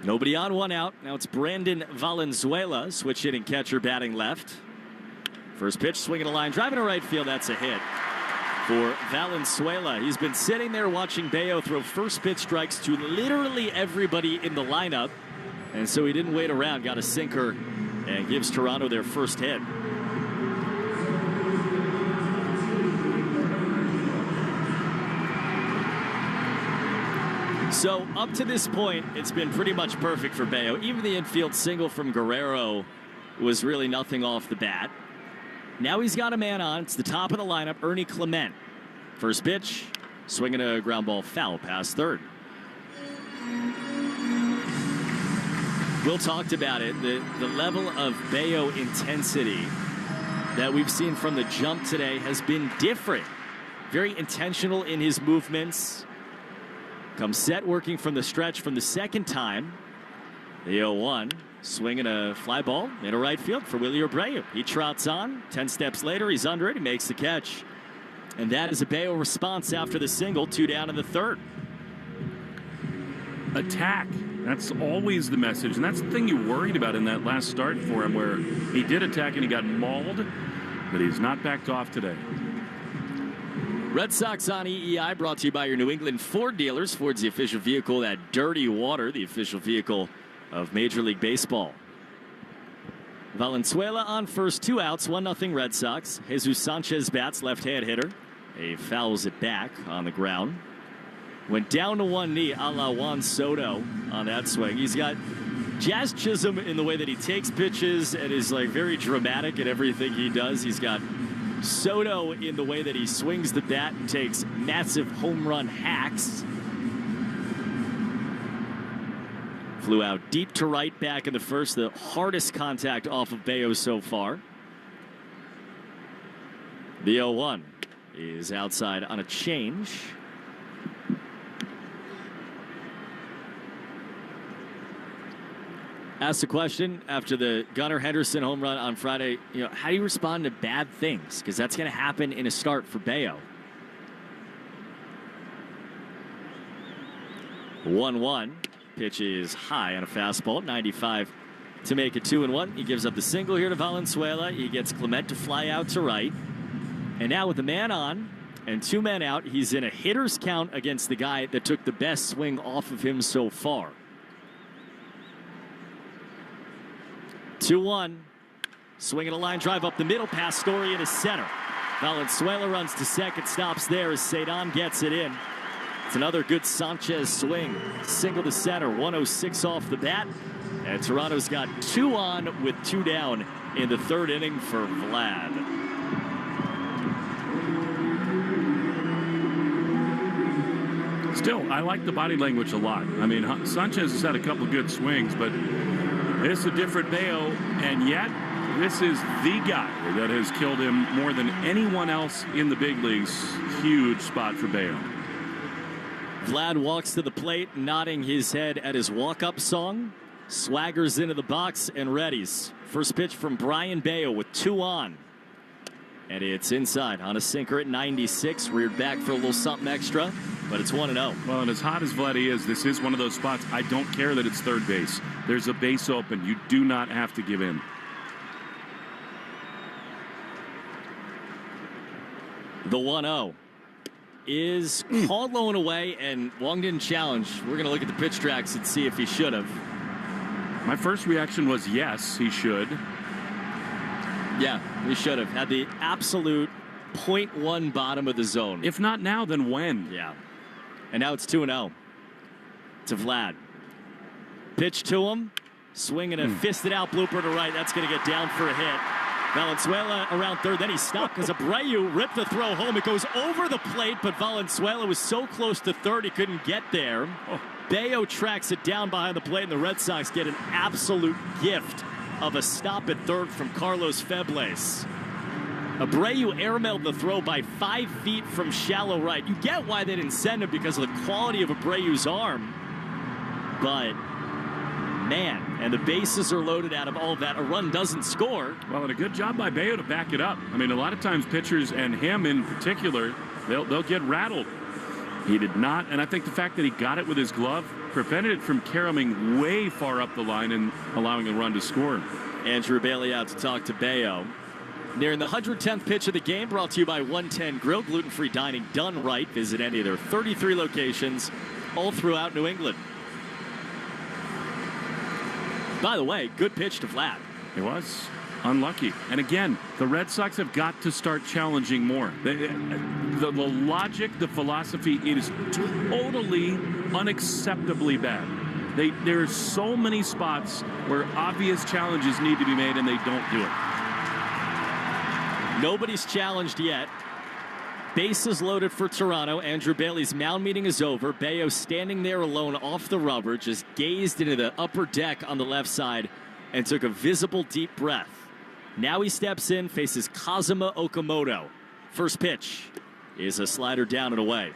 Nobody on, one out. Now it's Brandon Valenzuela, switch hitting catcher, batting left. First pitch, swinging a line, driving to right field. That's a hit for Valenzuela. He's been sitting there watching Bello throw first pitch strikes to literally everybody in the lineup. And so he didn't wait around, got a sinker, and gives Toronto their first hit. So up to this point, it's been pretty much perfect for Bello. Even the infield single from Guerrero was really nothing off the bat. Now he's got a man on. It's the top of the lineup, Ernie Clement. First pitch, swinging a ground ball foul past third. Will talked about it, the level of Bello intensity that we've seen from the jump today has been different. Very intentional in his movements. Comes set, working from the stretch from the second time. The 0-1, swinging a fly ball into right field for Willie Abreu. He trots on. 10 steps later, he's under it. He makes the catch. And that is a Bello response after the single. 2 down in the third. Attack. That's always the message. And that's the thing you worried about in that last start for him, where he did attack and he got mauled, but he's not backed off today. Red Sox on EEI, brought to you by your New England Ford dealers. Ford's the official vehicle, that dirty water, the official vehicle of Major League Baseball. Valenzuela on first, 2 outs, 1-0 Red Sox. Jesus Sanchez bats, left-hand hitter. He fouls it back on the ground. Went down to one knee, a la Juan Soto on that swing. He's got Jazz Chisholm in the way that he takes pitches and is like very dramatic in everything he does. He's got Soto in the way that he swings the bat and takes massive home run hacks. Flew out deep to right back in the first, the hardest contact off of Bello so far. The 0-1 is outside on a change. Asked the question after the Gunnar Henderson home run on Friday, how do you respond to bad things? Because that's going to happen in a start for Bello. 1-1. Pitch is high on a fastball, 95 to make it 2-1. He gives up the single here to Valenzuela. He gets Clement to fly out to right. And now with the man on and 2 men out, he's in a hitter's count against the guy that took the best swing off of him so far. 2-1. Swinging a line drive up the middle, past Story into center. Valenzuela runs to second, stops there as Cedon gets it in. It's another good Sanchez swing. Single to center, 106 off the bat. And Toronto's got 2 on with 2 down in the 3rd inning for Vlad. Still, I like the body language a lot. I mean, Sanchez has had a couple of good swings, but it's a different Bello, and yet this is the guy that has killed him more than anyone else in the big leagues. Huge spot for Bello. Vlad walks to the plate, nodding his head at his walk-up song. Swaggers into the box and readies. First pitch from Brayan Bello with 2 on. And it's inside on a sinker at 96. Reared back for a little something extra, but it's 1-0. Well, and as hot as Vladdy is, this is one of those spots. I don't care that it's third base. There's a base open. You do not have to give in. The 1-0 is called low and away, and Wong didn't challenge. We're going to look at the pitch tracks and see if he should have. My first reaction was yes, he should. Yeah, he should have. Had the absolute 0.1 bottom of the zone. If not now, then when? Yeah. And now it's 2-0 to Vlad. Pitch to him. Swinging a fisted out blooper to right. That's going to get down for a hit. Valenzuela around third. Then he stopped because Abreu ripped the throw home. It goes over the plate, but Valenzuela was so close to third he couldn't get there. Bello tracks it down behind the plate, and the Red Sox get an absolute gift of a stop at third from Carlos Febles. Abreu airmailed the throw by 5 feet from shallow right. You get why they didn't send him because of the quality of Abreu's arm. But, man, and the bases are loaded out of all of that. A run doesn't score. Well, and a good job by Bello to back it up. I mean, a lot of times pitchers, and him in particular, they'll get rattled. He did not, and I think the fact that he got it with his glove prevented it from caroming way far up the line and allowing a run to score. Andrew Bailey out to talk to Bello. Nearing the 110th pitch of the game, brought to you by 110 Grill, gluten-free dining done right. Visit any of their 33 locations all throughout New England. By the way, good pitch to Vlad. It was unlucky. And again, the Red Sox have got to start challenging more. The logic, the philosophy, it is totally unacceptably bad. There are so many spots where obvious challenges need to be made and they don't do it. Nobody's challenged yet. Bases loaded for Toronto. Andrew Bailey's mound meeting is over. Bello standing there alone off the rubber, just gazed into the upper deck on the left side and took a visible deep breath. Now he steps in, faces Kazuma Okamoto. First pitch is a slider down and away.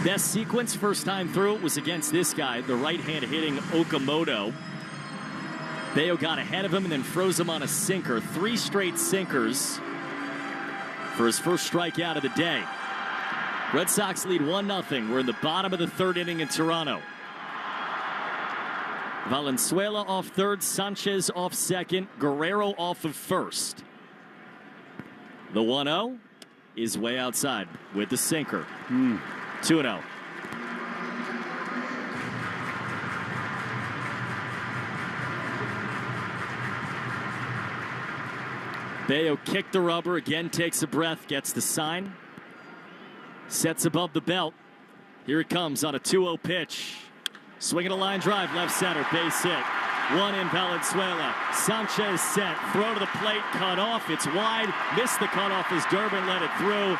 Best sequence first time through was against this guy, the right-hand hitting Okamoto. Bello got ahead of him and then froze him on a sinker. 3 straight sinkers for his first strikeout of the day. Red Sox lead 1-0. We're in the bottom of the 3rd inning in Toronto. Valenzuela off third, Sanchez off second, Guerrero off of first. The 1-0 is way outside with the sinker. 2-0. Bello kicked the rubber, again takes a breath, gets the sign. Sets above the belt. Here it comes on a 2-0 pitch. Swinging a line drive, left center, base hit. 1 in Valenzuela. Sanchez set, throw to the plate, cut off. It's wide, missed the cutoff as Durbin let it through.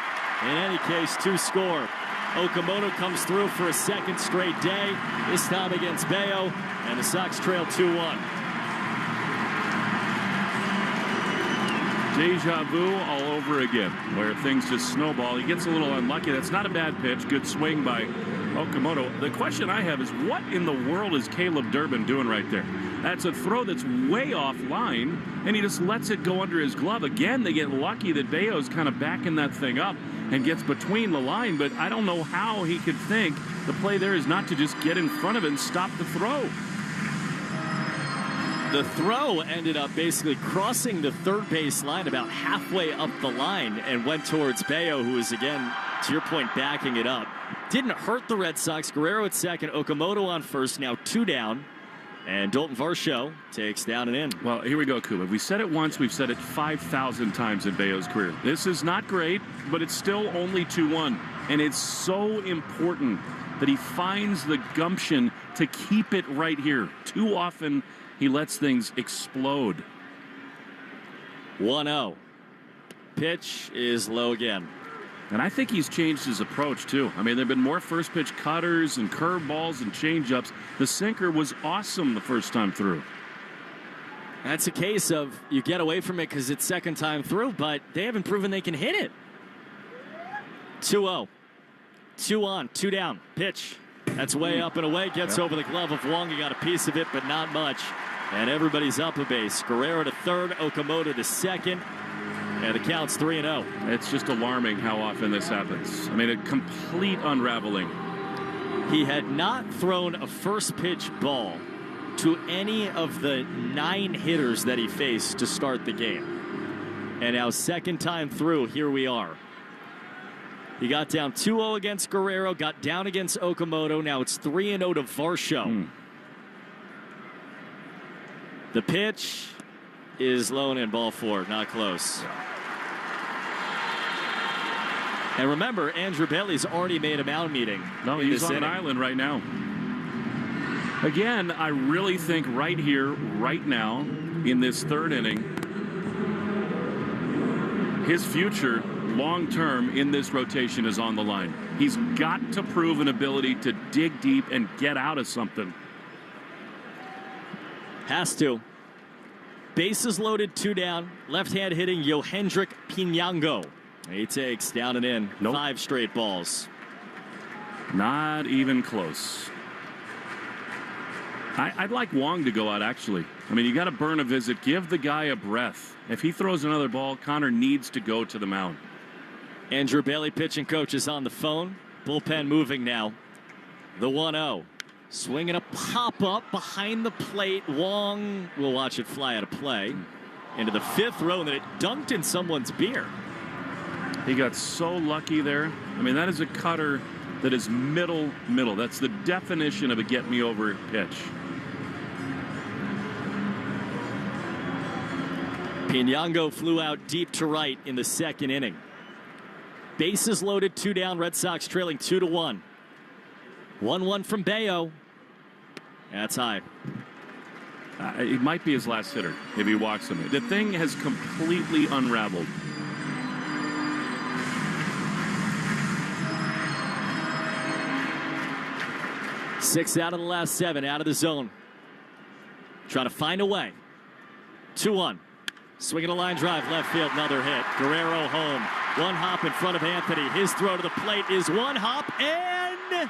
In any case, 2 score. Okamoto comes through for a 2nd straight day, this time against Bello, and the Sox trail 2-1. Deja vu all over again, where things just snowball. He gets a little unlucky. That's not a bad pitch. Good swing by Okamoto. The question I have is, what in the world is Caleb Durbin doing right there? That's a throw that's way offline, and he just lets it go under his glove. Again, they get lucky that Bello's kind of backing that thing up and gets between the line, but I don't know how he could think the play there is not to just get in front of it and stop the throw. The throw ended up basically crossing the third base line about halfway up the line and went towards Bello, who was, again, to your point, backing it up. Didn't hurt the Red Sox. Guerrero at second, Okamoto on first, now 2 down. And Dalton Varsho takes down and in. Well, here we go, Cooper. We said it once, we've said it 5,000 times in Bello's career. This is not great, but it's still only 2-1. And it's so important that he finds the gumption to keep it right here. Too often, he lets things explode. 1-0. Pitch is low again. And I think he's changed his approach, too. I mean, there have been more first-pitch cutters and curveballs and changeups. The sinker was awesome the first time through. That's a case of you get away from it because it's second time through, but they haven't proven they can hit it. 2-0. 2 on, 2 down. Pitch. That's way up and away. Gets over the glove of Wong. He got a piece of it, but not much. And everybody's up a base. Guerrero to third, Okamoto to second. And the count's 3-0. It's just alarming how often this happens. I mean, a complete unraveling. He had not thrown a first pitch ball to any of the 9 hitters that he faced to start the game. And now second time through, here we are. He got down 2-0 against Guerrero, got down against Okamoto. Now it's 3-0 to Varsho. The pitch is low and in, ball 4, not close. And remember, Andrew Bailey's already made a mound meeting. No, he's on an island right now. Again, I really think right here, right now, in this third inning, his future long-term in this rotation is on the line. He's got to prove an ability to dig deep and get out of something. Has to. Bases loaded, 2 down. Left-hand hitting Yohendrick Pinango. He takes down and in. 5 straight balls. Not even close. I'd like Wong to go out, actually. I mean, you got to burn a visit. Give the guy a breath. If he throws another ball, Connor needs to go to the mound. Andrew Bailey, pitching coach, is on the phone. Bullpen moving now. The 1-0. Swinging a pop-up behind the plate. Wong will watch it fly out of play into the 5th row, and then it dunked in someone's beer. He got so lucky there. I mean, that is a cutter that is middle. That's the definition of a get-me-over pitch. Pinango flew out deep to right in the 2nd inning. Bases loaded, 2 down. Red Sox trailing 2-1. 1-1 from Bello. That's high. It might be his last hitter if he walks him. The thing has completely unraveled. Six out of the last 7, out of the zone. Trying to find a way. 2-1. Swinging a line drive, left field, another hit. Guerrero home. 1 hop in front of Anthony. His throw to the plate is 1 hop and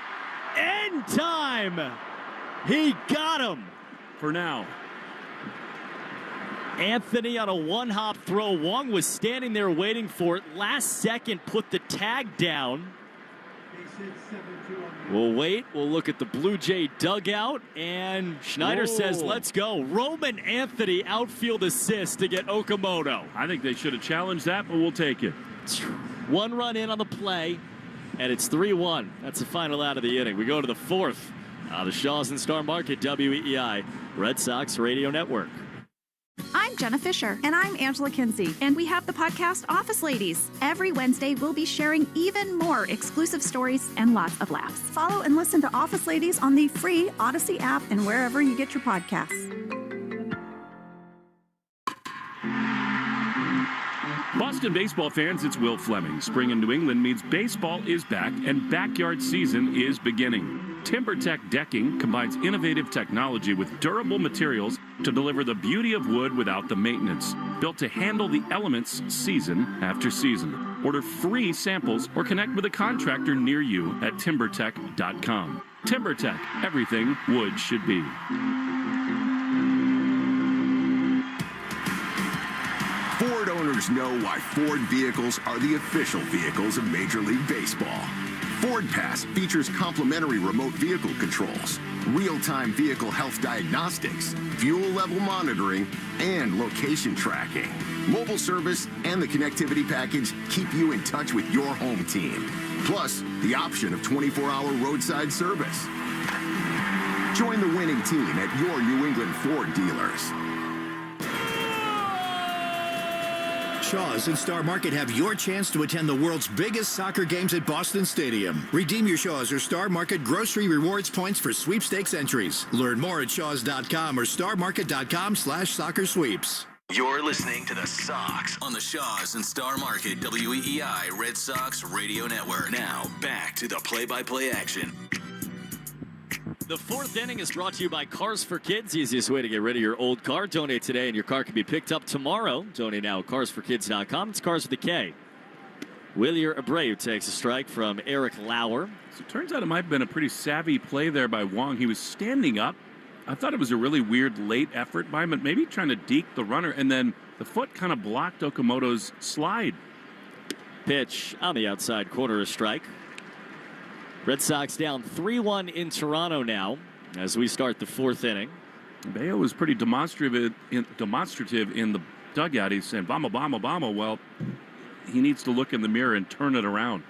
end time. He got him. For now. Anthony on a 1 hop throw. Wong was standing there waiting for it. Last second, put the tag down. We'll wait. We'll look at the Blue Jay dugout. And Schneider says, let's go. Roman Anthony outfield assist to get Okamoto. I think they should have challenged that, but we'll take it. 1 run in on the play, and it's 3-1. That's the final out of the inning. We go to the 4th. The Shaws and Star Market, WEEI, Red Sox Radio Network. I'm Jenna Fisher. And I'm Angela Kinsey. And we have the podcast Office Ladies. Every Wednesday, we'll be sharing even more exclusive stories and lots of laughs. Follow and listen to Office Ladies on the free Odyssey app and wherever you get your podcasts. Boston baseball fans, it's Will Fleming. Spring in New England means baseball is back and backyard season is beginning. TimberTech Decking combines innovative technology with durable materials to deliver the beauty of wood without the maintenance. Built to handle the elements season after season. Order free samples or connect with a contractor near you at timbertech.com. TimberTech, everything wood should be. Ford owners know why Ford vehicles are the official vehicles of Major League Baseball. Ford Pass features complimentary remote vehicle controls, real-time vehicle health diagnostics, fuel level monitoring, and location tracking. Mobile service and the connectivity package keep you in touch with your home team. Plus, the option of 24-hour roadside service. Join the winning team at your New England Ford dealers. Shaw's and Star Market have your chance to attend the world's biggest soccer games at Boston Stadium. Redeem your Shaw's or Star Market grocery rewards points for sweepstakes entries. Learn more at shaws.com or starmarket.com/soccer sweeps. You're listening to the Sox on the Shaws and Star Market WEEI Red Sox Radio Network. Now, back to the play-by-play action. The fourth inning is brought to you by Cars for Kids. Easiest way to get rid of your old car. Donate today and your car can be picked up tomorrow. Donate now at carsforkids.com. It's Cars with a K. Willier Abreu takes a strike from Eric Lauer. So it turns out it might have been a pretty savvy play there by Wong. He was standing up. I thought it was a really weird late effort by him, but maybe trying to deke the runner, and then the foot kind of blocked Okamoto's slide. Pitch on the outside corner, a strike. Red Sox down 3-1 in Toronto now as we start the fourth inning. Bello was pretty demonstrative in the dugout. He's saying, "Bomba, bomba, bomba." Well, he needs to look in the mirror and turn it around.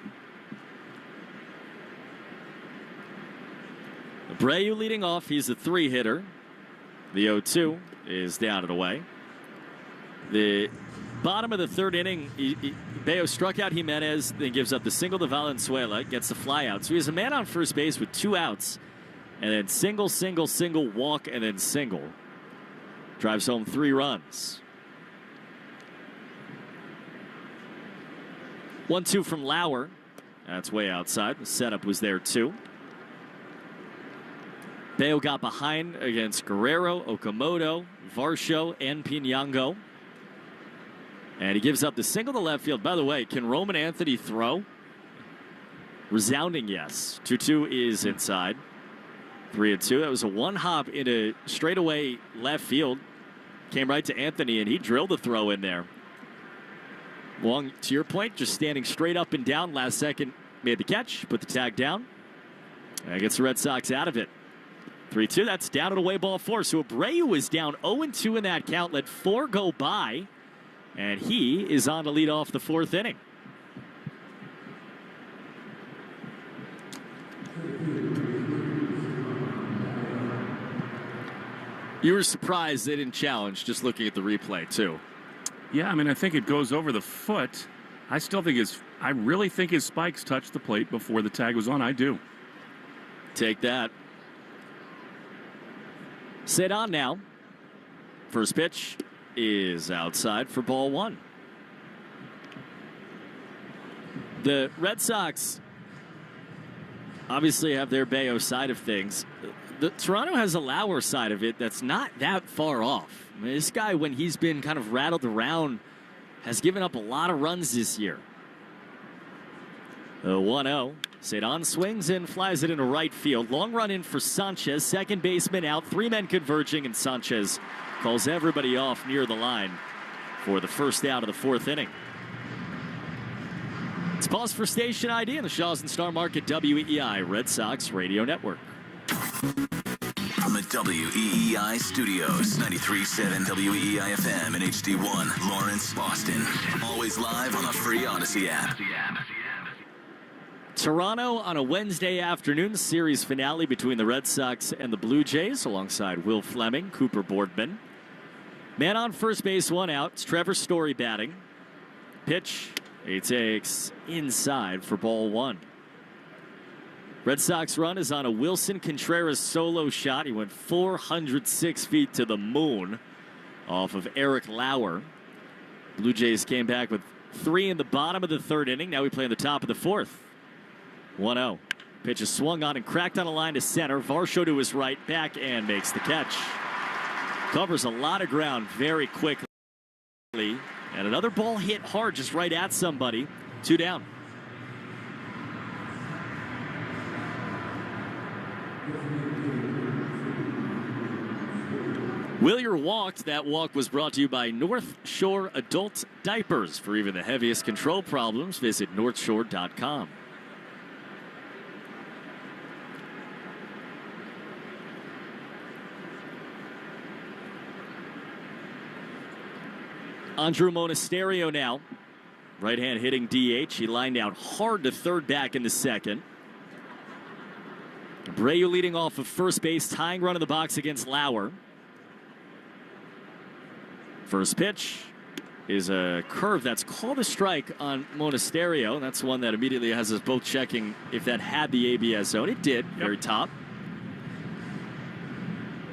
Abreu leading off. He's a 3-hitter. The 0-2 is down and away. The bottom of the third inning, Bello struck out Jimenez, then gives up the single to Valenzuela, gets the fly out. So he has a man on first base with 2 outs, and then single, single, single, walk, and then single. Drives home 3 runs. 1-2 from Lauer. That's way outside. The setup was there too. Bello got behind against Guerrero, Okamoto, Varsho, and Pinango. And he gives up the single to left field. By the way, can Roman Anthony throw? Resounding yes. 2-2 is inside. 3-2. That was a one-hop into straightaway left field. Came right to Anthony, and he drilled the throw in there. Wong, to your point, just standing straight up and down last second. Made the catch, put the tag down. And gets the Red Sox out of it. 3-2. That's down and away ball 4. So Abreu was down 0-2 in that count. Let 4 go by. And he is on to lead off the fourth inning. You were surprised they didn't challenge, just looking at the replay, too. Yeah, I mean, I think it goes over the foot. I really think his spikes touched the plate before the tag was on. I do. Take that. Sit on now. First pitch is outside for ball 1. The Red Sox obviously have their Bello side of things. The Toronto has a Lauer side of it that's not that far off. I mean, this guy, when he's been kind of rattled around, has given up a lot of runs this year. The 1-0. Cedon swings and flies it into right field. Long run in for Sanchez. Second baseman out. 3 men converging, and Sanchez calls everybody off near the line for the first out of the fourth inning. It's pause for station ID in the Shaws and Star Market WEEI Red Sox Radio Network. From the WEEI studios, 93.7 WEEI FM and HD1, Lawrence, Boston. Always live on the free Odyssey app. Toronto on a Wednesday afternoon, series finale between the Red Sox and the Blue Jays, alongside Will Fleming, Cooper Boardman. Man on first base, 1 out. It's Trevor Story batting. Pitch, he takes inside for ball 1. Red Sox run is on a Wilson Contreras solo shot. He went 406 feet to the moon off of Eric Lauer. Blue Jays came back with 3 in the bottom of the third inning. Now we play in the top of the fourth. 1-0. Pitch is swung on and cracked on a line to center. Varsho to his right, back, and makes the catch. Covers a lot of ground very quickly. And another ball hit hard just right at somebody. 2 down. Willier walked. That walk was brought to you by North Shore Adult Diapers. For even the heaviest control problems, visit northshore.com. Andrew Monasterio now. Right hand hitting DH. He lined out hard to third back in the second. Abreu leading off of first base, tying run in the box against Lauer. First pitch is a curve that's called a strike on Monasterio. That's one that immediately has us both checking if that had the ABS zone. It did, very top.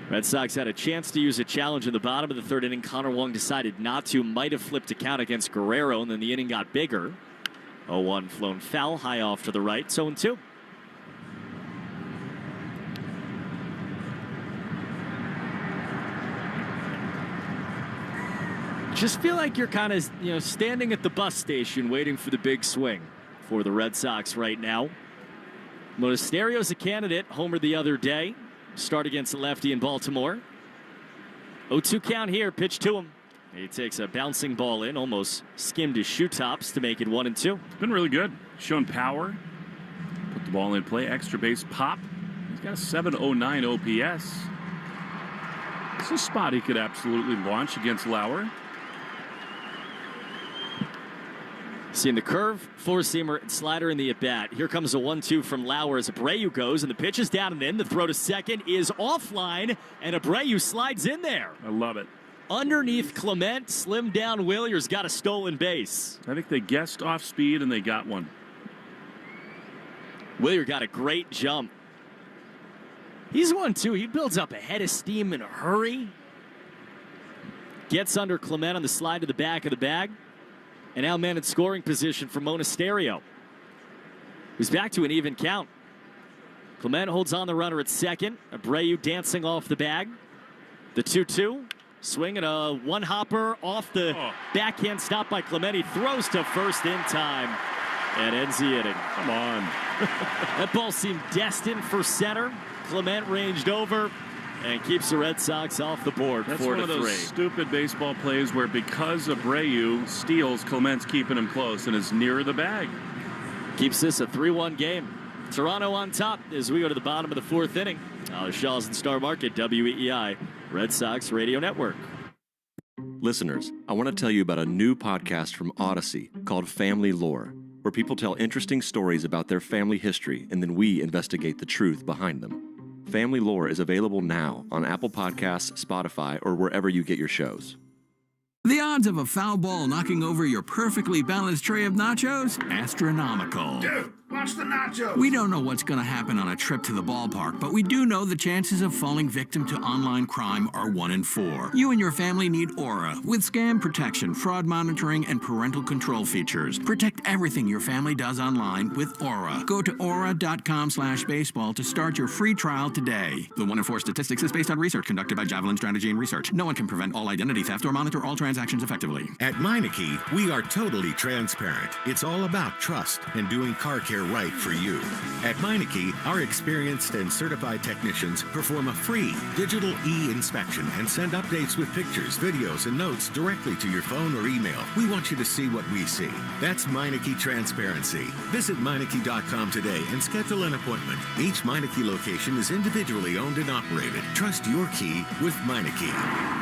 Red Sox had a chance to use a challenge in the bottom of the third inning. Connor Wong decided not to. Might have flipped a count against Guerrero, and then the inning got bigger. 0-1 flown foul, high off to the right, 0-2. Just feel like you're kind of, standing at the bus station waiting for the big swing for the Red Sox right now. Monasterio's a candidate, homered the other day. Start against the lefty in Baltimore. 0-2 count here, pitch to him. He takes a bouncing ball in, almost skimmed his shoe tops to make it 1-2. It's been really good. Shown power. Put the ball in play, extra base pop. He's got a 709 OPS. It's a spot he could absolutely launch against Lauer. Seeing the curve, four-seamer, and slider in the at-bat. Here comes a 1-2 from Lauer as Abreu goes, and the pitch is down and in. The throw to second is offline, and Abreu slides in there. I love it. Underneath Clement, slimmed down Willier's got a stolen base. I think they guessed off speed, and they got one. Willier got a great jump. He's 1-2. He builds up a head of steam in a hurry. Gets under Clement on the slide to the back of the bag. And now man in scoring position for Monasterio, who's back to an even count. Clement holds on the runner at second. Abreu dancing off the bag. The 2-2. Swinging a one-hopper off the backhand stop by Clement. He throws to first in time and ends the inning. Come on. That ball seemed destined for center. Clement ranged over and keeps the Red Sox off the board. That's 4-3. one of those stupid baseball plays where because Abreu steals, Clement's keeping him close and is nearer the bag. Keeps this a 3-1 game. Toronto on top as we go to the bottom of the fourth inning. Shaw's and Star Market, WEEI, Red Sox Radio Network. Listeners, I want to tell you about a new podcast from Odyssey called Family Lore, where people tell interesting stories about their family history and then we investigate the truth behind them. Family Lore is available now on Apple Podcasts, Spotify, or wherever you get your shows. The odds of a foul ball knocking over your perfectly balanced tray of nachos? Astronomical. Dude, watch the nachos. We don't know what's going to happen on a trip to the ballpark, but we do know the chances of falling victim to online crime are 1 in 4. You and your family need Aura with scam protection, fraud monitoring, and parental control features. Protect everything your family does online with Aura. Go to aura.com/baseball to start your free trial today. The 1 in 4 statistics is based on research conducted by Javelin Strategy and Research. No one can prevent all identity theft or monitor all transactions effectively. At Meineke, we are totally transparent. It's all about trust and doing car care right for you. At Meineke, our experienced and certified technicians perform a free digital e-inspection and send updates with pictures, videos, and notes directly to your phone or email. We want you to see what we see. That's Meineke Transparency. Visit Meineke.com today and schedule an appointment. Each Meineke location is individually owned and operated. Trust your key with Meineke.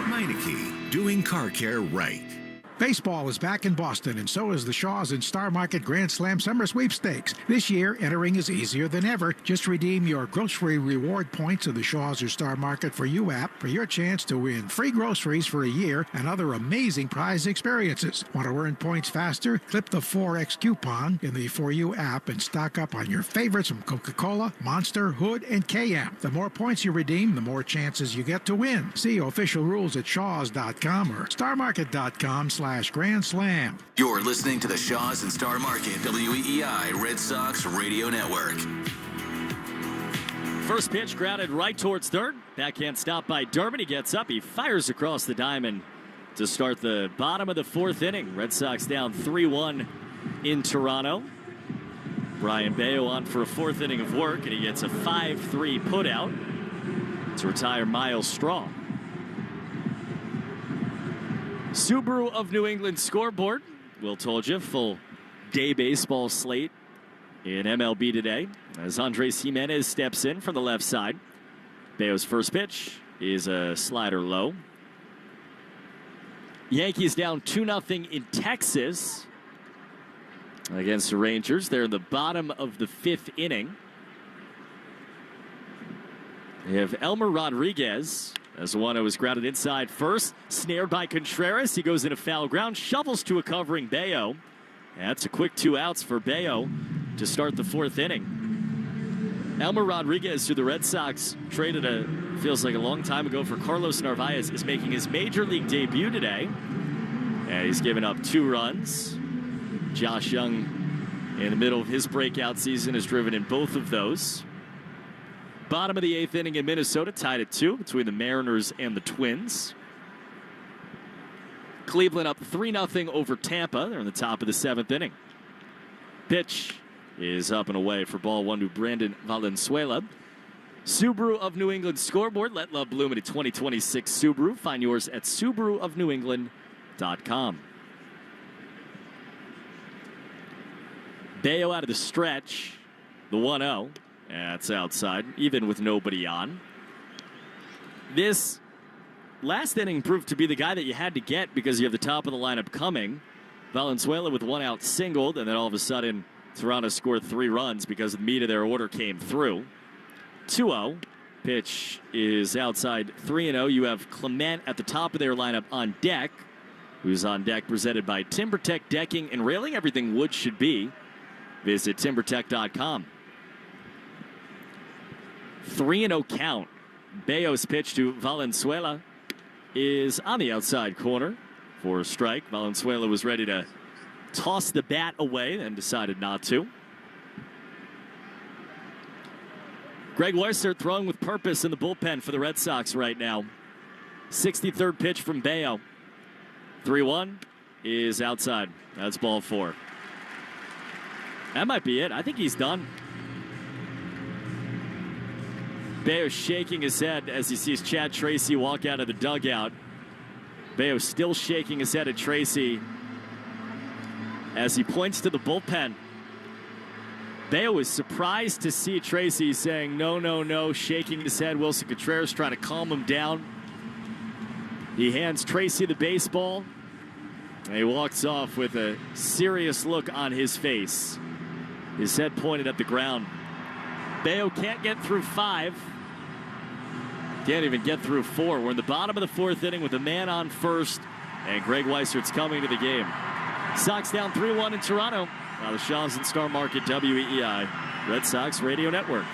Meineke, doing car care right. Baseball is back in Boston, and so is the Shaw's and Star Market Grand Slam Summer Sweepstakes. This year, entering is easier than ever. Just redeem your grocery reward points of the Shaw's or Star Market For You app for your chance to win free groceries for a year and other amazing prize experiences. Want to earn points faster? Clip the 4X coupon in the For You app and stock up on your favorites from Coca-Cola, Monster, Hood, and KM. The more points you redeem, the more chances you get to win. See official rules at shaws.com or starmarket.com/Grand Slam. You're listening to the Shaw's and Star Market WEEI Red Sox Radio Network. First pitch grounded right towards third. Backhand stop by Durbin. He gets up. He fires across the diamond to start the bottom of the fourth inning. Red Sox down 3-1 in Toronto. Brayan Bello on for a fourth inning of work, and he gets a 5-3 putout to retire Miles Straw. Subaru of New England scoreboard. Will told you, full day baseball slate in MLB today as Andres Jimenez steps in from the left side. Bello's first pitch is a slider low. Yankees down 2-0 in Texas against the Rangers. They're in the bottom of the fifth inning. They have Elmer Rodriguez as the one who was grounded inside first. Snared by Contreras. He goes into foul ground, shovels to a covering Bello. That's a quick 2 outs for Bello to start the fourth inning. Elmer Rodriguez, who the Red Sox traded feels like a long time ago for Carlos Narvaez, is making his major league debut today. And he's given up 2 runs. Josh Young, in the middle of his breakout season, has driven in both of those. Bottom of the 8th inning in Minnesota, tied at 2 between the Mariners and the Twins. Cleveland up 3-0 over Tampa. They're in the top of the 7th inning. Pitch is up and away for ball 1 to Brandon Valenzuela. Subaru of New England scoreboard. Let love bloom in a 2026 Subaru. Find yours at SubaruofNewEngland.com. Bello out of the stretch. The 1-0. That's outside, even with nobody on. This last inning proved to be the guy that you had to get because you have the top of the lineup coming. Valenzuela with 1 out singled, and then all of a sudden, Toronto scored 3 runs because the meat of their order came through. 2-0. Pitch is outside 3-0. You have Clement at the top of their lineup on deck. Who's on deck presented by TimberTech Decking and Railing. Everything wood should be. Visit TimberTech.com. 3-0 count. Bello's pitch to Valenzuela is on the outside corner for a strike. Valenzuela was ready to toss the bat away and decided not to. Greg Weissert throwing with purpose in the bullpen for the Red Sox right now. 63rd pitch from Bello. 3-1 is outside. That's ball 4. That might be it. I think he's done. Bello shaking his head as he sees Chad Tracy walk out of the dugout. Bello still shaking his head at Tracy as he points to the bullpen. Bello is surprised to see Tracy saying no, no, no, shaking his head. Wilson Contreras trying to calm him down. He hands Tracy the baseball, and he walks off with a serious look on his face. His head pointed at the ground. Bello can't get through 5. Can't even get through 4. We're in the bottom of the 4th inning with a man on first, and Greg Weissert's coming to the game. Sox down 3-1 in Toronto. Now the Shaws and Star Market WEEI Red Sox Radio Network.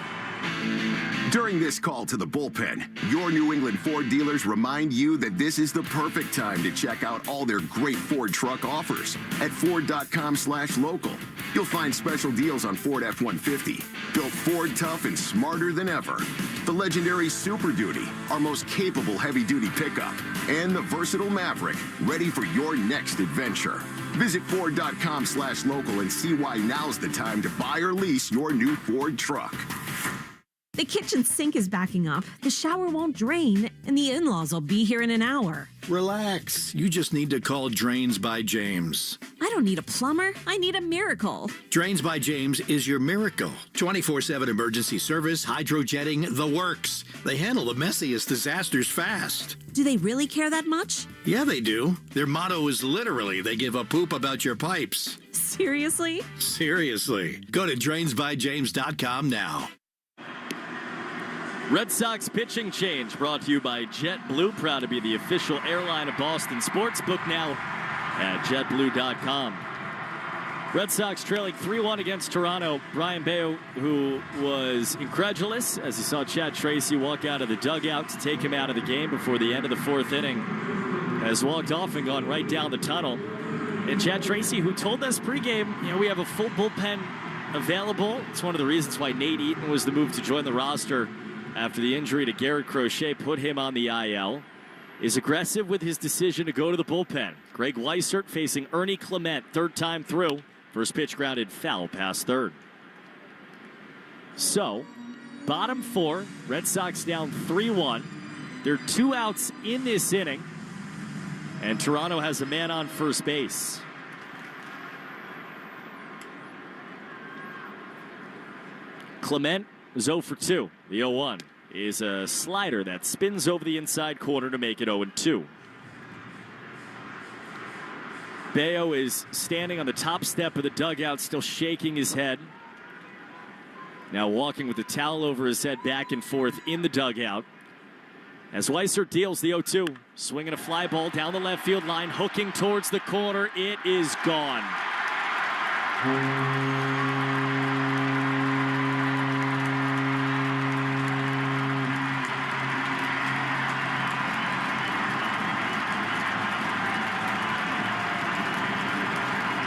During this call to the bullpen, your New England Ford dealers remind you that this is the perfect time to check out all their great Ford truck offers at Ford.com/local. You'll find special deals on Ford F-150, built Ford tough and smarter than ever. The legendary Super Duty, our most capable heavy-duty pickup, and the versatile Maverick, ready for your next adventure. Visit Ford.com/local and see why now's the time to buy or lease your new Ford truck. The kitchen sink is backing up, the shower won't drain, and the in-laws will be here in an hour. Relax. You just need to call Drains by James. I don't need a plumber. I need a miracle. Drains by James is your miracle. 24/7 emergency service, hydrojetting, the works. They handle the messiest disasters fast. Do they really care that much? Yeah, they do. Their motto is literally, they give a poop about your pipes. Seriously? Seriously. Go to drainsbyjames.com now. Red Sox pitching change brought to you by JetBlue. Proud to be the official airline of Boston Sports. Book now at JetBlue.com. Red Sox trailing 3-1 against Toronto. Brayan Bello, who was incredulous as he saw Chad Tracy walk out of the dugout to take him out of the game before the end of the 4th inning, has walked off and gone right down the tunnel. And Chad Tracy, who told us pregame, we have a full bullpen available. It's one of the reasons why Nate Eaton was the move to join the roster after the injury to Garrett Crochet put him on the IL, is aggressive with his decision to go to the bullpen. Greg Weissert facing Ernie Clement, 3rd time through First pitch grounded foul past third. So, bottom 4, Red Sox down 3-1. There are 2 outs in this inning, and Toronto has a man on first base. Clement is 0 for 2. The 0-1 is a slider that spins over the inside corner to make it 0-2. Bello is standing on the top step of the dugout, still shaking his head. Now walking with the towel over his head back and forth in the dugout. As Weissert deals the 0-2, swinging a fly ball down the left field line, hooking towards the corner. It is gone.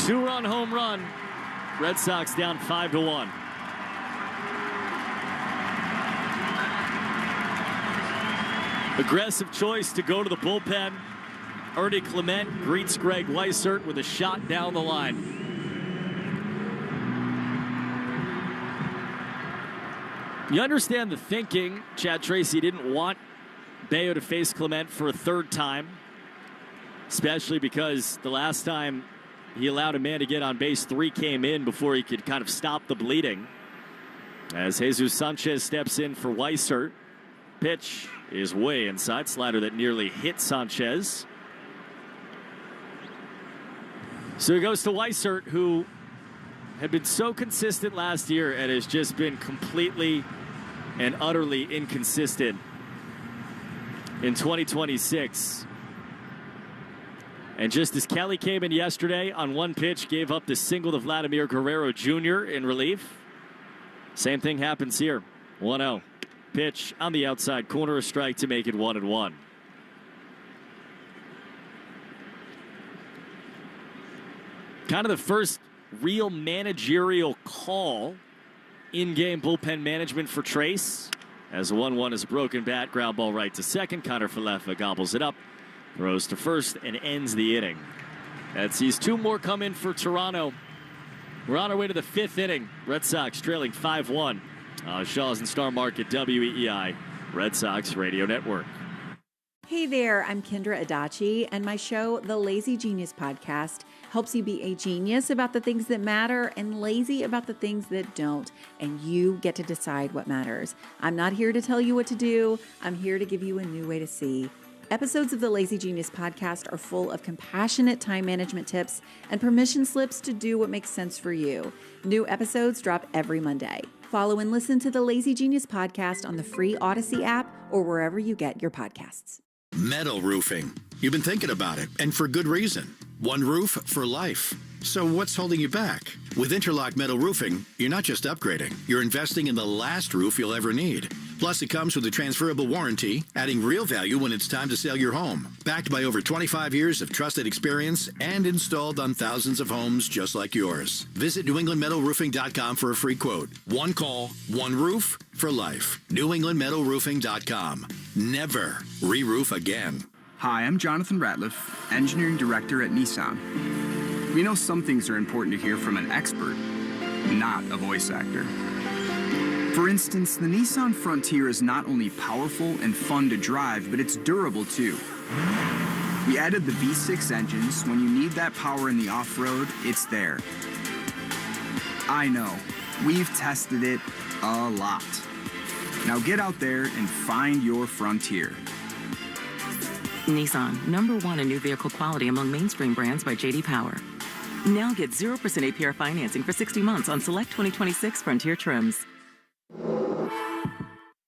Two-run home run. Red Sox down 5-1. Aggressive choice to go to the bullpen. Ernie Clement greets Greg Weissert with a shot down the line. You understand the thinking. Chad Tracy didn't want Bello to face Clement for a third time, especially because the last time he allowed a man to get on base, 3 came in before he could kind of stop the bleeding. As Jesus Sanchez steps in for Weissert. Pitch is way inside. Slider that nearly hit Sanchez. So he goes to Weissert, who had been so consistent last year and has just been completely and utterly inconsistent in 2026. And just as Kelly came in yesterday on one pitch, gave up the single to Vladimir Guerrero Jr. in relief, same thing happens here. 1-0. Pitch on the outside corner, a strike to make it 1-1. Kind of the first real managerial call in-game bullpen management for Trace. As the 1-1 is a broken bat, ground ball right to second. Connor Falefa gobbles it up, throws to first, and ends the inning. That sees 2 more come in for Toronto. We're on our way to the 5th inning. Red Sox trailing 5-1. Shaw's and Star Market, WEEI, Red Sox Radio Network. Hey there, I'm Kendra Adachi, and my show, The Lazy Genius Podcast, helps you be a genius about the things that matter and lazy about the things that don't, and you get to decide what matters. I'm not here to tell you what to do. I'm here to give you a new way to see. Episodes of the Lazy Genius Podcast are full of compassionate time management tips and permission slips to do what makes sense for you. New episodes drop every Monday. Follow and listen to the Lazy Genius Podcast on the free Odyssey app or wherever you get your podcasts. Metal roofing. You've been thinking about it, and for good reason. One roof for life. So what's holding you back? With Interlock Metal Roofing, you're not just upgrading. You're investing in the last roof you'll ever need. Plus, it comes with a transferable warranty, adding real value when it's time to sell your home. Backed by over 25 years of trusted experience and installed on thousands of homes just like yours. Visit NewEnglandMetalRoofing.com for a free quote. One call, one roof for life. NewEnglandMetalRoofing.com. Never re-roof again. Hi, I'm Jonathan Ratliff, Engineering Director at Nissan. We know some things are important to hear from an expert, not a voice actor. For instance, the Nissan Frontier is not only powerful and fun to drive, but it's durable too. We added the V6 engines. When you need that power in the off-road, it's there. I know, we've tested it a lot. Now get out there and find your Frontier. Nissan, #1 in new vehicle quality among mainstream brands by J.D. Power. Now get 0% APR financing for 60 months on select 2026 Frontier trims.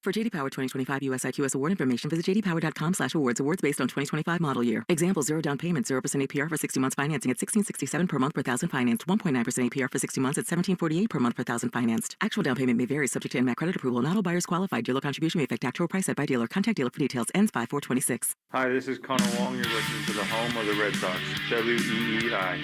For J.D. Power 2025 US IQS award information, visit jdpower.com/awards. Awards based on 2025 model year. Example: 0 down payment, 0% APR for 60 months financing at $1,667 per month per thousand financed. 1.9% APR for 60 months at $1,748 per month per thousand financed. Actual down payment may vary, subject to NMAC credit approval. Not all buyers qualified. Dealer contribution may affect actual price set by dealer. Contact dealer for details. Ends 5/4/26. Hi, this is Connor Wong. You're listening to the home of the Red Sox, WEEI.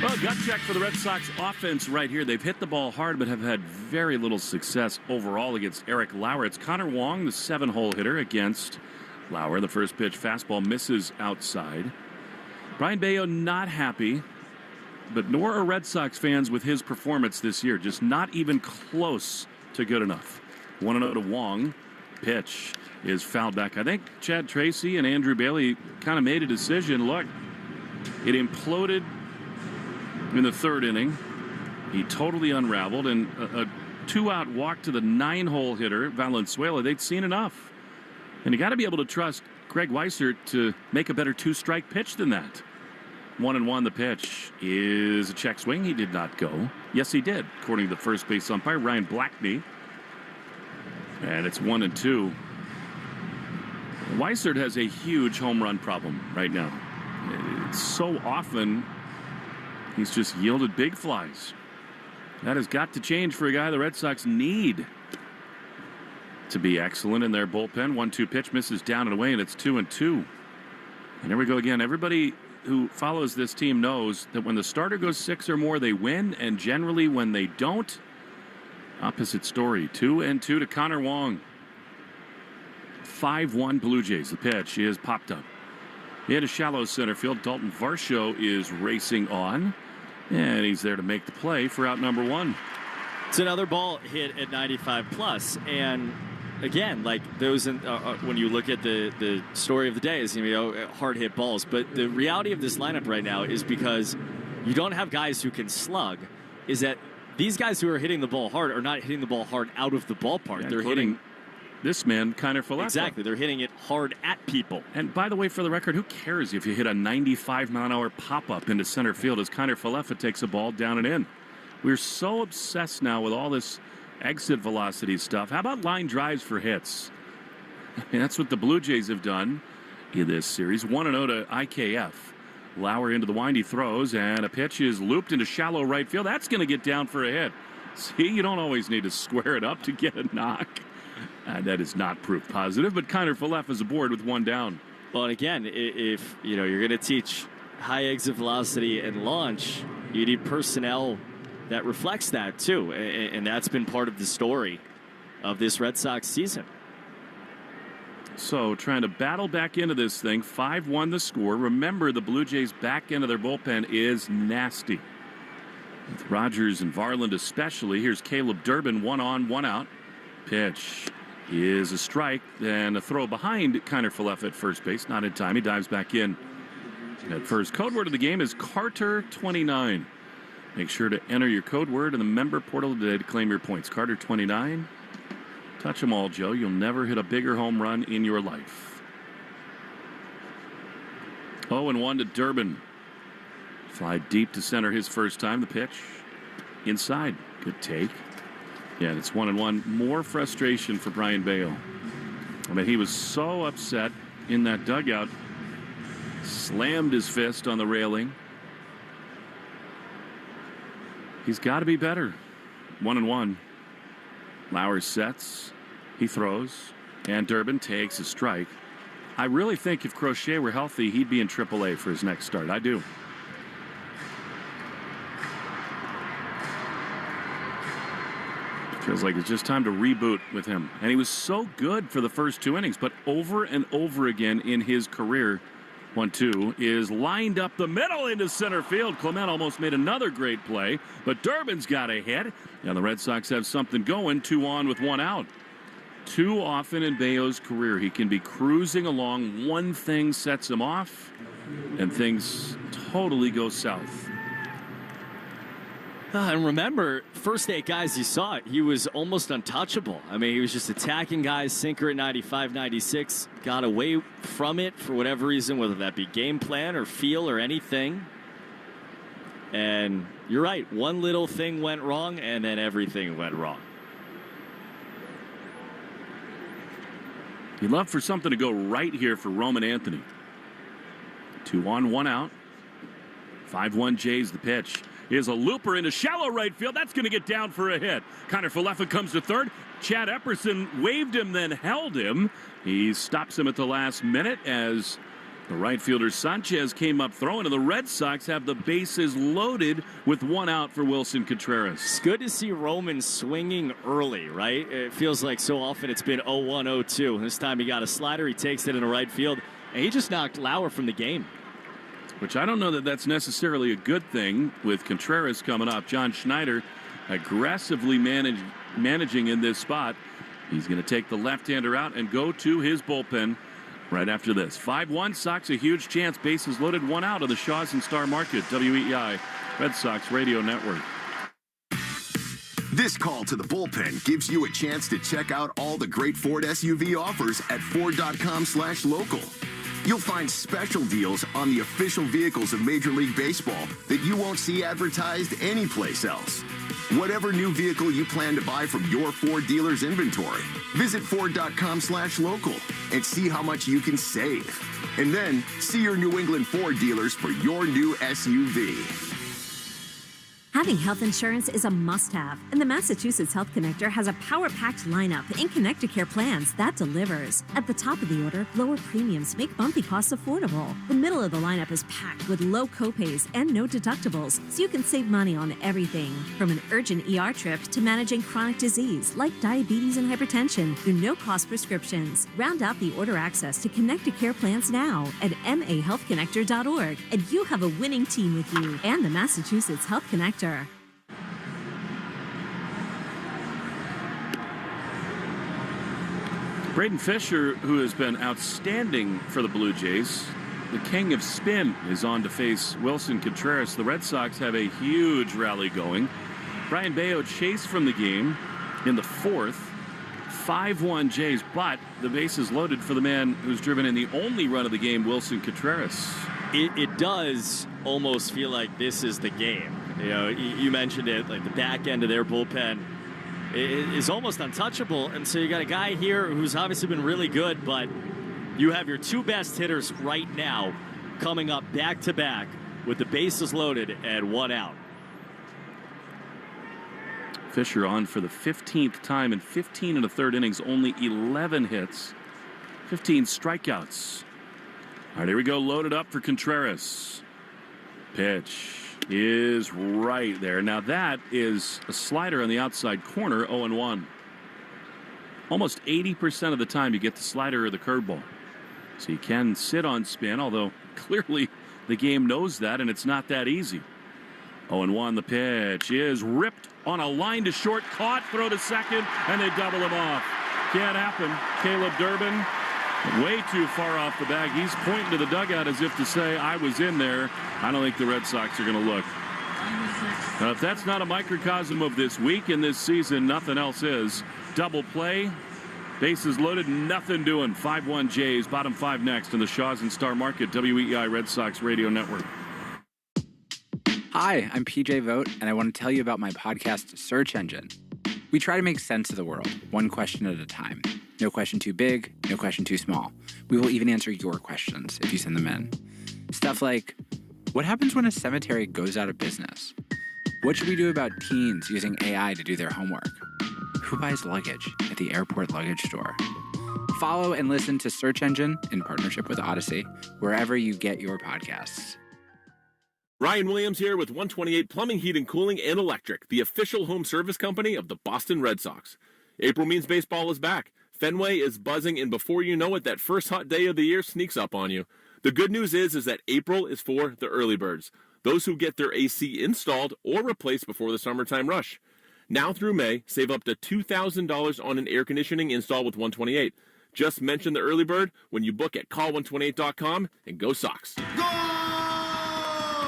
Well, gut check for the Red Sox offense right here. They've hit the ball hard, but have had very little success overall against Eric Lauer. It's Connor Wong, the 7-hole hitter, against Lauer. The first pitch fastball misses outside. Brayan Bello not happy, but nor are Red Sox fans with his performance this year. Just not even close to good enough. 1-0 to Wong. Pitch is fouled back. I think Chad Tracy and Andrew Bailey kind of made a decision. Look, it imploded in the third inning. He totally unraveled, and a two-out walk to the 9-hole hitter, Valenzuela. They'd seen enough. And you got to be able to trust Greg Weissert to make a better two-strike pitch than that. 1-1, the pitch is a check swing. He did not go. Yes, he did, according to the first base umpire, Ryan Blackney. And it's 1-2. Weissert has a huge home run problem right now. It's so often he's just yielded big flies. That has got to change for a guy the Red Sox need to be excellent in their bullpen. 1-2 pitch misses down and away, and it's 2-2. And here we go again. Everybody who follows this team knows that when the starter goes 6 or more, they win, and generally when they don't, opposite story. 2-2 to Connor Wong. 5-1 Blue Jays. The pitch is popped up. In a shallow center field, Dalton Varsho is racing on, and he's there to make the play for out number 1. It's another ball hit at 95 plus, and again, like those, when you look at the story of the day is, hard hit balls. But the reality of this lineup right now is because you don't have guys who can slug, is that these guys who are hitting the ball hard are not hitting the ball hard out of the ballpark. Yeah, they're hitting this man, Kiner Falefa. Exactly. They're hitting it hard at people. And by the way, for the record, who cares if you hit a 95-mile-an-hour pop-up into center field as Kiner Falefa takes a ball down and in? We're so obsessed now with all this exit velocity stuff. How about line drives for hits? I mean, that's what the Blue Jays have done in this series. 1-0 to IKF. Lauer into the windy throws, and a pitch is looped into shallow right field. That's going to get down for a hit. See, you don't always need to square it up to get a knock. That is not proof positive, but Kiner Falefa is aboard with one down. Well, and again, if you're going to teach high exit velocity and launch, you need personnel that reflects that too, and that's been part of the story of this Red Sox season. So trying to battle back into this thing. 5-1 the score. Remember, the Blue Jays back end of their bullpen is nasty. With Rogers and Varland especially. Here's Caleb Durbin, 1 on, 1 out. Pitch is a strike, and a throw behind Kiner Falefa at first base. Not in time. He dives back in at first. Code word of the game is Carter29. Make sure to enter your code word in the member portal today to claim your points. Carter29. Touch them all, Joe. You'll never hit a bigger home run in your life. 0-1 to Durbin. Fly deep to center his first time. The pitch inside. Good take. Yeah, it's 1-1. More frustration for Brayan Bello. I mean, he was so upset in that dugout. Slammed his fist on the railing. He's got to be better. 1-1. Lauer sets. He throws. And Durbin takes a strike. I really think if Crochet were healthy, he'd be in AAA for his next start. I do. Feels like it's just time to reboot with him. And he was so good for the first 2 innings, but over and over again in his career, 1-2 is lined up the middle into center field. Clement almost made another great play, but Durbin's got a hit. And the Red Sox have something going, 2 on with 1 out. Too often in Bello's career, he can be cruising along. One thing sets him off, and things totally go south. And remember, first 8 guys you saw, he was almost untouchable. I mean, he was just attacking guys, sinker at 95, 96, got away from it for whatever reason, whether that be game plan or feel or anything. And you're right, one little thing went wrong, and then everything went wrong. You'd love for something to go right here for Roman Anthony. 2 on, 1 out. 5-1 Jays the pitch. Is a looper into shallow right field. That's going to get down for a hit. Kiner Falefa comes to third. Chad Epperson waved him, then held him. He stops him at the last minute as the right fielder Sanchez came up throwing, and the Red Sox have the bases loaded with 1 out for Wilson Contreras. It's good to see Roman swinging early, right? It feels like so often it's been 0-1, 0-2. This time he got a slider. He takes it into right field, and he just knocked Lauer from the game. which I don't know that that's necessarily a good thing with Contreras coming up. John Schneider aggressively managing in this spot. He's going to take the left-hander out and go to his bullpen right after this. 5-1, Sox a huge chance. Bases loaded, 1 out of the Shaws and Star Market. WEEI Red Sox Radio Network. This call to the bullpen gives you a chance to check out all the great Ford SUV offers at Ford.com/local. You'll find special deals on the official vehicles of Major League Baseball that you won't see advertised anyplace else. Whatever new vehicle you plan to buy from your Ford dealer's inventory, visit Ford.com/local and see how much you can save. And then see your New England Ford dealers for your new SUV. Having health insurance is a must-have, and the Massachusetts Health Connector has a power-packed lineup in Connect-to-Care plans that delivers. At the top of the order, lower premiums make bumpy costs affordable. The middle of the lineup is packed with low copays and no deductibles, so you can save money on everything. From an urgent ER trip to managing chronic disease like diabetes and hypertension through no-cost prescriptions. Round out the order access to Connect-to-Care plans now at mahealthconnector.org, and you'll have a winning team with you and the Massachusetts Health Connector. Braden Fisher, who has been outstanding for the Blue Jays, the king of spin, is on to face Wilson Contreras. The Red Sox have a huge rally going. Brayan Bello chased from the game in the 4th. 5-1 Jays, but the base is loaded for the man who's driven in the only run of the game, Wilson Contreras. It does almost feel like this is the game. You know, you mentioned it, like the back end of their bullpen is almost untouchable. And so you got a guy here who's obviously been really good, but you have your 2 best hitters right now coming up back-to-back with the bases loaded and 1 out. Fisher on for the 15th time in 15 1/3 innings, only 11 hits, 15 strikeouts. All right, here we go, loaded up for Contreras. Pitch is right there. Now that is a slider on the outside corner, 0-1. Almost 80% of the time you get the slider or the curveball. So you can sit on spin, although clearly the game knows that, and it's not that easy. 0-1, the pitch is ripped on a line to short, caught, throw to second, and they double him off. Can't happen. Caleb Durbin way too far off the bag. He's pointing to the dugout as if to say, I was in there. I don't think the Red Sox are going to look. Now, if that's not a microcosm of this week and this season, nothing else is. Double play, bases loaded, nothing doing. 5-1 Jays, bottom 5 next in the Shaws and Star Market, WEEI Red Sox Radio Network. Hi, I'm PJ Vogt, and I want to tell you about my podcast, Search Engine. We try to make sense of the world, one question at a time. No question too big, no question too small. We will even answer your questions if you send them in. Stuff like, what happens when a cemetery goes out of business? What should we do about teens using AI to do their homework? Who buys luggage at the airport luggage store? Follow and listen to Search Engine in partnership with Odyssey, wherever you get your podcasts. Ryan Williams here with 128 Plumbing, Heating, Cooling, and Electric, the official home service company of the Boston Red Sox. April means baseball is back. Fenway is buzzing, and before you know it, that first hot day of the year sneaks up on you. The good news is that April is for the early birds, those who get their AC installed or replaced before the summertime rush. Now through May, save up to $2,000 on an air conditioning install with 128. Just mention the early bird when you book at call128.com and go Sox.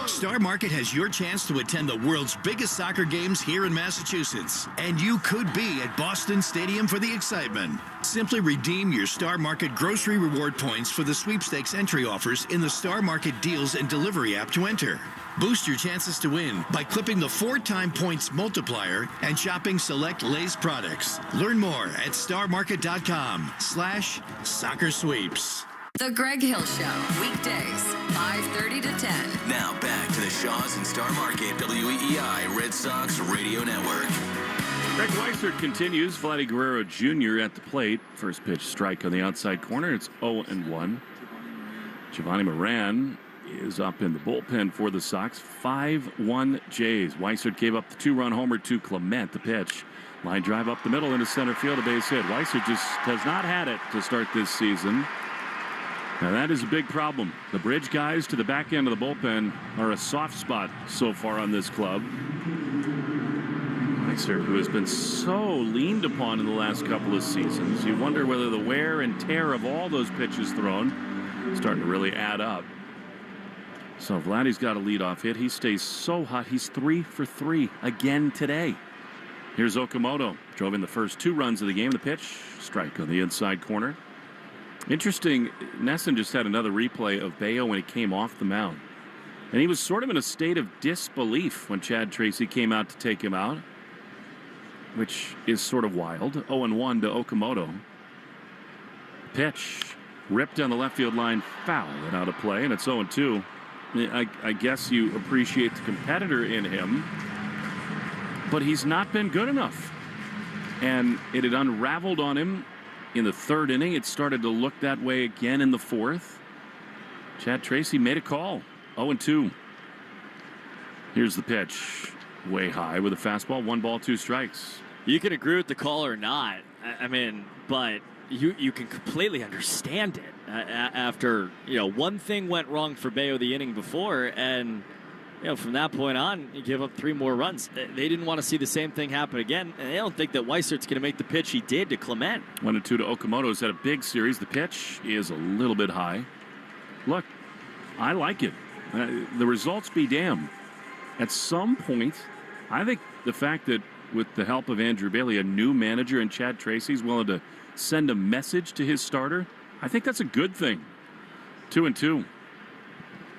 Star Market has your chance to attend the world's biggest soccer games here in Massachusetts. And you could be at Boston Stadium for the excitement. Simply redeem your Star Market grocery reward points for the sweepstakes entry offers in the Star Market Deals and Delivery app to enter. Boost your chances to win by clipping the 4-time points multiplier and shopping select Lay's products. Learn more at starmarket.com/soccer sweeps. The Greg Hill Show, weekdays, 5:30 to 10. Now back to the Shaws and Star Market, WEEI Red Sox Radio Network. Greg Weissert continues. Vladdy Guerrero Jr. at the plate. First pitch strike on the outside corner. It's 0-1. Giovanni Moran is up in the bullpen for the Sox. 5-1 Jays. Weissert gave up the 2-run homer to Clement. The pitch. Line drive up the middle into center field. A base hit. Weissert just has not had it to start this season. Now that is a big problem. The bridge guys to the back end of the bullpen are a soft spot so far on this club. Weiser, who has been so leaned upon in the last couple of seasons. You wonder whether the wear and tear of all those pitches thrown is starting to really add up. So Vladdy's got a leadoff hit. He stays so hot. He's 3 for 3 again today. Here's Okamoto. Drove in the first 2 runs of the game. The pitch, strike on the inside corner. Interesting, Nesson just had another replay of Bello when he came off the mound. And he was sort of in a state of disbelief when Chad Tracy came out to take him out, which is sort of wild. 0-1 to Okamoto. Pitch, ripped down the left field line, foul and out of play, and it's 0-2. I guess you appreciate the competitor in him, but he's not been good enough. And it had unraveled on him in the 3rd inning. It started to look that way again in the 4th. Chad Tracy made a call. 0-2. Here's the pitch. Way high with a fastball. 1 ball, 2 strikes. You can agree with the call or not. I mean, but you can completely understand it. After, one thing went wrong for Bello the inning before, and from that point on, you give up 3 more runs. They didn't want to see the same thing happen again, and they don't think that Weisert's going to make the pitch he did to Clement. 1-2 to Okamoto. Has had a big series. The pitch is a little bit high. Look, I like it. The results be damned. At some point, I think the fact that with the help of Andrew Bailey, a new manager, and Chad Tracy's willing to send a message to his starter, I think that's a good thing. 2-2.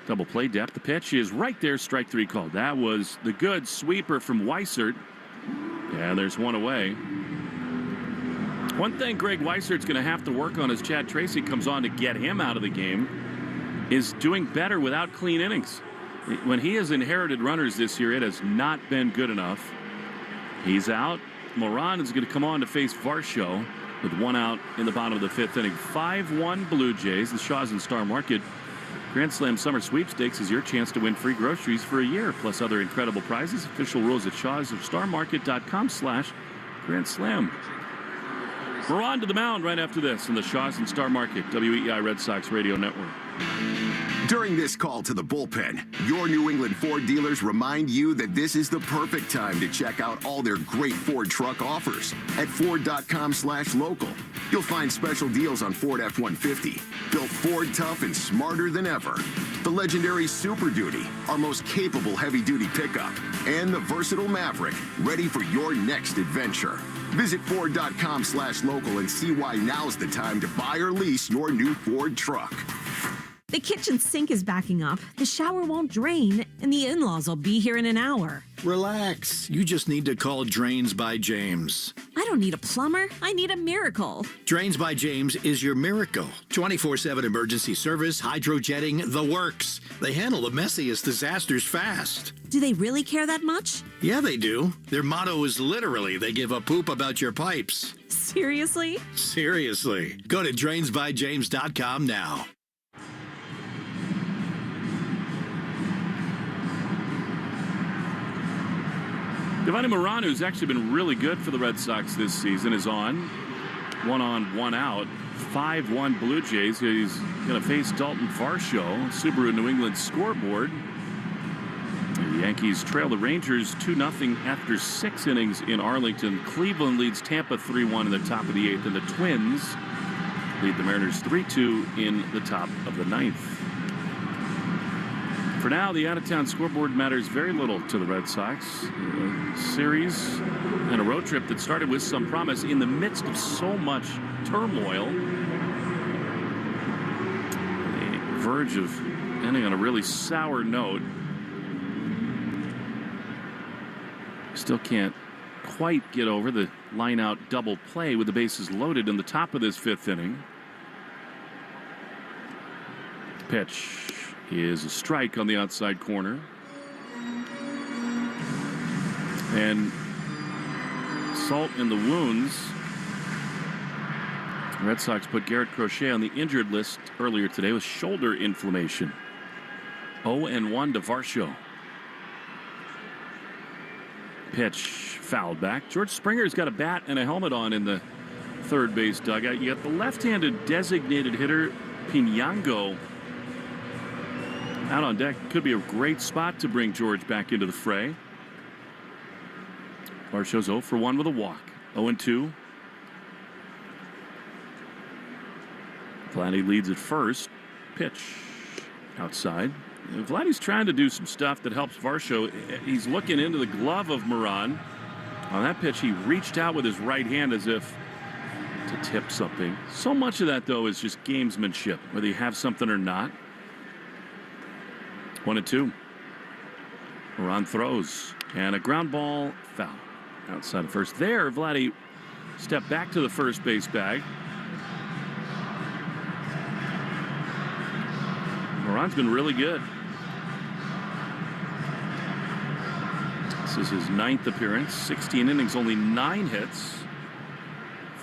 Double play depth. The pitch is right there. Strike 3 called. That was the good sweeper from Weissert. Yeah, there's 1 away. One thing Greg Weisert's going to have to work on as Chad Tracy comes on to get him out of the game is doing better without clean innings. When he has inherited runners this year, it has not been good enough. He's out. Moran is going to come on to face Varsho with 1 out in the bottom of the 5th inning. 5-1 Blue Jays. The Shaw's and Star Market Grand Slam Summer Sweepstakes is your chance to win free groceries for a year, plus other incredible prizes. Official rules at shawsofstarmarket.com/Grand Slam. We're on to the mound right after this in the Shaw's and Star Market WEEI Red Sox Radio Network. During this call to the bullpen, your New England Ford dealers remind you that this is the perfect time to check out all their great Ford truck offers at Ford.com/local. You'll find special deals on Ford F-150, built Ford tough and smarter than ever. The legendary Super Duty, our most capable heavy-duty pickup, and the versatile Maverick, ready for your next adventure. Visit Ford.com/local and see why now's the time to buy or lease your new Ford truck. The kitchen sink is backing up, the shower won't drain, and the in-laws will be here in an hour. Relax. You just need to call Drains by James. I don't need a plumber. I need a miracle. Drains by James is your miracle. 24/7 emergency service, hydrojetting, the works. They handle the messiest disasters fast. Do they really care that much? Yeah, they do. Their motto is literally, they give a poop about your pipes. Seriously? Seriously. Go to drainsbyjames.com now. Giovanni Moran, who's actually been really good for the Red Sox this season, is on 1 out. 5-1 Blue Jays. He's going to face Dalton Varsho. Subaru New England scoreboard. The Yankees trail the Rangers 2-0 after 6 innings in Arlington. Cleveland leads Tampa 3-1 in the top of the 8th, and the Twins lead the Mariners 3-2 in the top of the 9th. For now, the out-of-town scoreboard matters very little to the Red Sox. A series and a road trip that started with some promise in the midst of so much turmoil. The verge of ending on a really sour note. Still can't quite get over the line-out double play with the bases loaded in the top of this 5th inning. Pitch is a strike on the outside corner. And salt in the wounds. Red Sox put Garrett Crochet on the injured list earlier today with shoulder inflammation. 0-1 to Varsho. Pitch fouled back. George Springer's got a bat and a helmet on in the third base dugout. You got the left-handed designated hitter Pinango out on deck. Could be a great spot to bring George back into the fray. Varsho's 0 for 1 with a walk. 0-2. Vladdy leads at first. Pitch outside. Vladdy's trying to do some stuff that helps Varsho. He's looking into the glove of Moran. On that pitch, he reached out with his right hand as if to tip something. So much of that, though, is just gamesmanship, whether you have something or not. 1-2. Moran throws. And a ground ball foul. Outside of first. There, Vladdy stepped back to the first base bag. Moran's been really good. This is his 9th appearance. 16 innings, only 9 hits.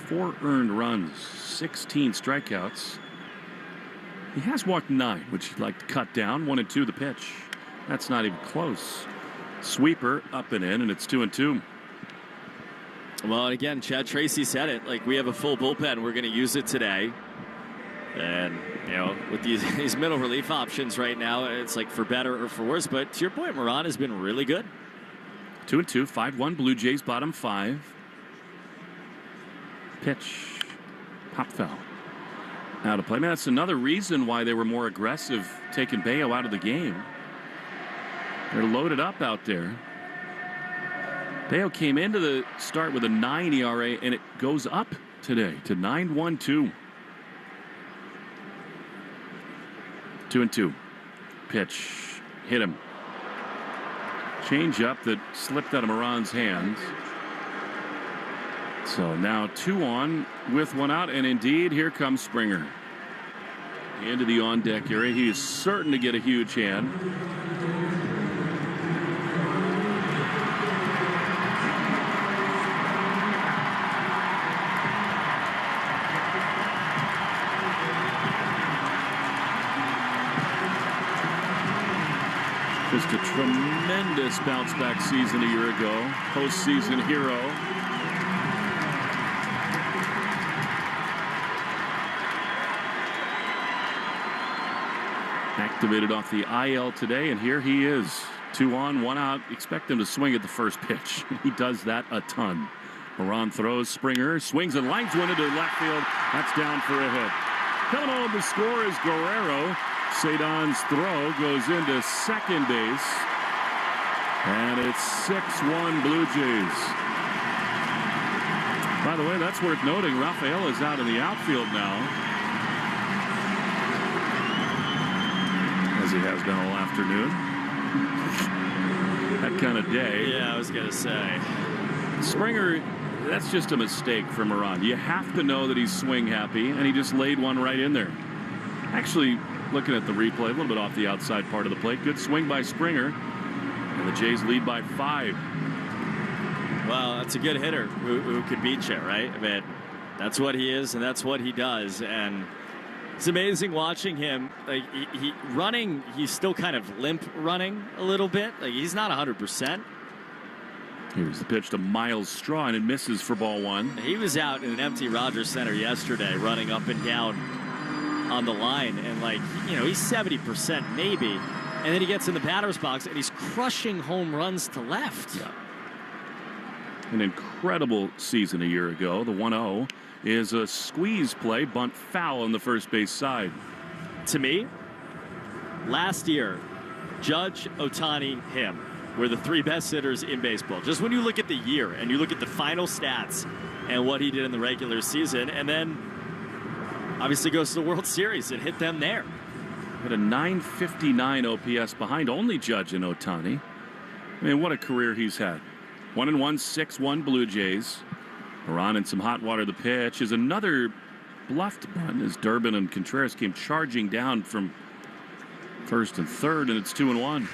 4 earned runs, 16 strikeouts. He has walked 9, which he'd like to cut down. 1-2 the pitch. That's not even close. Sweeper up and in, and it's 2-2. Well, again, Chad Tracy said it. Like, we have a full bullpen. We're going to use it today. And, you know, with these middle relief options right now, it's like for better or for worse. But to your point, Moran has been really good. 2-2, 5-1 Blue Jays, bottom 5. Pitch. Pop foul. Out of play. Man, that's another reason why they were more aggressive taking Bello out of the game. They're loaded up out there. Bello came into the start with a 9 ERA, and it goes up today to 9.12. 2-2. Pitch. Hit him. Change up that slipped out of Moran's hands. So now 2 on with 1 out, and indeed here comes Springer into the on deck area. He is certain to get a huge hand. Just a tremendous bounce back season a year ago. Postseason hero. Activated off the IL today, and here he is. 2 on, 1 out. Expect him to swing at the first pitch. He does that a ton. Moran throws. Springer swings and lines one into left field. That's down for a hit. Coming home to score is Guerrero. Cedon's throw goes into second base. And it's 6-1 Blue Jays. By the way, that's worth noting. Rafael is out in the outfield now, as he has been all afternoon. That kind of day. Yeah, I was going to say. Springer, that's just a mistake for Moran. You have to know that he's swing happy, and he just laid one right in there. Actually, looking at the replay, a little bit off the outside part of the plate. Good swing by Springer. And the Jays lead by 5. Well, that's a good hitter who could beat you, right? I mean, that's what he is, and that's what he does. And it's amazing watching him. Like he running, he's still kind of limp running a little bit. Like he's not 100%. Here's the pitch to Miles Straw, and it misses for ball 1. He was out in an empty Rogers Center yesterday, running up and down on the line, and like, you know, he's 70% maybe, and then he gets in the batter's box and he's crushing home runs to left. Yeah. An incredible season a year ago. The 1-0 is a squeeze play, bunt foul on the first base side. To me, last year, Judge, Ohtani, him were the 3 best hitters in baseball. Just when you look at the year and you look at the final stats and what he did in the regular season, and then obviously goes to the World Series and hit them there. At a 959 OPS behind only Judge and Ohtani. I mean, what a career he's had. 1-1, 6-1 Blue Jays. Moran in some hot water. The pitch is another bluffed bunt as Durbin and Contreras came charging down from first and third, and it's 2-1.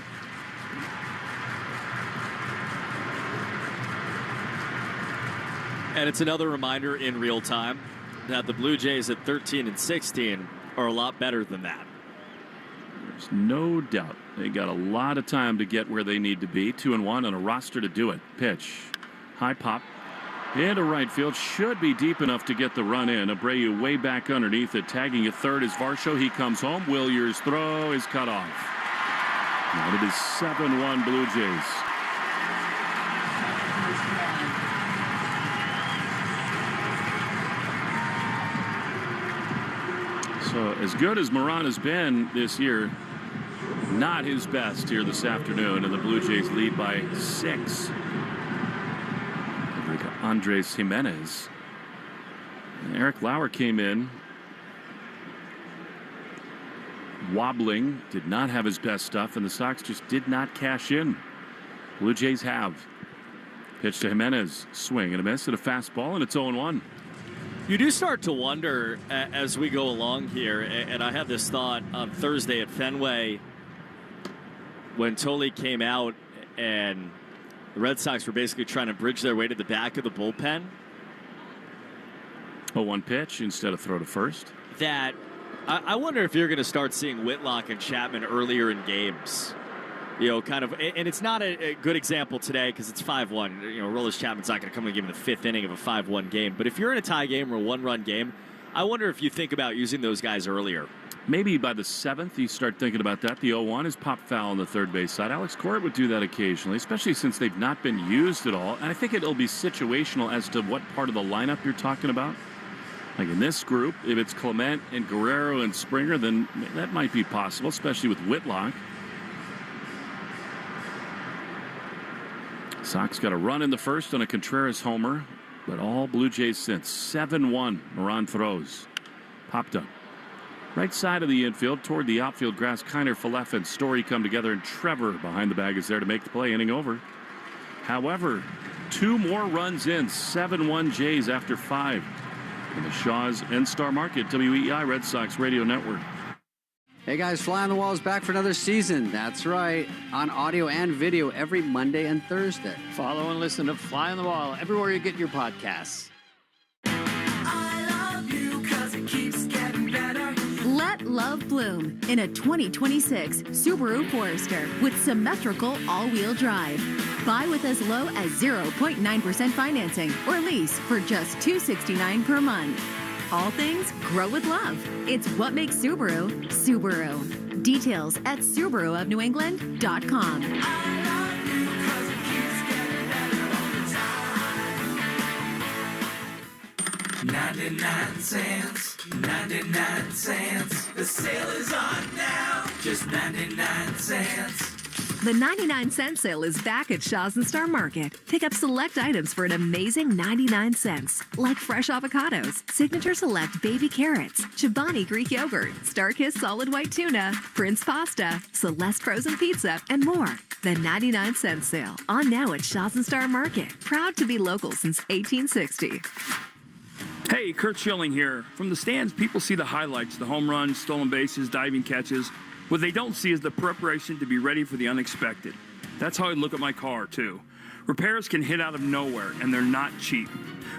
And it's another reminder in real time that the Blue Jays at 13 and 16 are a lot better than that. There's no doubt they got a lot of time to get where they need to be. 2-1 on a roster to do it. Pitch. High pop. Into right field. Should be deep enough to get the run in. Abreu way back underneath it. Tagging at third is Varsho. He comes home. Willier's throw is cut off. And it is 7-1 Blue Jays. So as good as Moran has been this year, not his best here this afternoon, and the Blue Jays lead by 6. Andres Jimenez. And Eric Lauer came in wobbling, did not have his best stuff, and the Sox just did not cash in. Blue Jays have. Pitch to Jimenez, swing and a miss, and a fastball, and it's 0-1. You do start to wonder as we go along here, and I had this thought on Thursday at Fenway when Toley came out and the Red Sox were basically trying to bridge their way to the back of the bullpen. 0-1 pitch instead of throw to first. That I wonder if you're going to start seeing Whitlock and Chapman earlier in games. You know, kind of, and it's not a good example today because it's 5-1. You know, Rollins Chapman's not going to come and give him the 5th inning of a 5-1 game. But if you're in a tie game or a 1-run game, I wonder if you think about using those guys earlier. Maybe by the 7th, you start thinking about that. The 0-1 is pop foul on the third base side. Alex Court would do that occasionally, especially since they've not been used at all. And I think it'll be situational as to what part of the lineup you're talking about. Like in this group, if it's Clement and Guerrero and Springer, then that might be possible, especially with Whitlock. Sox got a run in the first on a Contreras homer, but all Blue Jays since. 7-1. Moran throws. Popped up. Right side of the infield toward the outfield grass. Kiner, Falefa, and Story come together, and Trevor behind the bag is there to make the play. Inning over. However, 2 more runs in. 7-1 Jays after 5. In the Shaw's and Star Market, WEI Red Sox Radio Network. Hey guys, Fly on the Wall is back for another season. That's right, on audio and video every Monday and Thursday. Follow and listen to Fly on the Wall everywhere you get your podcasts. I love you 'cause it keeps getting better. Let love bloom in a 2026 Subaru Forester with symmetrical all-wheel drive. Buy with as low as 0.9% financing or lease for just $269 per month. All things grow with love. It's what makes Subaru, Subaru. Details at SubaruofNewEngland.com. 99 cents, 99 cents. The sale is on now, just 99 cents. The 99-cent sale is back at Shaw's and Star Market. Pick up select items for an amazing 99 cents, like fresh avocados, Signature Select baby carrots, Chobani Greek yogurt, Starkist solid white tuna, Prince pasta, Celeste frozen pizza, and more. The 99-cent sale, on now at Shaw's and Star Market. Proud to be local since 1860. Hey, Kurt Schilling here. From the stands, people see the highlights, the home runs, stolen bases, diving catches. What they don't see is the preparation to be ready for the unexpected. That's how I look at my car, too. Repairs can hit out of nowhere, and they're not cheap.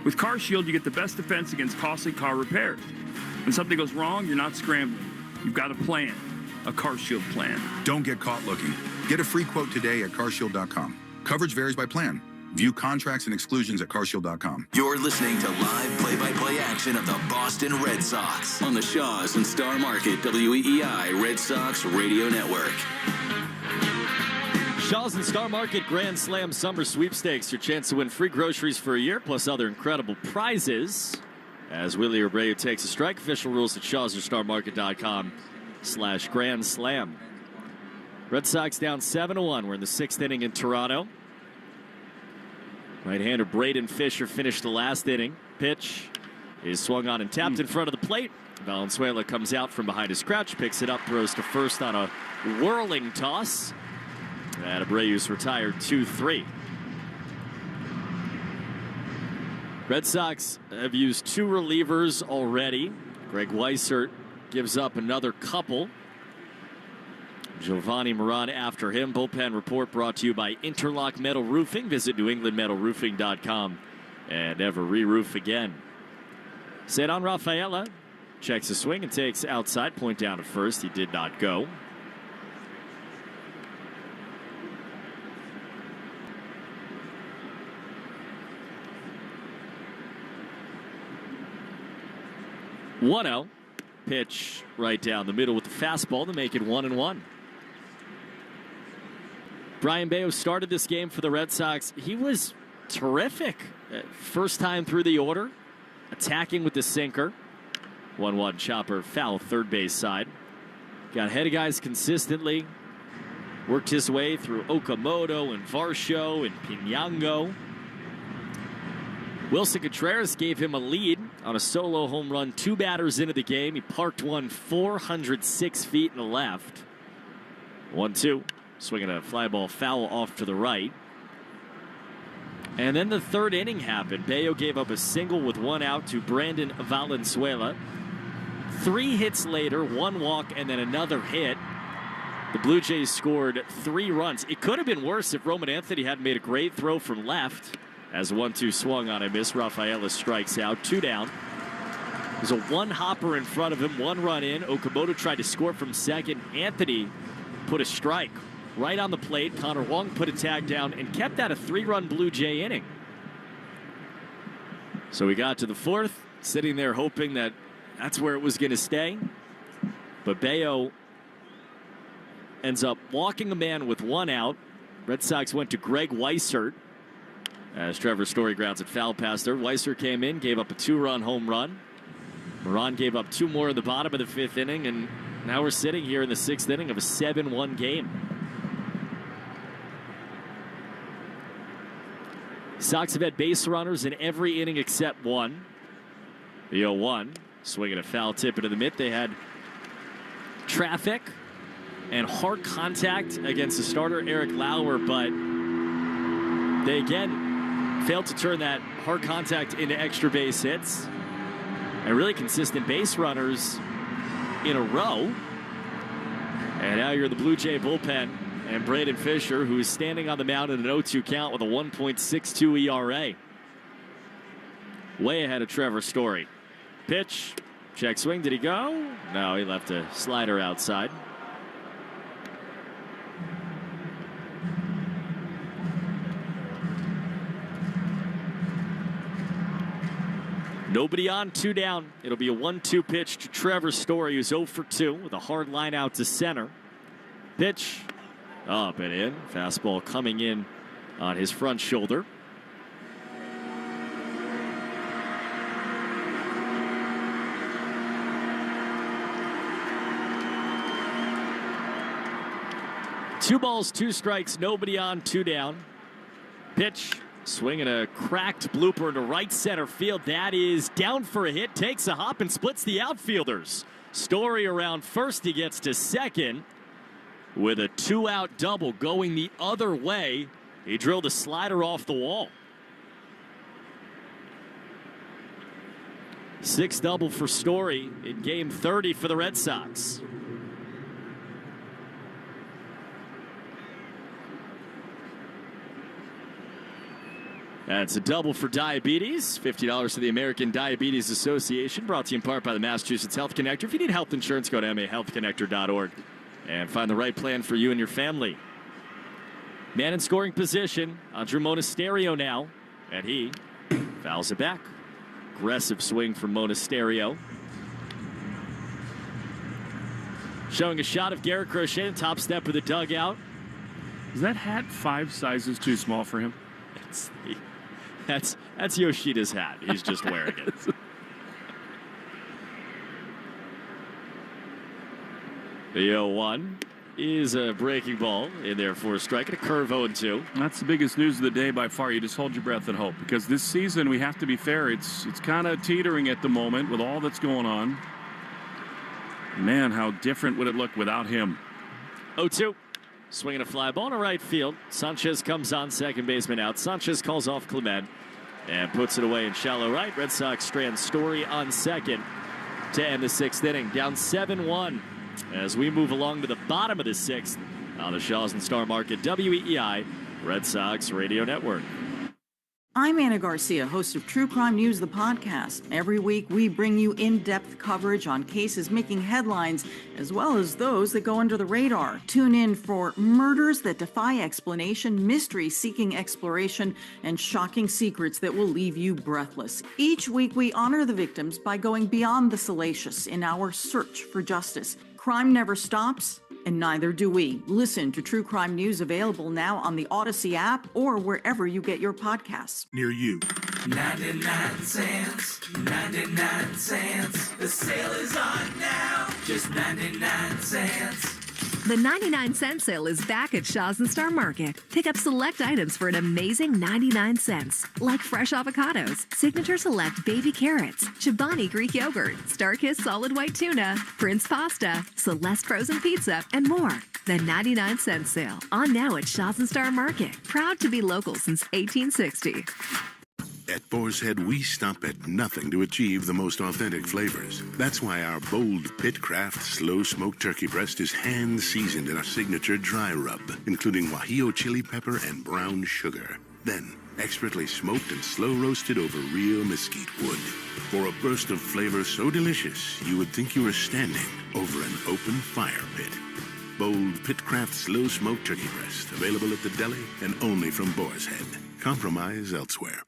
With Car Shield, you get the best defense against costly car repairs. When something goes wrong, you're not scrambling. You've got a plan, a Car Shield plan. Don't get caught looking. Get a free quote today at carshield.com. Coverage varies by plan. View contracts and exclusions at carshield.com. You're listening to live play-by-play action of the Boston Red Sox on the Shaw's and Star Market WEEI Red Sox Radio Network. Shaw's and Star Market Grand Slam Summer Sweepstakes. Your chance to win free groceries for a year, plus other incredible prizes. As Willie Abreu takes a strike. Official rules at shawsandStarMarket.com/Grand Slam. Red Sox down 7-1. We're in the 6th inning in Toronto. Right-hander Braden Fisher finished the last inning. Pitch is swung on and tapped in front of the plate. Valenzuela comes out from behind his crouch, picks it up, throws to first on a whirling toss. And Abreu's retired 2-3. Red Sox have used 2 relievers already. Greg Weissert gives up another couple. Giovanni Moran after him. Bullpen report brought to you by Interlock Metal Roofing. Visit NewEnglandMetalRoofing.com and never re-roof again. Cedon Rafaela checks a swing and takes outside. Point down to first. He did not go. 1-0. Pitch right down the middle with the fastball to make it 1-1. Brayan Bello started this game for the Red Sox. He was terrific. First time through the order, attacking with the sinker. 1-1 chopper foul, third base side. Got ahead of guys consistently. Worked his way through Okamoto and Varsho and Pinango. Wilson Contreras gave him a lead on a solo home run 2 batters into the game. He parked one 406 feet in the left. 1-2. Swinging a fly ball foul off to the right. And then the third inning happened. Bello gave up a single with 1 out to Brandon Valenzuela. 3 hits later, 1 walk, and then another hit. The Blue Jays scored 3 runs. It could have been worse if Roman Anthony hadn't made a great throw from left. As 1-2 swung on a miss, Rafaela strikes out, 2 down. There's a 1 hopper in front of him, 1 run in. Okamoto tried to score from second. Anthony put a strike right on the plate. Connor Wong put a tag down and kept that a 3-run Blue Jay inning. So we got to the 4th, sitting there hoping that that's where it was going to stay. But Bello ends up walking a man with 1 out. Red Sox went to Greg Weissert as Trevor Story grounds it foul past her. Weissert came in, gave up a 2-run home run. Moran gave up 2 more in the bottom of the 5th inning, and now we're sitting here in the 6th inning of a 7-1 game. Sox have had base runners in every inning except 1. The 0-1, swinging a foul tip into the mitt. They had traffic and hard contact against the starter, Eric Lauer, but they again failed to turn that hard contact into extra base hits. And really consistent base runners in a row. And now you're in the Blue Jay bullpen. And Braden Fisher, who is standing on the mound in an 0-2 count with a 1.62 ERA. Way ahead of Trevor Story. Pitch. Check swing. Did he go? No, he left a slider outside. Nobody on, 2 down. It'll be a 1-2 pitch to Trevor Story, who's 0 for 2 with a hard line out to center. Pitch. Up and in. Fastball coming in on his front shoulder. Two balls, 2 strikes, nobody on, 2 down. Pitch. Swinging a cracked blooper into right center field. That is down for a hit. Takes a hop and splits the outfielders. Story around first. He gets to second with a 2-out double going the other way. He drilled a slider off the wall. 6th double for Story in game 30 for the Red Sox. That's a double for diabetes. $50 to the American Diabetes Association. Brought to you in part by the Massachusetts Health Connector. If you need health insurance, go to mahealthconnector.org and find the right plan for you and your family. Man in scoring position, Andrew Monasterio now, and he fouls it back. Aggressive swing from Monasterio. Showing a shot of Garrett Crochet, the top step of the dugout. Is that hat 5 sizes too small for him? That's Yoshida's hat. He's just wearing it. The 0-1 is a breaking ball in there for a strike and a curve 0-2. That's the biggest news of the day by far. You just hold your breath and hope, because this season, we have to be fair, it's kind of teetering at the moment with all that's going on. Man, how different would it look without him? 0-2. Swinging a fly ball to right field. Sanchez comes on, second baseman out. Sanchez calls off Clement and puts it away in shallow right. Red Sox strand Story on second to end the 6th inning. Down 7-1 as we move along to the bottom of the 6th on the Shaws and Star Market WEEI Red Sox Radio Network. I'm Anna Garcia, host of True Crime News, the podcast. Every week, we bring you in-depth coverage on cases making headlines, as well as those that go under the radar. Tune in for murders that defy explanation, mysteries seeking exploration, and shocking secrets that will leave you breathless. Each week, we honor the victims by going beyond the salacious in our search for justice. Crime never stops, and neither do we. Listen to True Crime News, available now on the Odyssey app or wherever you get your podcasts. Near you. 99 cents, 99 cents. The sale is on now, just 99 cents. The 99-cent sale is back at Shaw's and Star Market. Pick up select items for an amazing 99 cents, like fresh avocados, Signature Select baby carrots, Chobani Greek yogurt, Starkist solid white tuna, Prince pasta, Celeste frozen pizza, and more. The 99-cent sale, on now at Shaw's and Star Market. Proud to be local since 1860. At Boar's Head, we stop at nothing to achieve the most authentic flavors. That's why our bold Pitcraft slow-smoked turkey breast is hand-seasoned in our signature dry rub, including guajillo chili pepper and brown sugar. Then, expertly smoked and slow-roasted over real mesquite wood. For a burst of flavor so delicious, you would think you were standing over an open fire pit. Bold Pitcraft slow-smoked turkey breast, available at the deli and only from Boar's Head. Compromise elsewhere.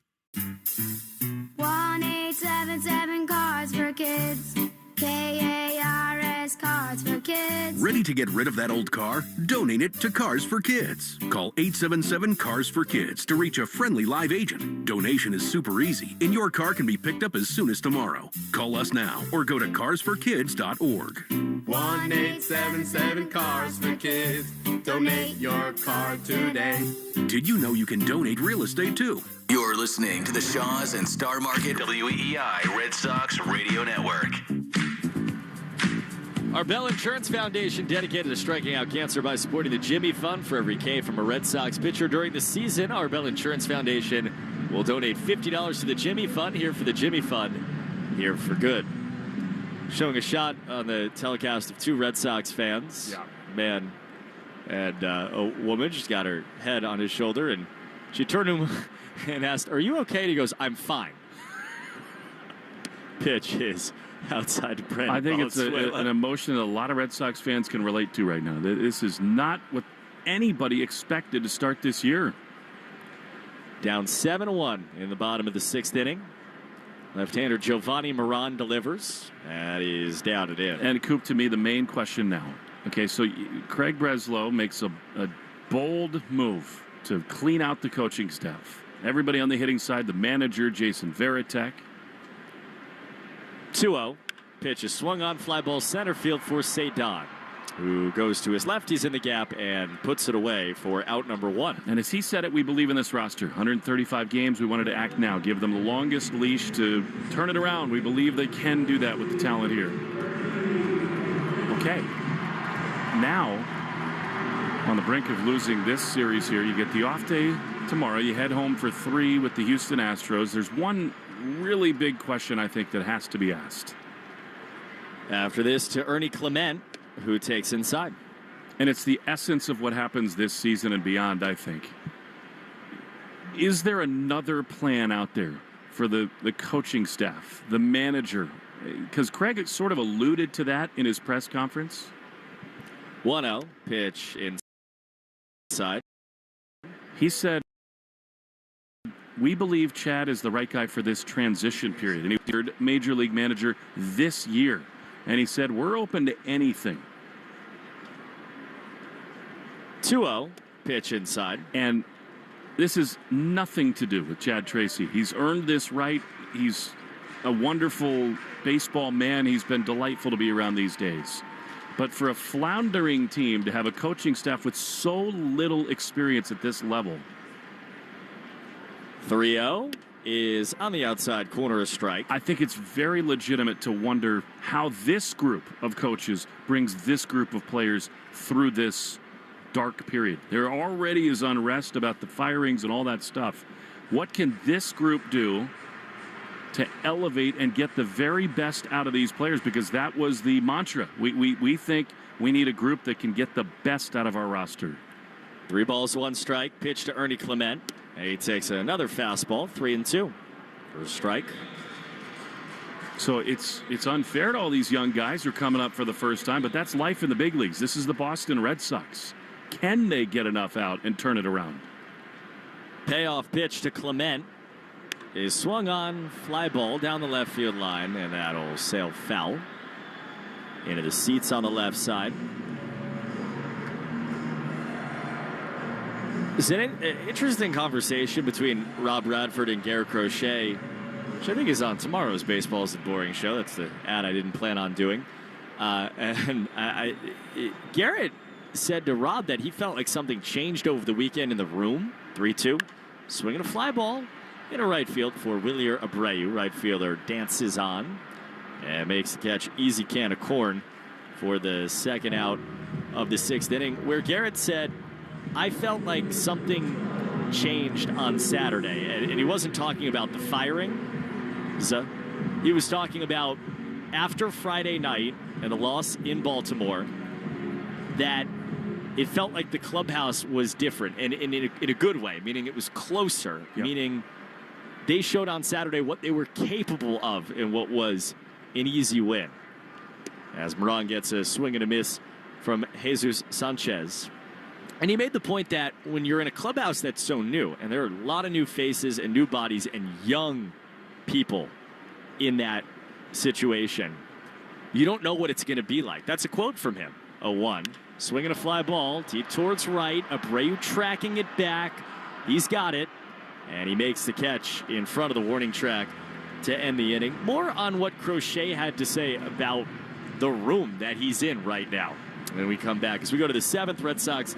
1877 Cards for Kids. KARS Cards for Kids. Ready to get rid of that old car? Donate it to Cars for Kids. Call 877 Cars for Kids to reach a friendly live agent. Donation is super easy, and your car can be picked up as soon as tomorrow. Call us now or go to carsforkids.org. 1877 Cars for Kids. Donate your car today. Did you know you can donate real estate too? You're listening to the Shaw's and Star Market WEEI Red Sox Radio Network. Our Bell Insurance Foundation, dedicated to striking out cancer by supporting the Jimmy Fund. For every K from a Red Sox pitcher during the season, our Bell Insurance Foundation will donate $50 to the Jimmy Fund. Here for the Jimmy Fund, here for good. Showing a shot on the telecast of two Red Sox fans. Yeah. Man and a woman just got her head on his shoulder, and she turned to him and asked, "Are you okay?" And he goes, "I'm fine." Pitch is outside to Brandon. I think it's an emotion that a lot of Red Sox fans can relate to right now. This is not what anybody expected to start this year. Down 7-1 in the bottom of the sixth inning. Left-hander Giovanni Moran delivers, and he's down it in. And Coop, to me, the main question now. Okay, so Craig Breslow makes a bold move to clean out the coaching staff. Everybody on the hitting side, the manager, Jason Varitek. 2-0. Pitch is swung on, fly ball center field for Cedon, who goes to his left. He's in the gap and puts it away for out number one. And as he said it, we believe in this roster. 135 games. We wanted to act now. Give them the longest leash to turn it around. We believe they can do that with the talent here. Okay. Now, on the brink of losing this series here, you get the off day tomorrow. You head home for 3 with the Houston Astros. There's one really big question, I think, that has to be asked. After this, to Ernie Clement, who takes inside. And it's the essence of what happens this season and beyond, I think. Is there another plan out there for the coaching staff, the manager? Because Craig sort of alluded to that in his press conference. 1-0, pitch inside. He said, "We believe Chad is the right guy for this transition period." And he was major league manager this year. And he said, "We're open to anything." 2-0, pitch inside. And this is nothing to do with Chad Tracy. He's earned this right. He's a wonderful baseball man. He's been delightful to be around these days. But for a floundering team to have a coaching staff with so little experience at this level. 3-0 is on the outside corner, a strike. I think it's very legitimate to wonder how this group of coaches brings this group of players through this dark period. There already is unrest about the firings and all that stuff. What can this group do to elevate and get the very best out of these players? Because that was the mantra. We think we need a group that can get the best out of our roster. 3 balls, 1 strike. Pitch to Ernie Clement. And he takes another fastball, 3-2 for a strike. So it's unfair to all these young guys who are coming up for the first time, but that's life in the big leagues. This is the Boston Red Sox. Can they get enough out and turn it around? Payoff pitch to Clement is swung on, fly ball down the left field line, and that'll sail foul into the seats on the left side. It's an interesting conversation between Rob Bradford and Garrett Crochet, which I think is on tomorrow's Baseball's a Boring show. That's the ad I didn't plan on doing. Garrett said to Rob that he felt like something changed over the weekend in the room. 3-2. Swinging a fly ball into right field for Willier Abreu. Right fielder dances on and makes the catch. Easy can of corn for the second out of the sixth inning, where Garrett said, I felt like something changed on Saturday. And he wasn't talking about the firing. He was talking about after Friday night and the loss in Baltimore, that it felt like the clubhouse was different, and in a good way, meaning it was closer, meaning they showed on Saturday what they were capable of in what was an easy win. As Moran gets a swing and a miss from Jesus Sanchez. And he made the point that when you're in a clubhouse that's so new, and there are a lot of new faces and new bodies and young people in that situation, you don't know what it's going to be like. That's a quote from him. 0-1. Swinging a fly ball, deep towards right. Abreu tracking it back. He's got it. And he makes the catch in front of the warning track to end the inning. More on what Crochet had to say about the room that he's in right now. And we come back as we go to the seventh. Red Sox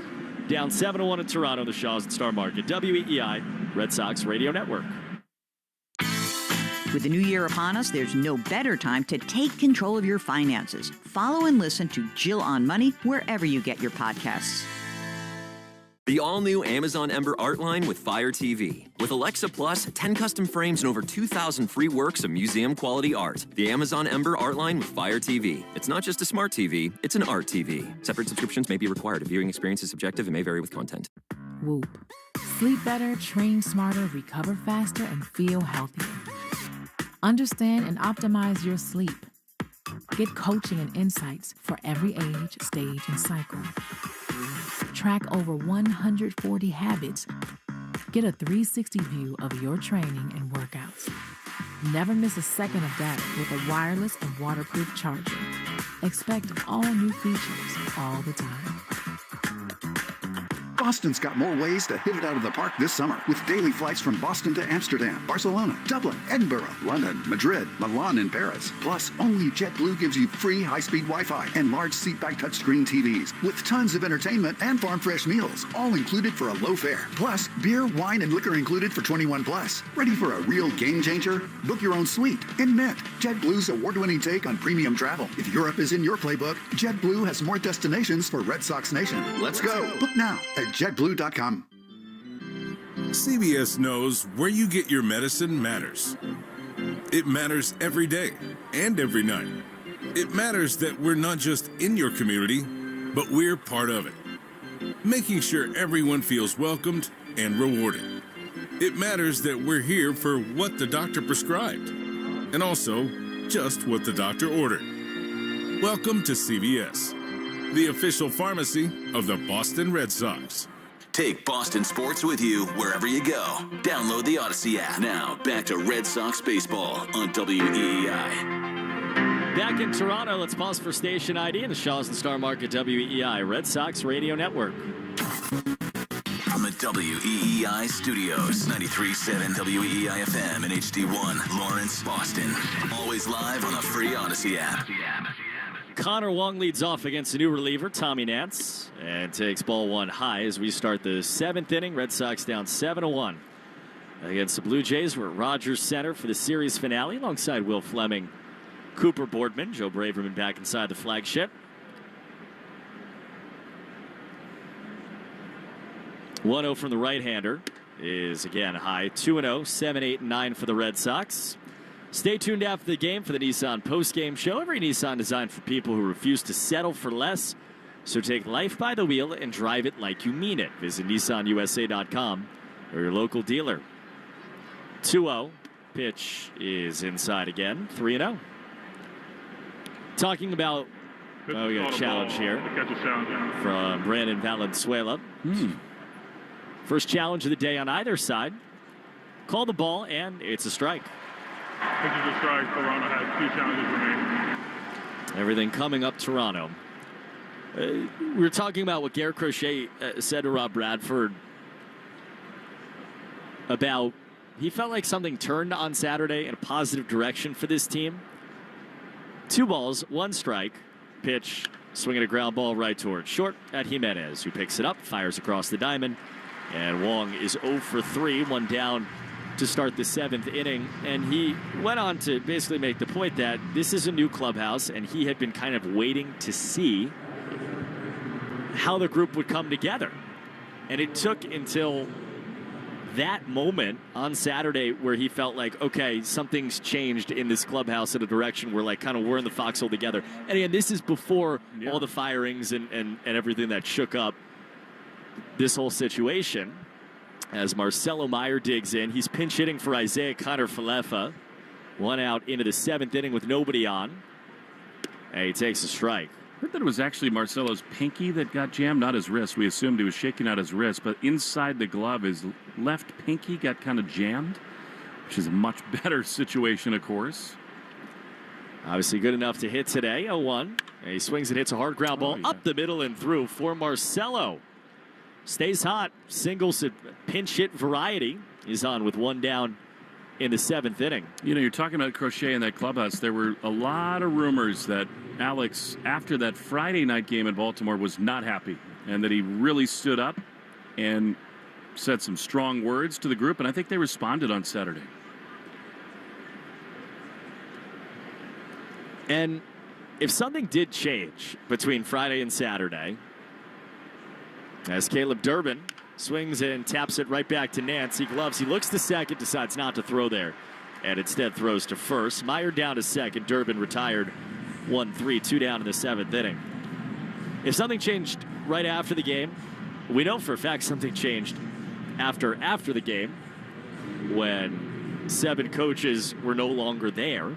down 7-1 in Toronto, the Shaws and Star Market. WEEI, Red Sox Radio Network. With the new year upon us, there's no better time to take control of your finances. Follow and listen to Jill on Money wherever you get your podcasts. The all-new Amazon Ember art line with Fire TV. With Alexa Plus, 10 custom frames and over 2,000 free works of museum-quality art. The Amazon Ember art line with Fire TV. It's not just a smart TV, it's an art TV. Separate subscriptions may be required. A viewing experience is subjective and may vary with content. Whoop. Sleep better, train smarter, recover faster, and feel healthier. Understand and optimize your sleep. Get coaching and insights for every age, stage, and cycle. Track over 140 habits. Get a 360 view of your training and workouts. Never miss a second of data with a wireless and waterproof charger. Expect all new features all the time. Boston's got more ways to hit it out of the park this summer with daily flights from Boston to Amsterdam, Barcelona, Dublin, Edinburgh, London, Madrid, Milan, and Paris. Plus, only JetBlue gives you free high-speed Wi-Fi and large seatback touchscreen TVs with tons of entertainment and farm-fresh meals, all included for a low fare. Plus, beer, wine, and liquor included for 21+. Ready for a real game changer? Book your own suite in Mint, JetBlue's award-winning take on premium travel. If Europe is in your playbook, JetBlue has more destinations for Red Sox Nation. Let's go. Book now at JetBlue.com. CVS knows where you get your medicine matters. It matters every day and every night. It matters that we're not just in your community, but we're part of it, making sure everyone feels welcomed and rewarded. It matters that we're here for what the doctor prescribed, and also just what the doctor ordered. Welcome to CVS, the official pharmacy of the Boston Red Sox. Take Boston sports with you wherever you go. Download the Odyssey app. Now, back to Red Sox baseball on WEEI. Back in Toronto, let's pause for station ID in the Shaws and Star Market WEEI Red Sox Radio Network. From the WEEI studios, 93.7 WEEI FM and HD1, Lawrence, Boston. Always live on the free Odyssey app. Connor Wong leads off against a new reliever, Tommy Nance, and takes ball one high as we start the seventh inning. Red Sox down 7-1 against the Blue Jays. We're at Rogers Center for the series finale alongside Will Fleming, Cooper Boardman, Joe Braverman back inside the flagship. 1-0 from the right-hander is again high. 2-0, 7, 8, and 9 for the Red Sox. Stay tuned after the game for the Nissan Postgame Show. Every Nissan designed for people who refuse to settle for less. So take life by the wheel and drive it like you mean it. Visit NissanUSA.com or your local dealer. 2-0. Pitch is inside again. 3-0. Talking about, we got a challenge here from Brandon Valenzuela. First challenge of the day on either side. Call the ball, and it's a strike. Pitch is a strike. Toronto has 2 challenges remaining. Everything coming up Toronto. We were talking about what Garrett Crochet said to Rob Bradford about he felt like something turned on Saturday in a positive direction for this team. 2 balls, 1 strike. Pitch, swinging a ground ball right towards short at Jimenez, who picks it up, fires across the diamond, and Wong is 0 for 3, 1 down to start the 7th inning. And he went on to basically make the point that this is a new clubhouse, and he had been kind of waiting to see how the group would come together. And it took until that moment on Saturday where he felt like, okay, something's changed in this clubhouse in a direction where like kind of we're in the foxhole together. And again, this is before all the firings and everything that shook up this whole situation. As Marcelo Meyer digs in, he's pinch hitting for Isaiah Kiner-Falefa. 1 out into the 7th inning with nobody on. And he takes a strike. I heard that it was actually Marcelo's pinky that got jammed, not his wrist. We assumed he was shaking out his wrist, but inside the glove, his left pinky got kind of jammed, which is a much better situation, of course. Obviously good enough to hit today, 0-1. And he swings and hits a hard ground ball up the middle and through for Marcelo. Stays hot, singles at pinch hit variety. He's on with 1 down in the 7th inning. You know, you're talking about Crochet in that clubhouse. There were a lot of rumors that Alex, after that Friday night game in Baltimore, was not happy, and that he really stood up and said some strong words to the group, and I think they responded on Saturday. And if something did change between Friday and Saturday, as Caleb Durbin swings and taps it right back to Nance. He gloves. He looks to second, decides not to throw there, and instead throws to first. Meyer down to second. Durbin retired 1-3, 2 down in the 7th inning. If something changed right after the game, we know for a fact something changed after the game when 7 coaches were no longer there.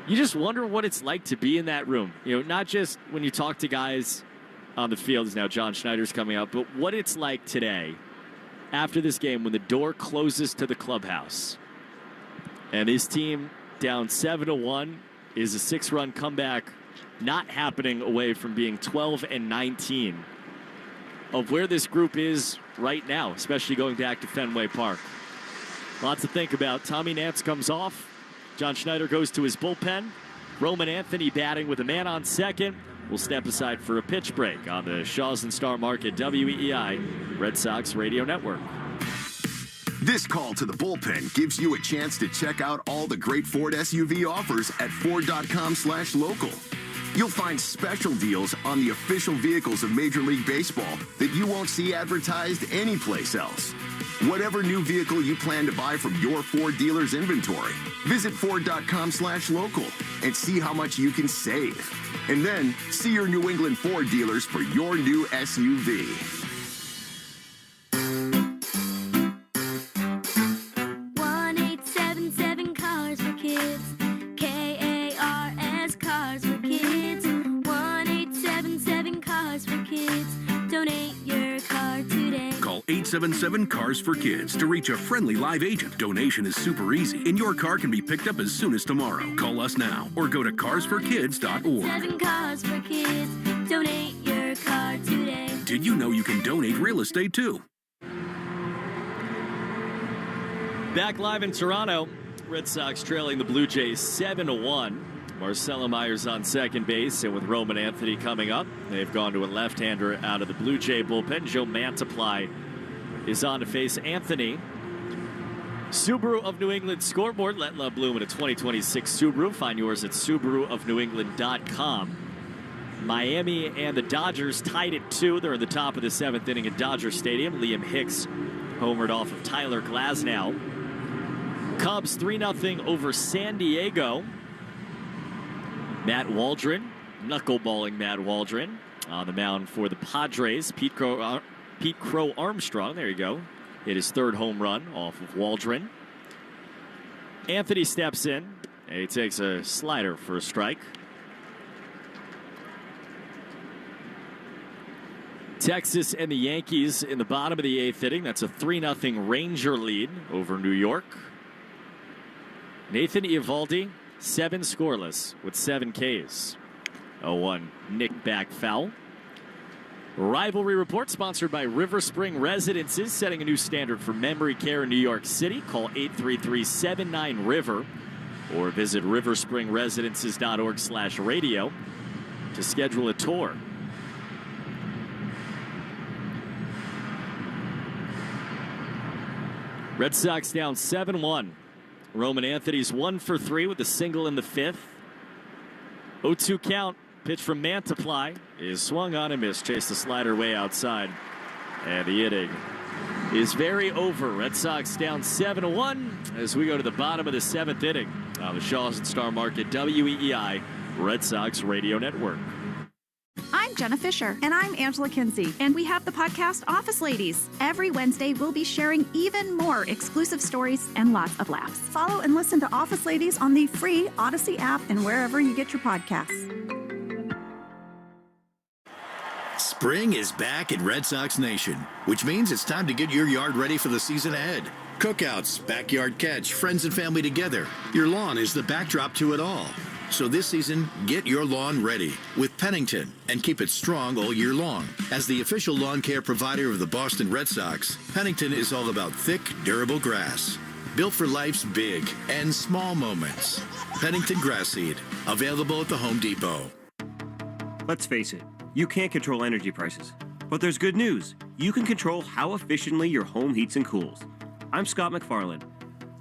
You just wonder what it's like to be in that room. You know, not just when you talk to guys on the field, as now John Schneider's coming up, but what it's like today after this game when the door closes to the clubhouse and this team down 7-1 is a 6-run comeback not happening away from being 12-19 of where this group is right now, especially going back to Fenway Park. Lots to think about. Tommy Nance comes off. John Schneider goes to his bullpen. Roman Anthony batting with a man on second. We'll step aside for a pitch break on the Shaws and Star Market WEEI Red Sox Radio Network. This call to the bullpen gives you a chance to check out all the great Ford SUV offers at Ford.com/local. You'll find special deals on the official vehicles of Major League Baseball that you won't see advertised anyplace else. Whatever new vehicle you plan to buy from your Ford dealer's inventory, visit Ford.com/local and see how much you can save. And then see your New England Ford dealers for your new SUV. Cars for Kids. KARS Cars for Kids. 1-877 Cars for Kids. Donate your car today. Call 877-CARS for Kids to reach a friendly live agent. Donation is super easy, and your car can be picked up as soon as tomorrow. Call us now or go to carsforkids.org. 7 Cars for Kids. Donate your car today. Did you know you can donate real estate too? Back live in Toronto. Red Sox trailing the Blue Jays 7-1. Marcelo Meyer's on second base, and with Roman Anthony coming up, they've gone to a left-hander out of the Blue Jay bullpen. Joe Mantiply is on to face Anthony. Subaru of New England scoreboard. Let love bloom in a 2026 Subaru. Find yours at SubaruofNewEngland.com. Miami and the Dodgers tied at 2. They're in the top of the 7th inning at Dodger Stadium. Liam Hicks homered off of Tyler Glasnow. Cubs 3-0 over San Diego. Matt Waldron, knuckleballing Matt Waldron on the mound for the Padres. Pete Crow Armstrong, there you go. hit his third home run off of Waldron. Anthony steps in, and he takes a slider for a strike. Texas and the Yankees in the bottom of the 8th inning. That's a 3-0 Ranger lead over New York. Nathan Eovaldi, 7 scoreless with 7 Ks. 0-1 Nick back foul. Rivalry Report sponsored by River Spring Residences, setting a new standard for memory care in New York City. Call 833-79-RIVER or visit riverspringresidences.org/radio to schedule a tour. Red Sox down 7-1. Roman Anthony's 1 for 3 with a single in the 5th. 0-2 count. Pitch from Mantiply is swung on and missed. Chased the slider way outside. And the inning is very over. Red Sox down 7-1 as we go to the bottom of the 7th inning on the Shaw's and Star Market WEEI Red Sox Radio Network. I'm Jenna Fisher. And I'm Angela Kinsey. And we have the podcast Office Ladies. Every Wednesday, we'll be sharing even more exclusive stories and lots of laughs. Follow and listen to Office Ladies on the free Odyssey app and wherever you get your podcasts. Spring is back in Red Sox Nation, which means it's time to get your yard ready for the season ahead. Cookouts, backyard catch, friends and family together. Your lawn is the backdrop to it all. So this season, get your lawn ready with Pennington and keep it strong all year long. As the official lawn care provider of the Boston Red Sox, Pennington is all about thick, durable grass. Built for life's big and small moments. Pennington Grass Seed, available at the Home Depot. Let's face it, you can't control energy prices. But there's good news. You can control how efficiently your home heats and cools. I'm Scott McFarland.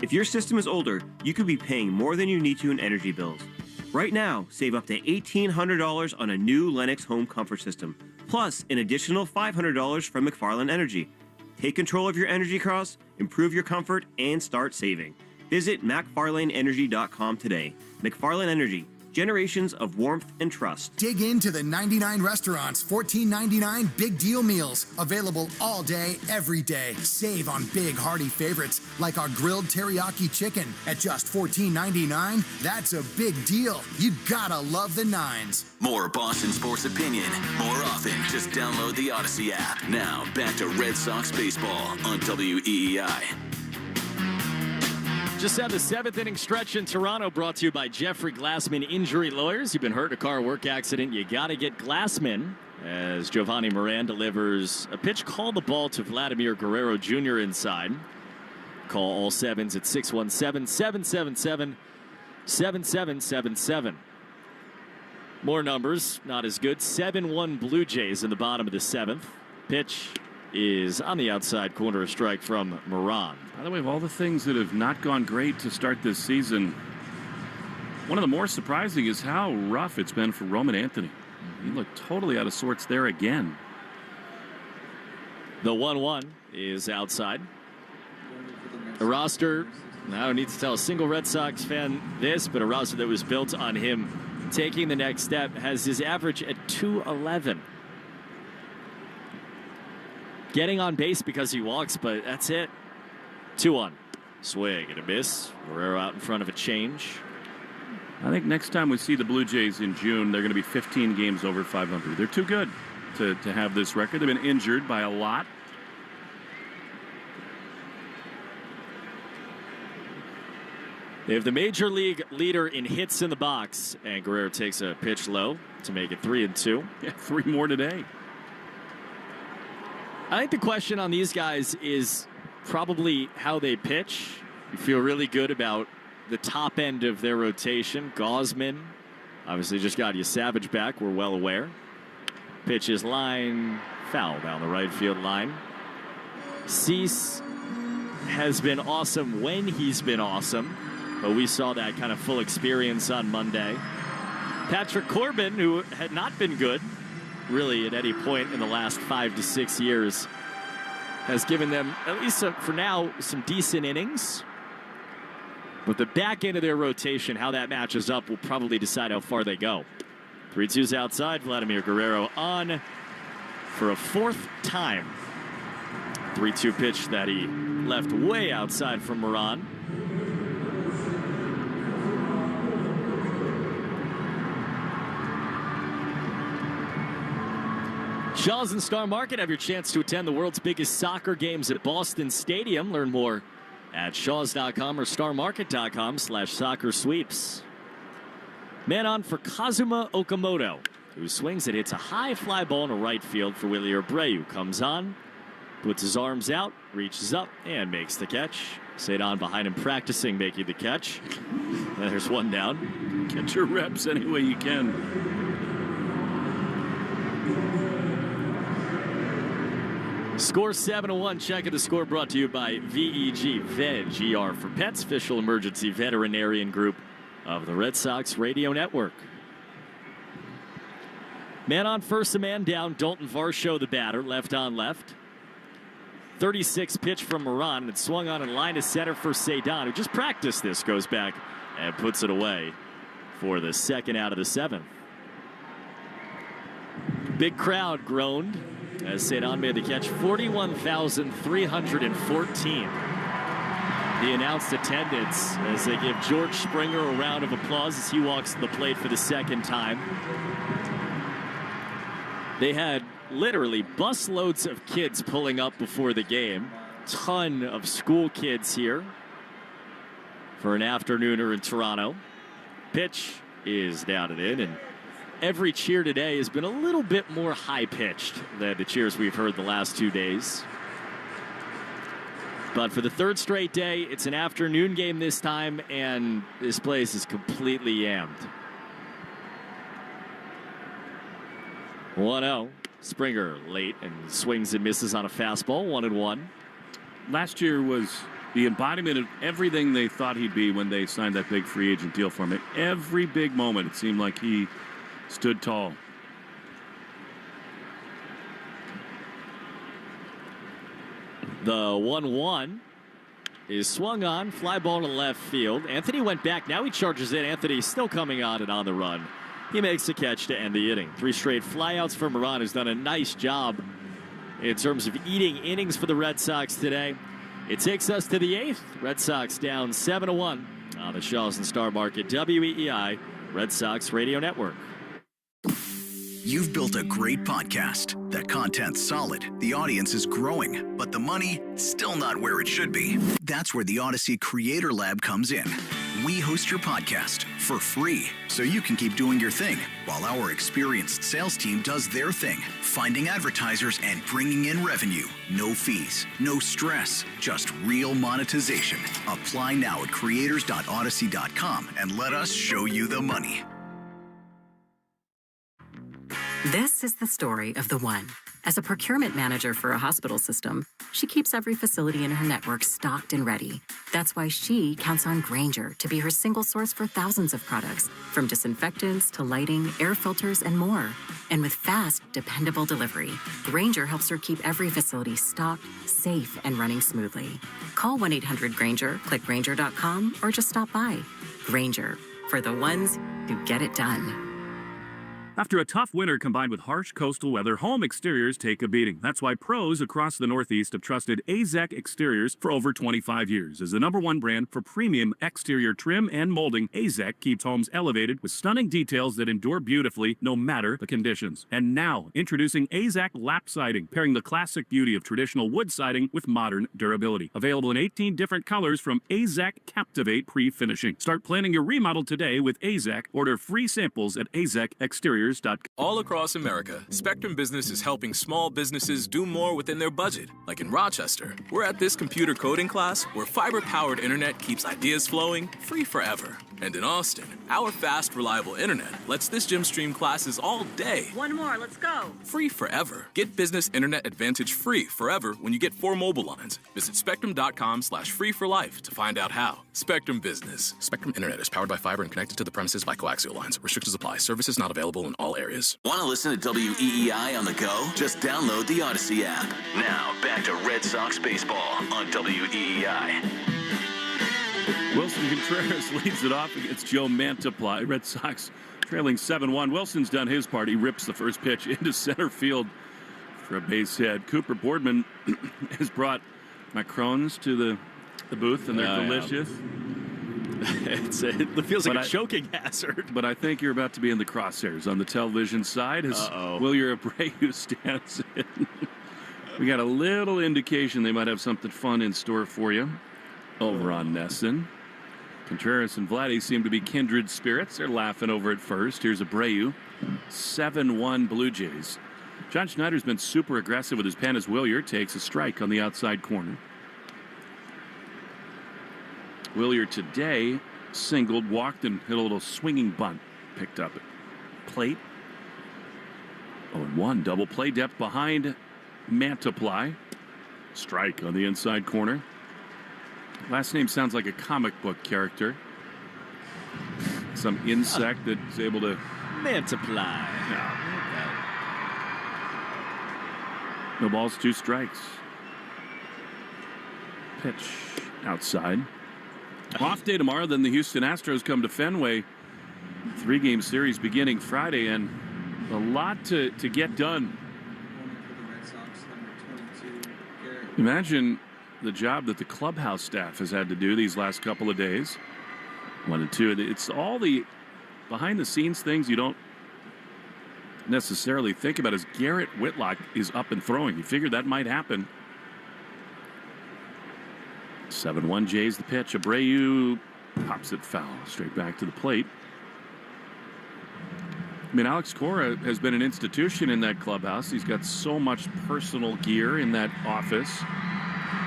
If your system is older, you could be paying more than you need to in energy bills. Right now, save up to $1,800 on a new Lennox home comfort system, plus an additional $500 from McFarland Energy. Take control of your energy costs, improve your comfort, and start saving. Visit McFarlaneEnergy.com today. McFarland Energy. Generations of warmth and trust. Dig into the 99 restaurants, $14.99 big deal meals. Available all day, every day. Save on big hearty favorites like our grilled teriyaki chicken at just $14.99. That's a big deal. You gotta love the nines. More Boston sports opinion, more often. Just download the Odyssey app. Now, back to Red Sox baseball on WEEI. Just had the 7th inning stretch in Toronto, brought to you by Jeffrey Glassman Injury Lawyers. You've been hurt in a car work accident, you got to get Glassman. As Giovanni Moran delivers a pitch, call the ball to Vladimir Guerrero Jr. inside. Call all sevens at 617-777-7777. More numbers, not as good. 7-1 Blue Jays in the bottom of the 7th. Pitch is on the outside corner, a strike from Moran. By the way, of all the things that have not gone great to start this season, one of the more surprising is how rough it's been for Roman Anthony. He looked totally out of sorts there again. The 1-1 is outside. A roster, I don't need to tell a single Red Sox fan this, but a roster that was built on him taking the next step has his average at .211. Getting on base because he walks, but that's it. 2-1. Swing and a miss. Guerrero out in front of a change. I think next time we see the Blue Jays in June, they're going to be 15 games over 500. They're too good to have this record. They've been injured by a lot. They have the major league leader in hits in the box, and Guerrero takes a pitch low to make it 3-2. Yeah, 3 more today. I think the question on these guys is probably how they pitch. You feel really good about the top end of their rotation. Gausman obviously just got Savage back, we're well aware. Pitch is line, foul down the right field line. Cease has been awesome when he's been awesome, but we saw that kind of full experience on Monday. Patrick Corbin, who had not been good really at any point in the last 5 to 6 years, has given them, at least for now, some decent innings. But the back end of their rotation, how that matches up, will probably decide how far they go. 3-2's outside. Vladimir Guerrero on for a 4th time 3-2 pitch that he left way outside from Moran. Shaw's and Star Market have your chance to attend the world's biggest soccer games at Boston Stadium. Learn more at shaws.com or starmarket.com/soccer sweeps. Man on for Kazuma Okamoto, who swings it, hits a high fly ball in a right field for Willie Abreu. Comes on, puts his arms out, reaches up, and makes the catch. Cedon behind him practicing making the catch. There's one down. Get your reps any way you can. Score 7-1. Check of the score brought to you by VEG, Veg, ER for Pets, official emergency veterinarian group of the Red Sox radio network. Man on first, a man down. Dalton Varsho, the batter, left on left. 36 pitch from Moran, and it swung on in line to center for Cedon, who just practiced this, goes back and puts it away for the second out of the seventh. Big crowd groaned as Cedon made the catch. 41,314. The announced attendance as they give George Springer a round of applause as he walks to the plate for the second time. They had literally busloads of kids pulling up before the game. Ton of school kids here for an afternooner in Toronto. Pitch is down and in, and every cheer today has been a little bit more high-pitched than the cheers we've heard the last 2 days. But for the third straight day, it's an afternoon game this time, and this place is completely yammed. 1-0. Springer late and swings and misses on a fastball. 1-1. Last year was the embodiment of everything they thought he'd be when they signed that big free agent deal for him. At every big moment, it seemed like he stood tall. The 1-1 is swung on. Fly ball to left field. Anthony went back. Now he charges in. Anthony still coming on and on the run. He makes the catch to end the inning. 3 straight flyouts for Moran, who's done a nice job in terms of eating innings for the Red Sox today. It takes us to the 8th. Red Sox down 7-1 on the Shaw's and Star Market WEEI Red Sox Radio Network. You've built a great podcast. That content's solid, the audience is growing, but the money, still not where it should be. That's where the Odyssey Creator Lab comes in. We host your podcast for free, so you can keep doing your thing, while our experienced sales team does their thing, finding advertisers and bringing in revenue. No fees, no stress, just real monetization. Apply now at creators.odyssey.com and let us show you the money. This is the story of the one. As a procurement manager for a hospital system, she keeps every facility in her network stocked and ready. That's why she counts on Grainger to be her single source for thousands of products, from disinfectants to lighting, air filters, and more. And with fast, dependable delivery, Grainger helps her keep every facility stocked, safe, and running smoothly. Call 1-800-GRAINGER, click Grainger.com, or just stop by. Grainger, for the ones who get it done. After a tough winter combined with harsh coastal weather, home exteriors take a beating. That's why pros across the Northeast have trusted AZEK Exteriors for over 25 years. As the #1 brand for premium exterior trim and molding, AZEK keeps homes elevated with stunning details that endure beautifully no matter the conditions. And now, introducing AZEK Lap Siding, pairing the classic beauty of traditional wood siding with modern durability. Available in 18 different colors from AZEK Captivate Pre-Finishing. Start planning your remodel today with AZEK. Order free samples at AZEKexteriors.com. All across America, Spectrum Business is helping small businesses do more within their budget. Like in Rochester, we're at this computer coding class where fiber-powered internet keeps ideas flowing free forever. And in Austin, our fast, reliable internet lets this gym stream classes all day. One more, let's go. Free forever. Get Business Internet Advantage free forever when you get 4 mobile lines. Visit spectrum.com/free for life to find out how. Spectrum Business. Spectrum Internet is powered by fiber and connected to the premises by coaxial lines. Restrictions apply. Services not available in all areas. Want to listen to WEEI on the go? Just download the Odyssey app. Now, back to Red Sox baseball on WEEI. Wilson Contreras leads it off against Joe Mantiply. Red Sox trailing 7-1. Wilson's done his part. He rips the first pitch into center field for a base hit. Cooper Boardman has brought macarons to the booth, and they're delicious. It feels like a choking hazard. But I think you're about to be in the crosshairs on the television side as Wilyer Abreu stands in. We got a little indication they might have something fun in store for you over on Nesson. Contreras and Vladdy seem to be kindred spirits. They're laughing over at first. Here's Abreu. 7-1 Blue Jays. John Schneider's been super aggressive with his pen as Wilyer takes a strike on the outside corner. Wilyer today singled, walked, and hit a little swinging bunt. Picked up at plate. 0-1. Double play depth behind Mantiply. Strike on the inside corner. Last name sounds like a comic book character. Some insect that's able to... Mantiply. No balls, 2 strikes. Pitch outside. Off day tomorrow, then the Houston Astros come to Fenway. 3-game series beginning Friday, and a lot to get done. Imagine the job that the clubhouse staff has had to do these last couple of days. 1 and 2. It's all the behind-the-scenes things you don't necessarily think about. As Garrett Whitlock is up and throwing, you figured that might happen. 7-1 Jays the pitch. Abreu pops it foul straight back to the plate. I mean, Alex Cora has been an institution in that clubhouse. He's got so much personal gear in that office.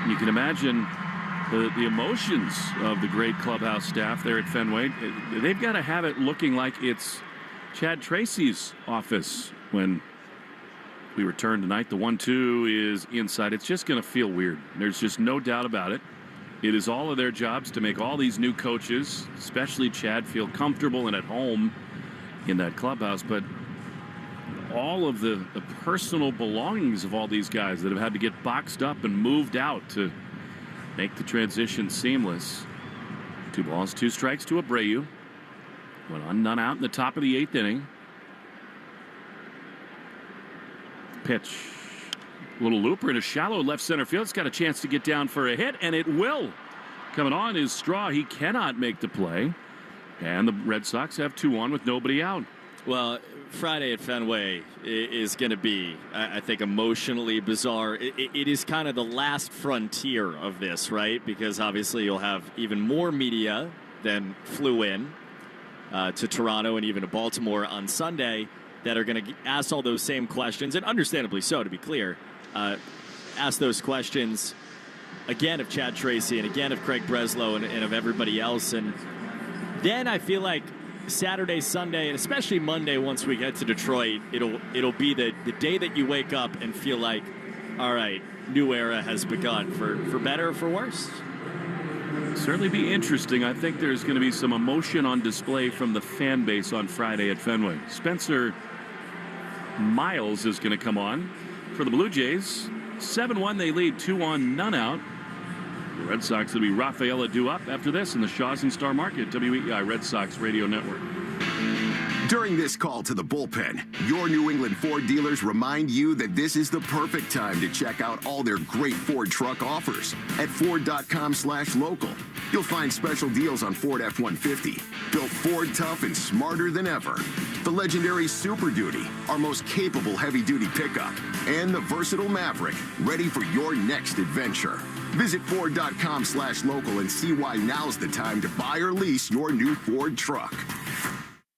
You can imagine the emotions of the great clubhouse staff there at Fenway. They've got to have it looking like it's Chad Tracy's office when we return tonight. The 1-2 is inside. It's just going to feel weird. There's just no doubt about it. It is all of their jobs to make all these new coaches, especially Chad, feel comfortable and at home in that clubhouse. But all of the personal belongings of all these guys that have had to get boxed up and moved out to make the transition seamless. 2 balls, 2 strikes to Abreu. 1 on, none out in the top of the 8th inning. Pitch. A little looper in a shallow left center field. It's got a chance to get down for a hit, and it will. Coming on is Straw. He cannot make the play. And the Red Sox have 2 on with nobody out. Well, Friday at Fenway is going to be, I think, emotionally bizarre. It is kind of the last frontier of this, right? Because obviously you'll have even more media than flew in to Toronto and even to Baltimore on Sunday that are going to ask all those same questions, and understandably so, to be clear. Ask those questions again of Chad Tracy and again of Craig Breslow and of everybody else. And then I feel like Saturday, Sunday, and especially Monday once we get to Detroit, it'll be the day that you wake up and feel like, all right, new era has begun, for better or for worse. Certainly be interesting. I think there's going to be some emotion on display from the fan base on Friday at Fenway. Spencer Miles is going to come on for the Blue Jays. 7-1 they lead, 2 on, none out. The Red Sox will be Rafaela due up after this in the Shaw's and Star Market, WEI Red Sox Radio Network. During this call to the bullpen, your New England Ford dealers remind you that this is the perfect time to check out all their great Ford truck offers at Ford.com/local. You'll find special deals on Ford F-150, built Ford tough and smarter than ever. The legendary Super Duty, our most capable heavy-duty pickup, and the versatile Maverick, ready for your next adventure. Visit Ford.com/local and see why now's the time to buy or lease your new Ford truck.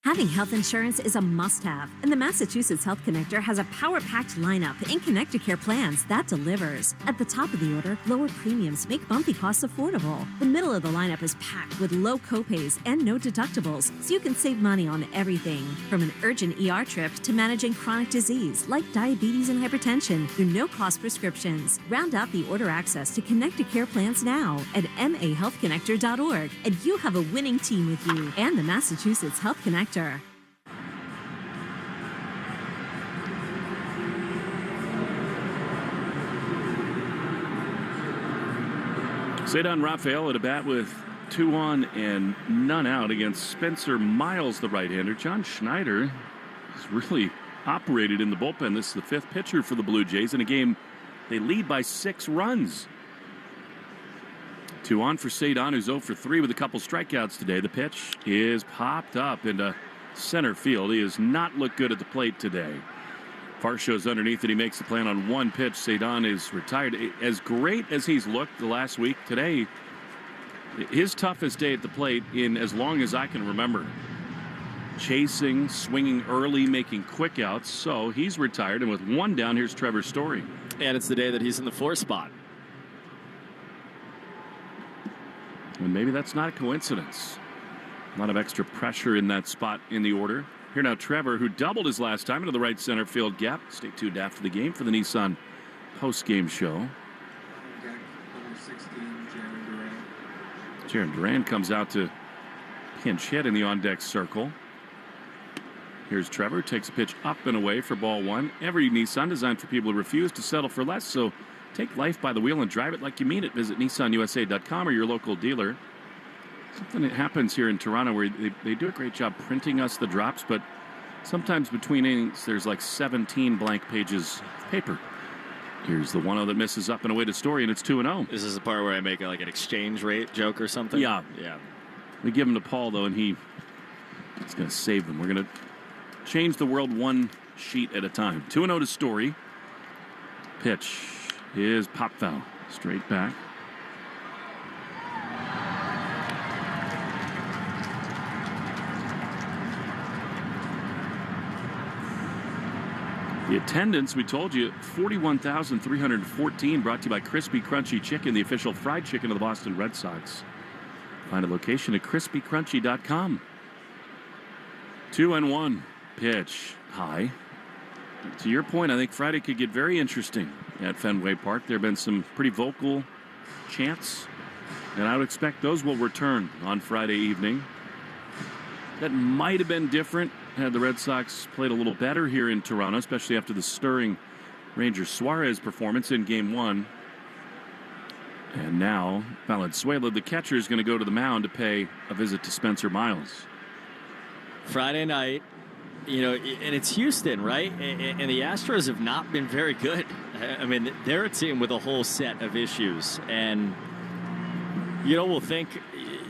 Having health insurance is a must-have, and the Massachusetts Health Connector has a power-packed lineup in Connecticare plans that delivers. At the top of the order, lower premiums make bumpy costs affordable. The middle of the lineup is packed with low copays and no deductibles, so you can save money on everything, from an urgent ER trip to managing chronic disease like diabetes and hypertension through no-cost prescriptions. Round out the order access to Connecticare plans now at mahealthconnector.org, and you have a winning team with you and the Massachusetts Health Connector. Cedon Rafael at a bat with 2 on and none out against Spencer Miles, the right-hander. John Schneider is really operated in the bullpen. This is the 5th pitcher for the Blue Jays in a game they lead by 6 runs. 2 on for Cedon, who's 0 for 3 with a couple strikeouts today. The pitch is popped up into center field. He has not looked good at the plate today. Varsho's underneath it. He makes the play on 1 pitch. Cedon is retired. As great as he's looked the last week, today, his toughest day at the plate in as long as I can remember. Chasing, swinging early, making quick outs. So he's retired, and with 1 down, here's Trevor Story. And it's the day that he's in the 4 spot. And maybe that's not a coincidence. A lot of extra pressure in that spot in the order. Here now Trevor, who doubled his last time into the right center field gap. Stay tuned after the game for the Nissan post-game show. Jaron Duran comes out to pinch hit in the on-deck circle. Here's Trevor, takes a pitch up and away for ball 1. Every Nissan designed for people who refuse to settle for less, so take life by the wheel and drive it like you mean it. Visit nissanusa.com or your local dealer. Something that happens here in Toronto where they do a great job printing us the drops, but sometimes between innings there's like 17 blank pages of paper. Here's the 1-0 that misses up and away to Story, and it's 2-0. This is the part where I make like an exchange rate joke or something? Yeah. Yeah. We give him to Paul, though, and he's going to save them. We're going to change the world 1 sheet at a time. 2-0 to Story. Pitch is pop foul. Straight back. The attendance, we told you, 41,314, brought to you by Crispy Crunchy Chicken, the official fried chicken of the Boston Red Sox. Find a location at crispycrunchy.com. 2-1. Pitch high. To your point, I think Friday could get very interesting at Fenway Park. There have been some pretty vocal chants, and I would expect those will return on Friday evening. That might have been different had the Red Sox played a little better here in Toronto, especially after the stirring Ranger Suarez performance in Game 1. And now Valenzuela, the catcher, is going to go to the mound to pay a visit to Spencer Miles. Friday night, and it's Houston, right? And the Astros have not been very good. I mean, they're a team with a whole set of issues. And, we'll think,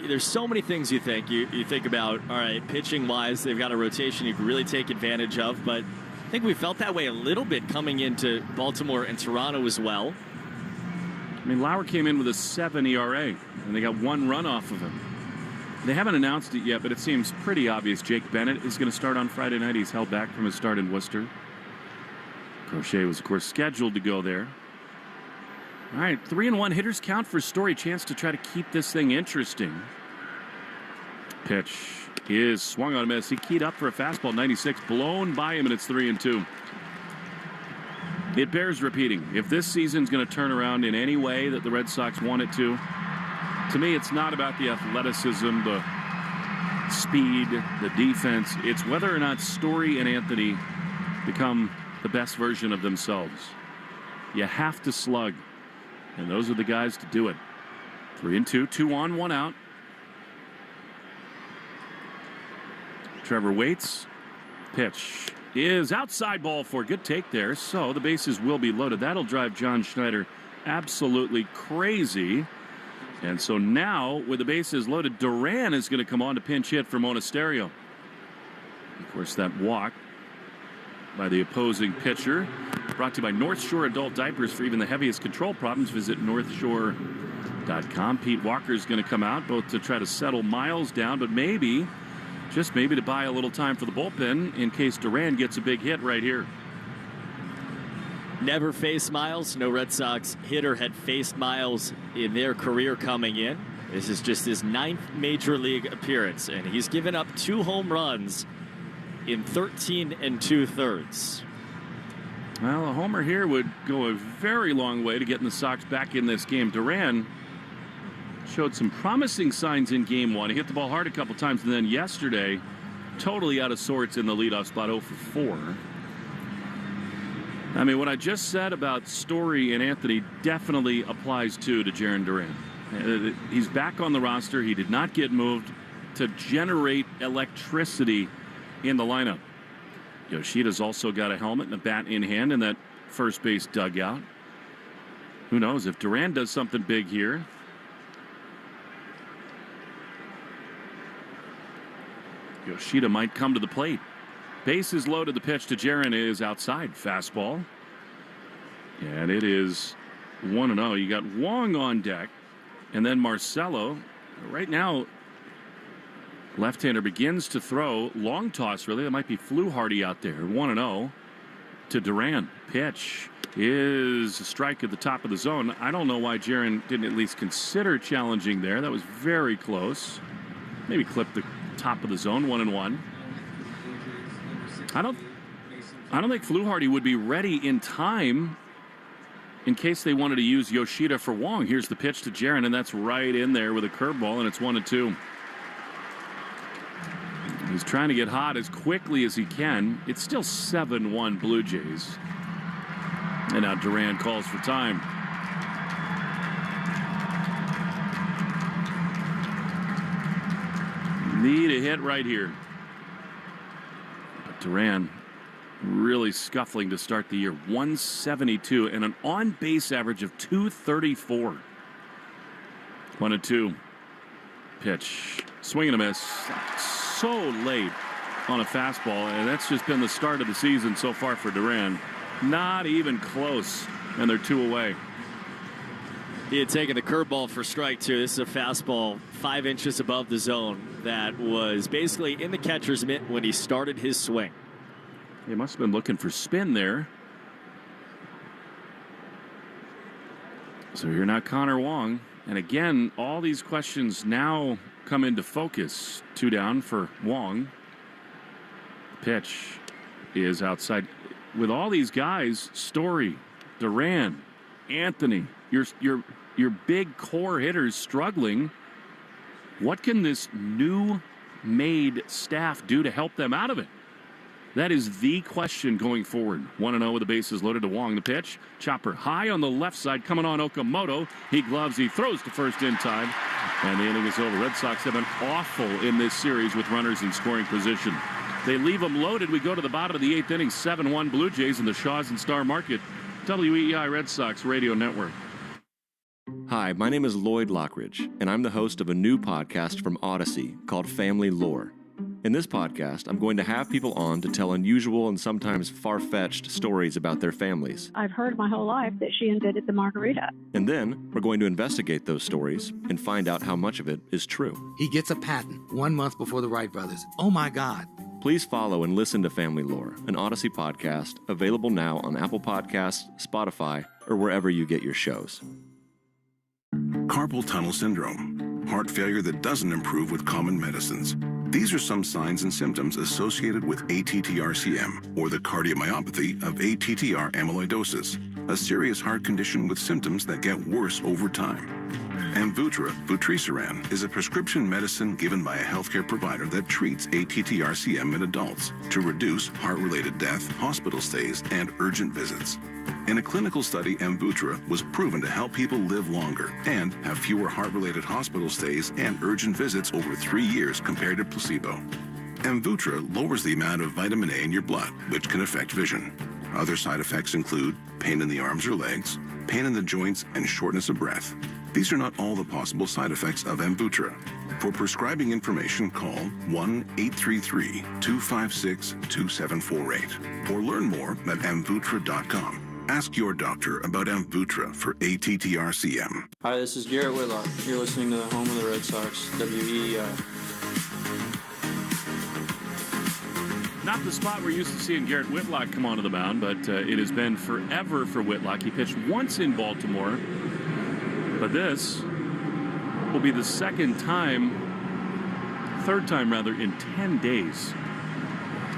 there's so many things you think. You think about, all right, pitching-wise, they've got a rotation you can really take advantage of. But I think we felt that way a little bit coming into Baltimore and Toronto as well. I mean, Lauer came in with a 7 ERA, and they got 1 run off of him. They haven't announced it yet, but it seems pretty obvious Jake Bennett is going to start on Friday night. He's held back from his start in Worcester. Crochet was, of course, scheduled to go there. All right, 3-1 hitters count for Story. Chance to try to keep this thing interesting. Pitch is swung on a miss. He keyed up for a fastball, 96, blown by him, and it's 3-2. It bears repeating. If this season's going to turn around in any way that the Red Sox want it to me, it's not about the athleticism, the speed, the defense. It's whether or not Story and Anthony become the best version of themselves. You have to slug, and those are the guys to do it. 3-2, 2 on, 1 out. Trevor waits. Pitch is outside, ball 4. Good take there. So the bases will be loaded. That'll drive John Schneider absolutely crazy. And so now, with the bases loaded, Duran is going to come on to pinch hit for Monasterio. Of course, that walk by the opposing pitcher. Brought to you by North Shore Adult Diapers. For even the heaviest control problems, visit northshore.com. Pete Walker's going to come out, both to try to settle Miles down, but maybe, just maybe, to buy a little time for the bullpen in case Duran gets a big hit right here. Never faced Miles. No Red Sox hitter had faced Miles in their career coming in. This is just his 9th major league appearance, and he's given up 2 home runs in 13 2/3. Well, a homer here would go a very long way to getting the Sox back in this game. Duran showed some promising signs in Game 1. He hit the ball hard a couple times, and then yesterday, totally out of sorts in the leadoff spot, 0 for 4. I mean, what I just said about Story and Anthony definitely applies to Jaron Duran. He's back on the roster. He did not get moved to generate electricity in the lineup. Yoshida's also got a helmet and a bat in hand in that first base dugout. Who knows if Duran does something big here. Yoshida might come to the plate. Base is loaded. The pitch to Jaron is outside. Fastball. And it is 1-0. You got Wong on deck. And then Marcelo. Right now, left-hander begins to throw. Long toss, really. That might be Fluharty out there. 1-0 to Duran. Pitch is a strike at the top of the zone. I don't know why Jaron didn't at least consider challenging there. That was very close. Maybe clip the top of the zone. 1-1. I don't think Fluharty would be ready in time in case they wanted to use Yoshida for Wong. Here's the pitch to Jaron, and that's right in there with a curveball, and it's 1-2. He's trying to get hot as quickly as he can. It's still 7-1 Blue Jays. And now Duran calls for time. Need a hit right here. But Duran really scuffling to start the year. 172 and an on-base average of 234. 1-2. Pitch. Swing and a miss. So late on a fastball, and that's just been the start of the season so far for Duran. Not even close, and they're 2 away. He had taken the curveball for strike two. This is a fastball 5 inches above the zone that was basically in the catcher's mitt when he started his swing. He must have been looking for spin there. So here now Connor Wong. And again, all these questions now come into focus. 2 down for Wong. Pitch is outside. With all these guys, Story, Duran, Anthony, your big core hitters struggling, what can this new made staff do to help them out of it? That is the question going forward. 1-0 with the bases loaded to Wong. The pitch. Chopper high on the left side. Coming on Okamoto. He gloves. He throws to first in time. And the inning is over. Red Sox have been awful in this series with runners in scoring position. They leave them loaded. We go to the bottom of the 8th inning. 7-1 Blue Jays in the Shaws and Star Market. WEEI Red Sox Radio Network. Hi, my name is Lloyd Lockridge, and I'm the host of a new podcast from Odyssey called Family Lore. In this podcast, I'm going to have people on to tell unusual and sometimes far-fetched stories about their families. I've heard my whole life that she invented the margarita. And then we're going to investigate those stories and find out how much of it is true. He gets a patent 1 month before the Wright brothers. Oh my God. Please follow and listen to Family Lore, an Odyssey podcast available now on Apple Podcasts, Spotify, or wherever you get your shows. Carpal tunnel syndrome, heart failure that doesn't improve with common medicines. These are some signs and symptoms associated with ATTR-CM, or the cardiomyopathy of ATTR amyloidosis, a serious heart condition with symptoms that get worse over time. Amvuttra, vutrisiran, is a prescription medicine given by a healthcare provider that treats ATTR-CM in adults to reduce heart-related death, hospital stays, and urgent visits. In a clinical study, Amvuttra was proven to help people live longer and have fewer heart-related hospital stays and urgent visits over 3 years compared to placebo. Amvuttra lowers the amount of vitamin A in your blood, which can affect vision. Other side effects include pain in the arms or legs, pain in the joints, and shortness of breath. These are not all the possible side effects of Amvuttra. For prescribing information, call 1-833-256-2748 or learn more at amvuttra.com. Ask your doctor about Amvuttra for ATTR-CM. Hi, this is Garrett Whitlock. You're listening to the home of the Red Sox, WEEI. Not the spot we're used to seeing Garrett Whitlock come onto the mound, but it has been forever for Whitlock. He pitched once in Baltimore, but this will be the third time in 10 days.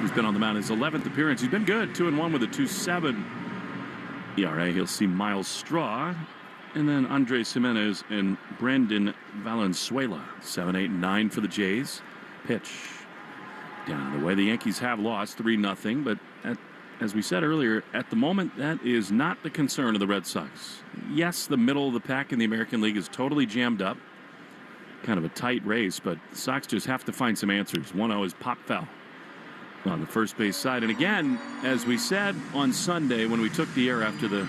He's been on the mound. His 11th appearance. He's been good, 2-1 with a 2.7 ERA. He'll see Miles Straw, and then Andres Jimenez and Brandon Valenzuela. 7, 8, 9 for the Jays. Pitch down the way. The Yankees have lost 3-0, but as we said earlier, at the moment, that is not the concern of the Red Sox. Yes, the middle of the pack in the American League is totally jammed up. Kind of a tight race, but the Sox just have to find some answers. 1-0 is pop foul. on the first base side. And again, as we said on Sunday when we took the air after the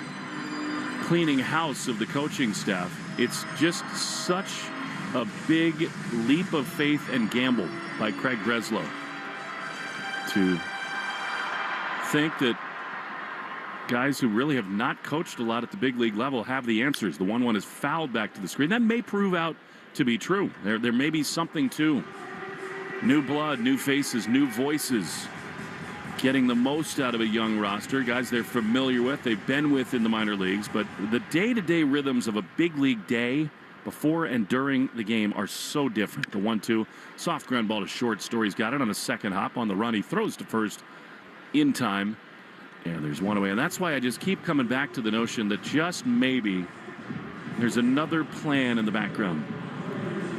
cleaning house of the coaching staff, it's just such a big leap of faith and gamble by Craig Breslow to think that guys who really have not coached a lot at the big league level have the answers. The 1-1 is fouled back to the screen. That may prove out to be true. There may be something to new blood, new faces, new voices, getting the most out of a young roster, guys they're familiar with, they've been with in the minor leagues. But the day-to-day rhythms of a big league day before and during the game are so different. The 1-2, soft ground ball to short. Story's got it on a second hop on the run. He throws to first in time. And there's one away. And that's why I just keep coming back to the notion that just maybe there's another plan in the background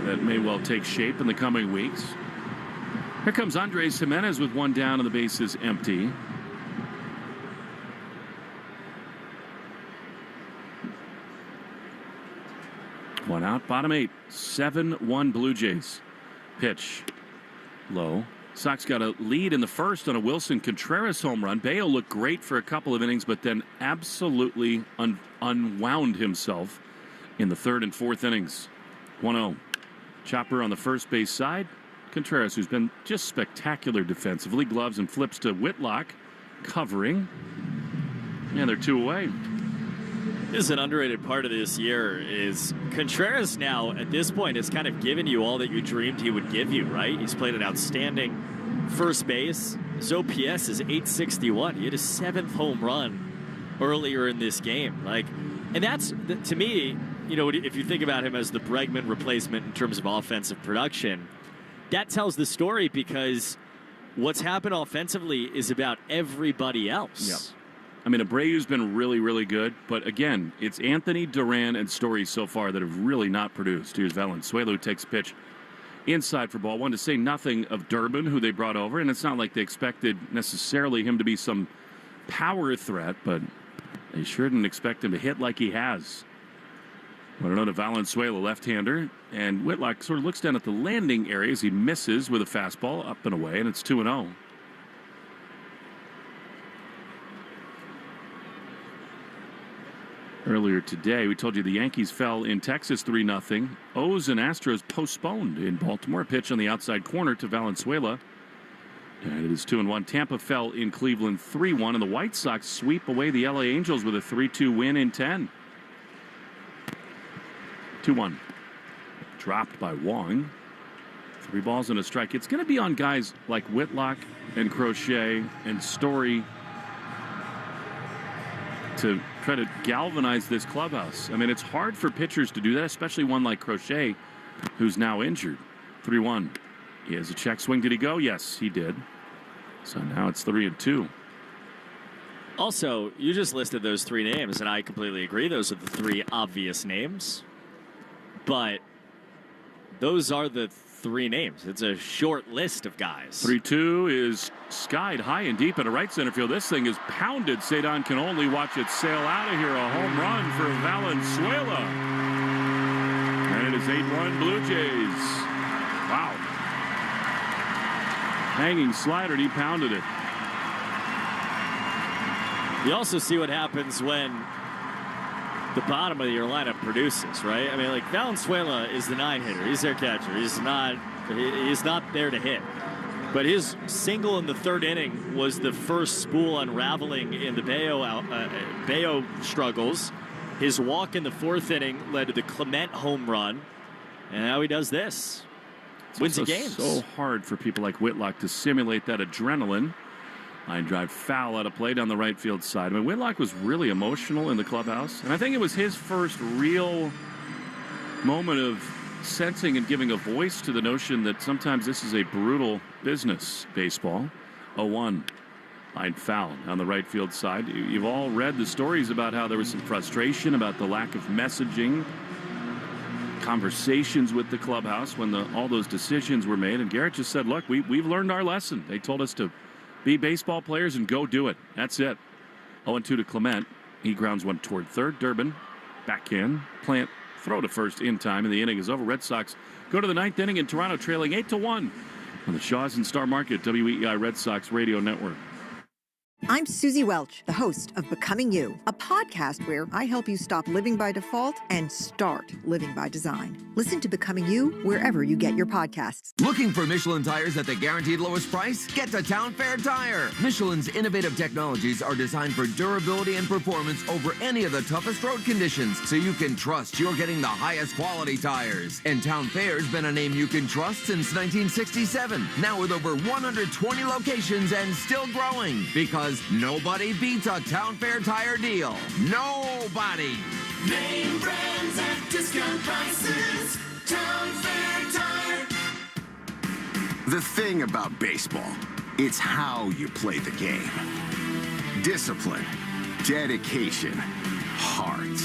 that may well take shape in the coming weeks. Here comes Andres Jimenez with one down and the base is empty. One out, bottom 8. 7-1 Blue Jays. Pitch low. Sox got a lead in the first on a Wilson Contreras home run. Bello looked great for a couple of innings, but then absolutely unwound himself in the third and fourth innings. 1-0. Chopper on the first base side. Contreras, who's been just spectacular defensively, gloves and flips to Whitlock, covering. And they're 2 away. This is an underrated part of this year is Contreras now at this point has kind of given you all that you dreamed he would give you, right? He's played an outstanding first base. His OPS is 861. He hit his 7th home run earlier in this game. And that's, to me, if you think about him as the Bregman replacement in terms of offensive production, that tells the story because what's happened offensively is about everybody else. Yep. I mean, Abreu's been really, really good. But again, it's Anthony, Duran, and Story so far that have really not produced. Here's Valenzuela, who takes a pitch inside for ball 1, to say nothing of Durbin, who they brought over. And it's not like they expected necessarily him to be some power threat, but they sure didn't expect him to hit like he has. 1-0 to Valenzuela, left-hander. And Whitlock sort of looks down at the landing area as he misses with a fastball up and away, and it's 2-0. Earlier today, we told you the Yankees fell in Texas 3-0. O's and Astros postponed in Baltimore. A pitch on the outside corner to Valenzuela. And it is 2-1. Tampa fell in Cleveland 3-1. And the White Sox sweep away the LA Angels with a 3-2 win in 10. 2-1. Dropped by Wong. 3 balls and a strike. It's going to be on guys like Whitlock and Crochet and Story to try to galvanize this clubhouse. I mean, it's hard for pitchers to do that, especially one like Crochet, who's now injured. 3-1. He has a check swing. Did he go? Yes, he did. So now it's 3-2. Also, you just listed those 3 names, and I completely agree. Those are the 3 obvious names. But those are the 3 names. It's a short list of guys. 3-2 is skied high and deep into right center field. This thing is pounded. Cedon can only watch it sail out of here. A home run for Valenzuela. And it is 8-1 Blue Jays. Wow. Hanging slider, and he pounded it. You also see what happens when the bottom of your lineup produces, right? I mean, like Valenzuela is the 9-hitter. He's their catcher. He's not there to hit. But his single in the 3rd inning was the first spool unraveling in the Bello struggles. His walk in the 4th inning led to the Clement home run. And now he does this. Wins the game. So hard for people like Whitlock to simulate that adrenaline. Line drive foul out of play down the right field side. I mean, Whitlock was really emotional in the clubhouse. And I think it was his first real moment of sensing and giving a voice to the notion that sometimes this is a brutal business, baseball. 0-1. Line foul on the right field side. You've all read the stories about how there was some frustration about the lack of messaging, conversations with the clubhouse when all those decisions were made. And Garrett just said, look, we've learned our lesson. They told us to be baseball players and go do it. That's it. 0-2 to Clement. He grounds one toward third. Durbin back in. Plant throw to first in time, and the inning is over. Red Sox go to the 9th inning in Toronto, trailing 8-1 on the Shaws and Star Market WEEI Red Sox Radio Network. I'm Susie Welch, the host of Becoming You, a podcast where I help you stop living by default and start living by design. Listen to Becoming You wherever you get your podcasts. Looking for Michelin tires at the guaranteed lowest price? Get to Town Fair Tire. Michelin's innovative technologies are designed for durability and performance over any of the toughest road conditions, so you can trust you're getting the highest quality tires. And Town Fair's been a name you can trust since 1967. Now with over 120 locations and still growing, because nobody beats a Town Fair Tire deal. Nobody. Name brands at discount prices. Town Fair Tire. The thing about baseball, it's how you play the game. Discipline, dedication, heart.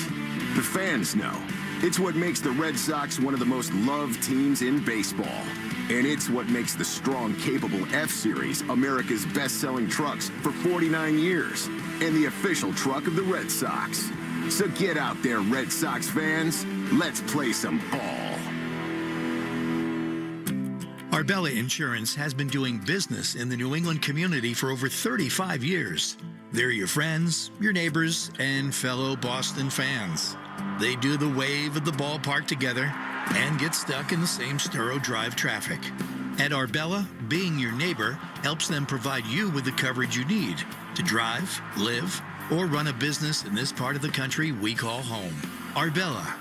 The fans know. It's what makes the Red Sox one of the most loved teams in baseball. And it's what makes the strong, capable F-Series America's best-selling trucks for 49 years. And the official truck of the Red Sox. So get out there, Red Sox fans. Let's play some ball. Arbella Insurance has been doing business in the New England community for over 35 years. They're your friends, your neighbors, and fellow Boston fans. They do the wave at the ballpark together and get stuck in the same Sturo Drive traffic. At Arbella, being your neighbor helps them provide you with the coverage you need to drive, live, or run a business in this part of the country we call home. Arbella,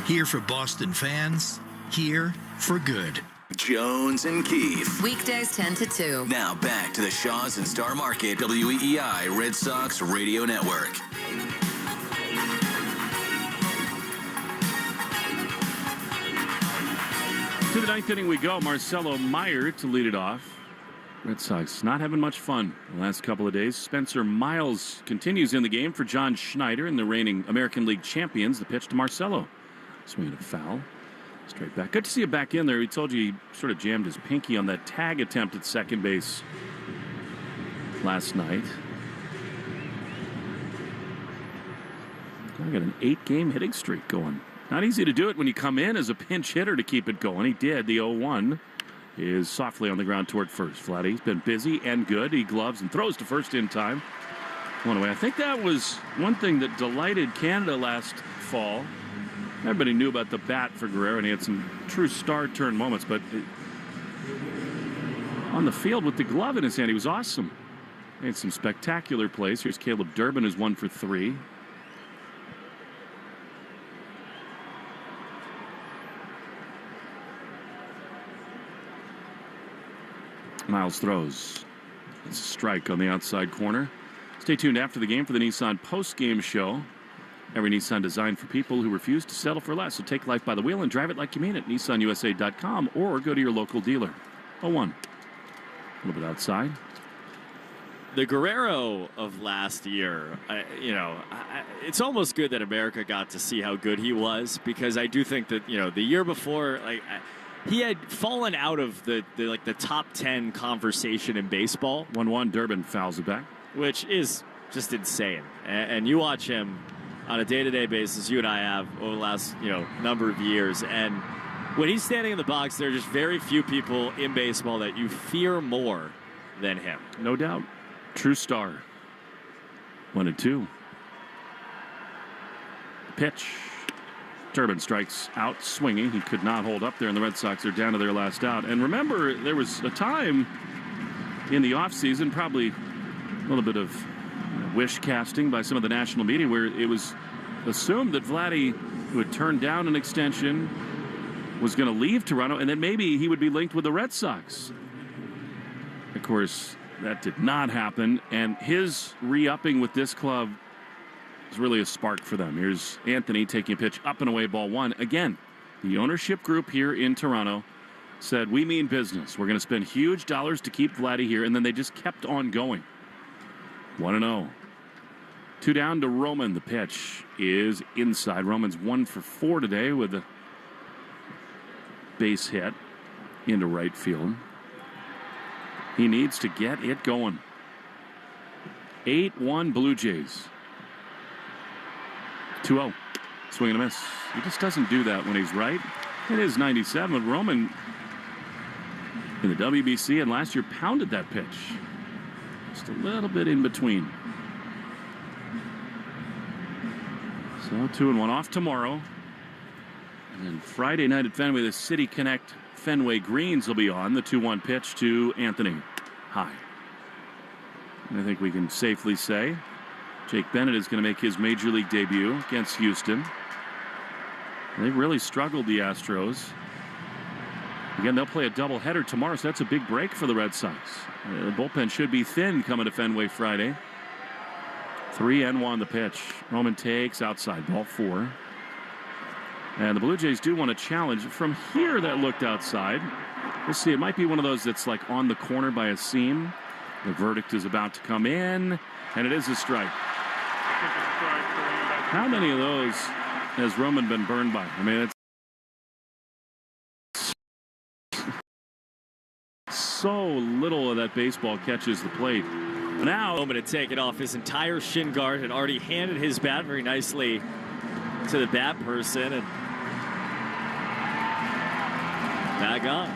here for Boston fans, here for good. Jones and Keith. Weekdays 10 to 2. Now back to the Shaws and Star Market WEEI Red Sox Radio Network. To the ninth inning we go. Marcelo Meyer to lead it off. Red Sox not having much fun the last couple of days. Spencer Miles continues in the game for John Schneider and the reigning American League champions. The pitch to Marcelo. Swinging a foul. Straight back. Good to see you back in there. He told you he sort of jammed his pinky on that tag attempt at second base last night. I got an 8-game hitting streak going. Not easy to do it when you come in as a pinch hitter to keep it going. He did. The 0-1 is softly on the ground toward first. Vladdy's been busy and good. He gloves and throws to first in time. One away. I think that was one thing that delighted Canada last fall. Everybody knew about the bat for Guerrero, and he had some true star-turn moments. But on the field with the glove in his hand, he was awesome. Made some spectacular plays. Here's Caleb Durbin, who's 1 for 3. Miles throws. It's a strike on the outside corner. Stay tuned after the game for the Nissan Postgame show. Every Nissan designed for people who refuse to settle for less. So take life by the wheel and drive it like you mean it. NissanUSA.com or go to your local dealer. 0-1. A little bit outside. The Guerrero of last year, it's almost good that America got to see how good he was, because I do think that, the year before, he had fallen out of the top 10 conversation in baseball. 1-1, Durbin fouls it back. Which is just insane. And you watch him on a day-to-day basis, you and I have over the last, number of years. And when he's standing in the box, there are just very few people in baseball that you fear more than him. No doubt. True star. 1-2. Pitch. Durbin strikes out swinging. He could not hold up there, and the Red Sox are down to their last out. And remember, there was a time in the offseason, probably a little bit of wish casting by some of the national media, where it was assumed that Vladdy, who had turned down an extension, was going to leave Toronto, and then maybe he would be linked with the Red Sox. Of course, that did not happen, and his re-upping with this club is really a spark for them. Here's Anthony taking a pitch up and away, ball 1. Again, the ownership group here in Toronto said, we mean business. We're going to spend huge dollars to keep Vladdy here, and then they just kept on going. 1-0. 2 down to Roman. The pitch is inside. Roman's 1 for 4 today with a base hit into right field. He needs to get it going. 8-1 Blue Jays. 2-0. Swing and a miss. He just doesn't do that when he's right. It is 97. Roman in the WBC, and last year pounded that pitch. Just a little bit in between. So 2-1 off tomorrow. And then Friday night at Fenway, the City Connect Fenway Greens will be on. The 2-1 pitch to Anthony. High. And I think we can safely say Jake Bennett is going to make his Major League debut against Houston. They've really struggled, the Astros. Again, they'll play a doubleheader tomorrow, so that's a big break for the Red Sox. The bullpen should be thin coming to Fenway Friday. 3-1 the pitch. Roman takes outside, ball 4. And the Blue Jays do want a challenge. From here, that looked outside. We'll see. It might be one of those that's like on the corner by a seam. The verdict is about to come in, and it is a strike. How many of those has Roman been burned by? I mean, it's so little of that baseball catches the plate. Now, moment to take it off. His entire shin guard had already handed his bat very nicely to the bat person, and back on.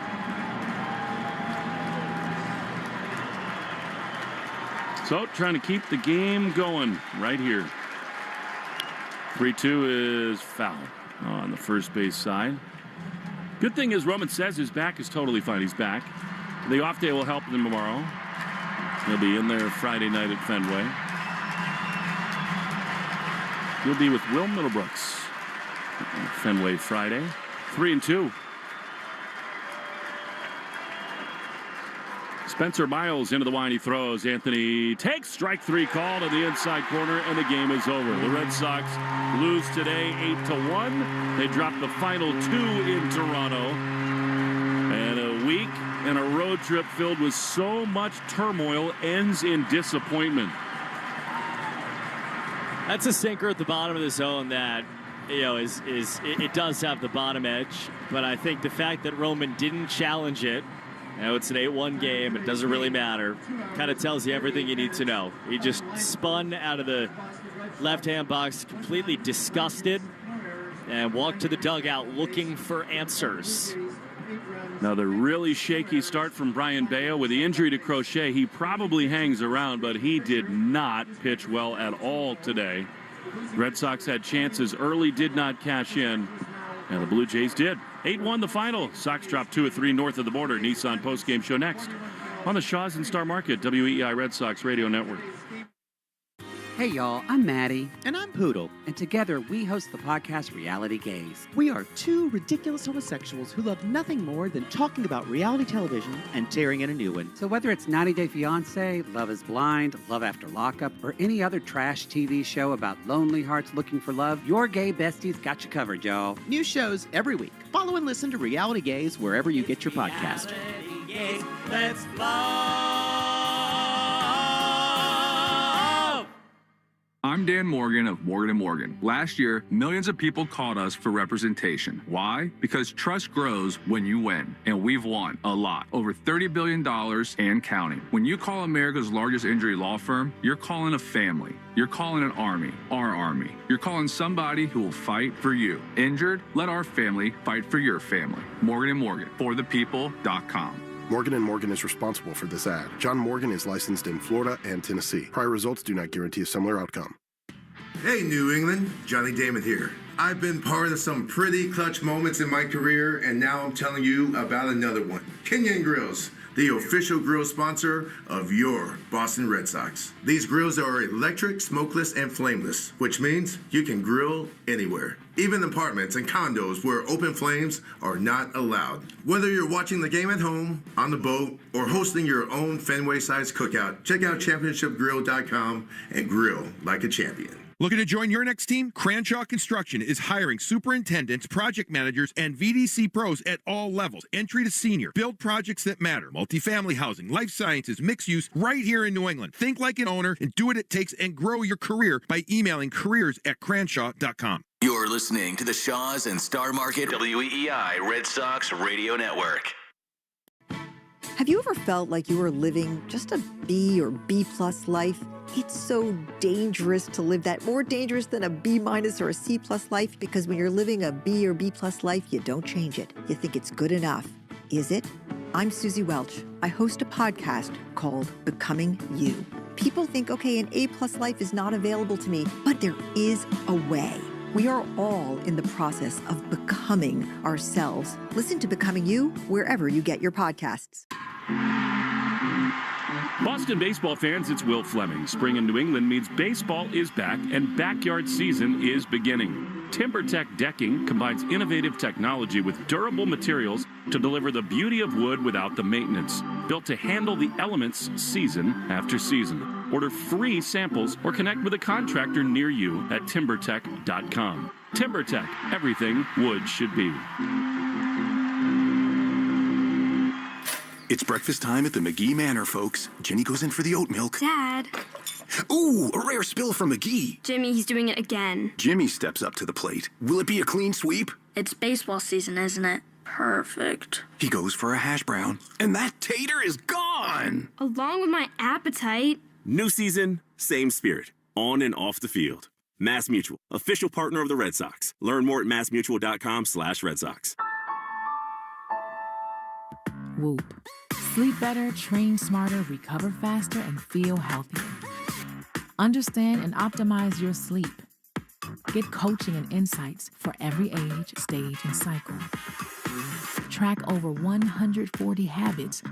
So trying to keep the game going right here. 3-2 is foul on the first base side. Good thing is Roman says his back is totally fine. He's back. The off day will help him tomorrow. He'll be in there Friday night at Fenway. He'll be with Will Middlebrooks. Fenway Friday. 3-2. Spencer Miles into the line. He throws. Anthony takes strike 3 call to the inside corner, and the game is over. The Red Sox lose today 8-1. They drop the final 2 in Toronto. And a week and a road trip filled with so much turmoil ends in disappointment. That's a sinker at the bottom of the zone that, you know, it does have the bottom edge. But I think the fact that Roman didn't challenge it, you know, it's an 8-1 game. It doesn't really matter. Kind of tells you everything you need to know. He just spun out of the left-hand box completely disgusted and walked to the dugout looking for answers. Another really shaky start from Brayan Bello. With the injury to Crochet, he probably hangs around, but he did not pitch well at all today. Red Sox had chances early, did not cash in, and the Blue Jays did. 8-1 the final. Sox drop 2 of 3 north of the border. Nissan postgame show next on the Shaw's and Star Market, WEEI Red Sox Radio Network. Hey y'all, I'm Maddie. And I'm Poodle. And together we host the podcast Reality Gaze. We are 2 ridiculous homosexuals who love nothing more than talking about reality television and tearing in a new one. So whether it's 90 Day Fiancé, Love is Blind, Love After Lockup, or any other trash TV show about lonely hearts looking for love, your gay besties got you covered, y'all. New shows every week. Follow and listen to Reality Gaze wherever you get your podcast. Gaze, let's love. I'm Dan Morgan of Morgan & Morgan. Last year, millions of people called us for representation. Why? Because trust grows when you win, and we've won a lot. Over $30 billion and counting. When you call America's largest injury law firm, you're calling a family. You're calling an army, our army. You're calling somebody who will fight for you. Injured? Let our family fight for your family. Morgan & Morgan, forthepeople.com. Morgan & Morgan is responsible for this ad. John Morgan is licensed in Florida and Tennessee. Prior results do not guarantee a similar outcome. Hey, New England. Johnny Damon here. I've been part of some pretty clutch moments in my career, and now I'm telling you about another one. Kenyon Grills, the official grill sponsor of your Boston Red Sox. These grills are electric, smokeless, and flameless, which means you can grill anywhere. Even apartments and condos where open flames are not allowed. Whether you're watching the game at home, on the boat, or hosting your own Fenway-sized cookout, check out championshipgrill.com and grill like a champion. Looking to join your next team? Cranshaw Construction is hiring superintendents, project managers, and VDC pros at all levels. Entry to senior. Build projects that matter. Multifamily housing, life sciences, mixed use, right here in New England. Think like an owner and do what it takes and grow your career by emailing careers@cranshaw.com. You're listening to the Shaw's and Star Market WEEI Red Sox Radio Network. Have you ever felt like you were living just a B or B+ life? It's so dangerous to live that, more dangerous than a B- or a C+ life, because when you're living a B or B+ life, you don't change it. You think it's good enough. Is it? I'm Susie Welch. I host a podcast called Becoming You. People think, okay, an A-plus life is not available to me, but there is a way. We are all in the process of becoming ourselves. Listen to Becoming You wherever you get your podcasts. Boston baseball fans, it's Will Fleming. Spring in New England means baseball is back and backyard season is beginning. TimberTech Decking combines innovative technology with durable materials to deliver the beauty of wood without the maintenance. Built to handle the elements season after season. Order free samples or connect with a contractor near you at timbertech.com. TimberTech, everything wood should be. It's breakfast time at the McGee Manor, folks. Jenny goes in for the oat milk. Dad. Ooh, a rare spill from McGee. Jimmy, he's doing it again. Jimmy steps up to the plate. Will it be a clean sweep? It's baseball season, isn't it? Perfect. He goes for a hash brown. And that tater is gone! Along with my appetite. New season, same spirit. On and off the field. Mass Mutual, official partner of the Red Sox. Learn more at massmutual.com/Red Sox. Whoop. Sleep better, train smarter, recover faster, and feel healthier. Understand and optimize your sleep. Get coaching and insights for every age, stage, and cycle. Track over 140 habits.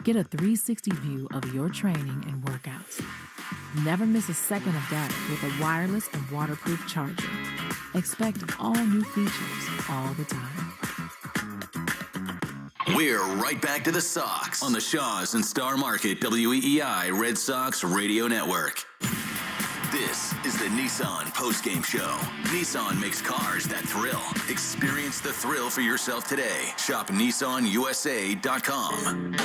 Get a 360 view of your training and workouts. Never miss a second of data with a wireless and waterproof charger. Expect all new features all the time. We're right back to the Sox on the Shaws and Star Market WEEI Red Sox Radio Network. This is the Nissan Postgame Show. Nissan makes cars that thrill. Experience the thrill for yourself today. Shop NissanUSA.com.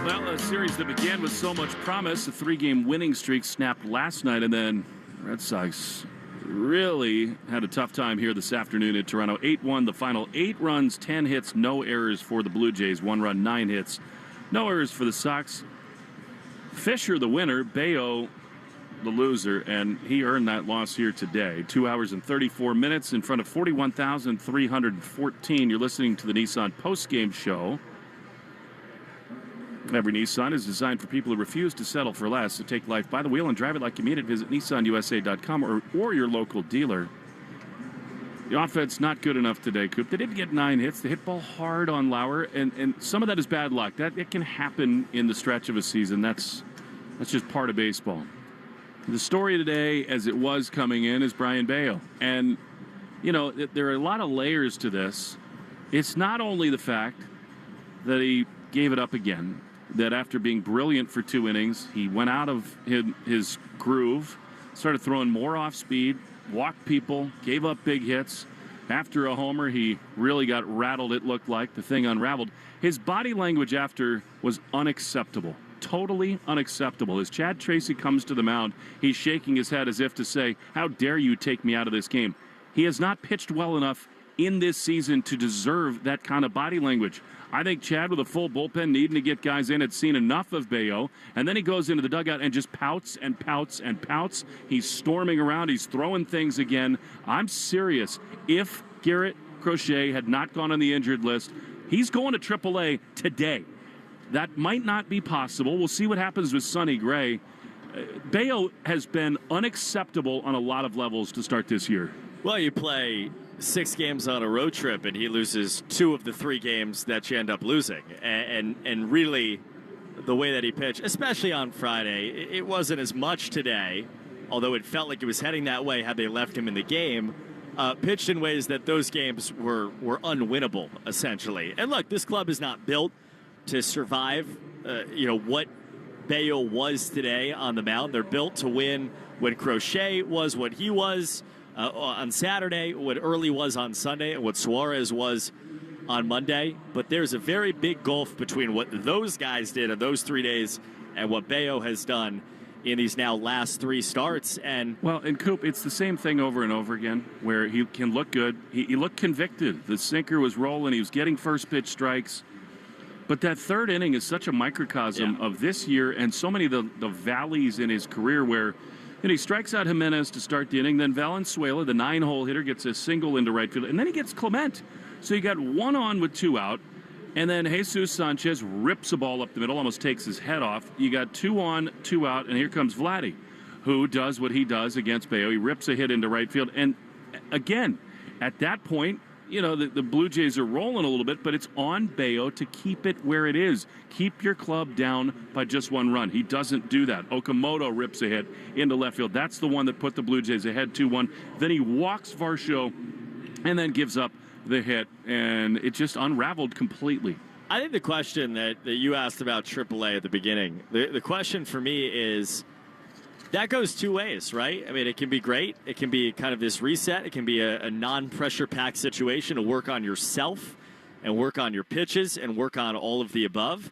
Well, a series that began with so much promise, a 3-game winning streak snapped last night, and then Red Sox really had a tough time here this afternoon in Toronto. 8-1, the final 8 runs, 10 hits, no errors for the Blue Jays. 1 run, 9 hits, no errors for the Sox. Fisher, the winner, Bello, the loser, and he earned that loss here today. 2 hours and 34 minutes in front of 41,314. You're listening to the Nissan Postgame Show. Every Nissan is designed for people who refuse to settle for less. So take life by the wheel and drive it like you mean it. Visit NissanUSA.com or your local dealer. The offense not good enough today, Coop. They didn't get 9 hits. They hit ball hard on Lauer, and some of that is bad luck. It can happen in the stretch of a season. That's just part of baseball. The story today, as it was coming in, is Brayan Bello. And, you know, there are a lot of layers to this. It's not only the fact that he gave it up again, that after being brilliant for 2 innings, he went out of his groove, started throwing more off speed, walked people, gave up big hits. After a homer, he really got rattled, it looked like. The thing unraveled. His body language after was unacceptable. Totally unacceptable. As Chad Tracy comes to the mound, he's shaking his head as if to say, how dare you take me out of this game? He has not pitched well enough in this season to deserve that kind of body language. I think Chad, with a full bullpen, needing to get guys in, had seen enough of Bello, and then he goes into the dugout and just pouts and pouts and pouts. He's storming around. He's throwing things again. I'm serious. If Garrett Crochet had not gone on the injured list, he's going to AAA today. That might not be possible. We'll see what happens with Sonny Gray. Bello has been unacceptable on a lot of levels to start this year. Well, you play 6 games on a road trip, and he loses 2 of the 3 games that you end up losing. And really, the way that he pitched, especially on Friday, it wasn't as much today, although it felt like it was heading that way had they left him in the game. Pitched in ways that those games were unwinnable, essentially. And look, this club is not built to survive, what Bello was today on the mound. They're built to win when Crochet was what he was on Saturday, what Early was on Sunday, and what Suarez was on Monday. But there's a very big gulf between what those guys did in those 3 days and what Bello has done in these now last 3 starts. And Coop, it's the same thing over and over again, where he can look good. He looked convicted. The sinker was rolling. He was getting first pitch strikes. But that 3rd inning is such a microcosm of this year and so many of the valleys in his career where he strikes out Jimenez to start the inning. Then Valenzuela, the 9-hole hitter, gets a single into right field. And then he gets Clement, So you got one on with 2 out, and then Jesus Sanchez rips a ball up the middle, almost takes his head off. You got 2 on, 2 out, and here comes Vladdy, who does what he does against Bello. He rips a hit into right field. And again, at that point, the Blue Jays are rolling a little bit, but it's on Bello to keep it where it is. Keep your club down by just 1 run. He doesn't do that. Okamoto rips a hit into left field. That's the one that put the Blue Jays ahead 2-1. Then he walks Varsho and then gives up the hit, and it just unraveled completely. I think the question that you asked about AAA at the beginning, the question for me is, that goes 2 ways, right? I mean, it can be great. It can be kind of this reset. It can be a non-pressure packed situation to work on yourself and work on your pitches and work on all of the above.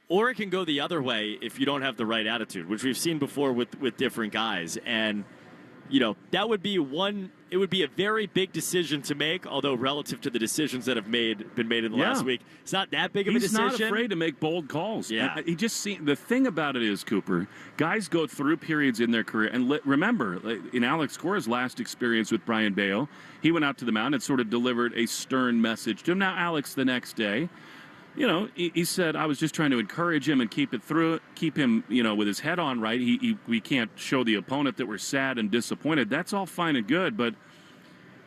Or it can go the other way if you don't have the right attitude, which we've seen before with different guys. And, that would be it would be a very big decision to make, although relative to the decisions that have been made in the last week, it's not that big of a decision. He's not afraid to make bold calls. Yeah. The thing about it is, Cooper, guys go through periods in their career. And remember, in Alex Cora's last experience with Brayan Bello, he went out to the mound and sort of delivered a stern message to him. Now, Alex, the next day, he said, I was just trying to encourage him and keep him, with his head on right. We can't show the opponent that we're sad and disappointed. That's all fine and good, but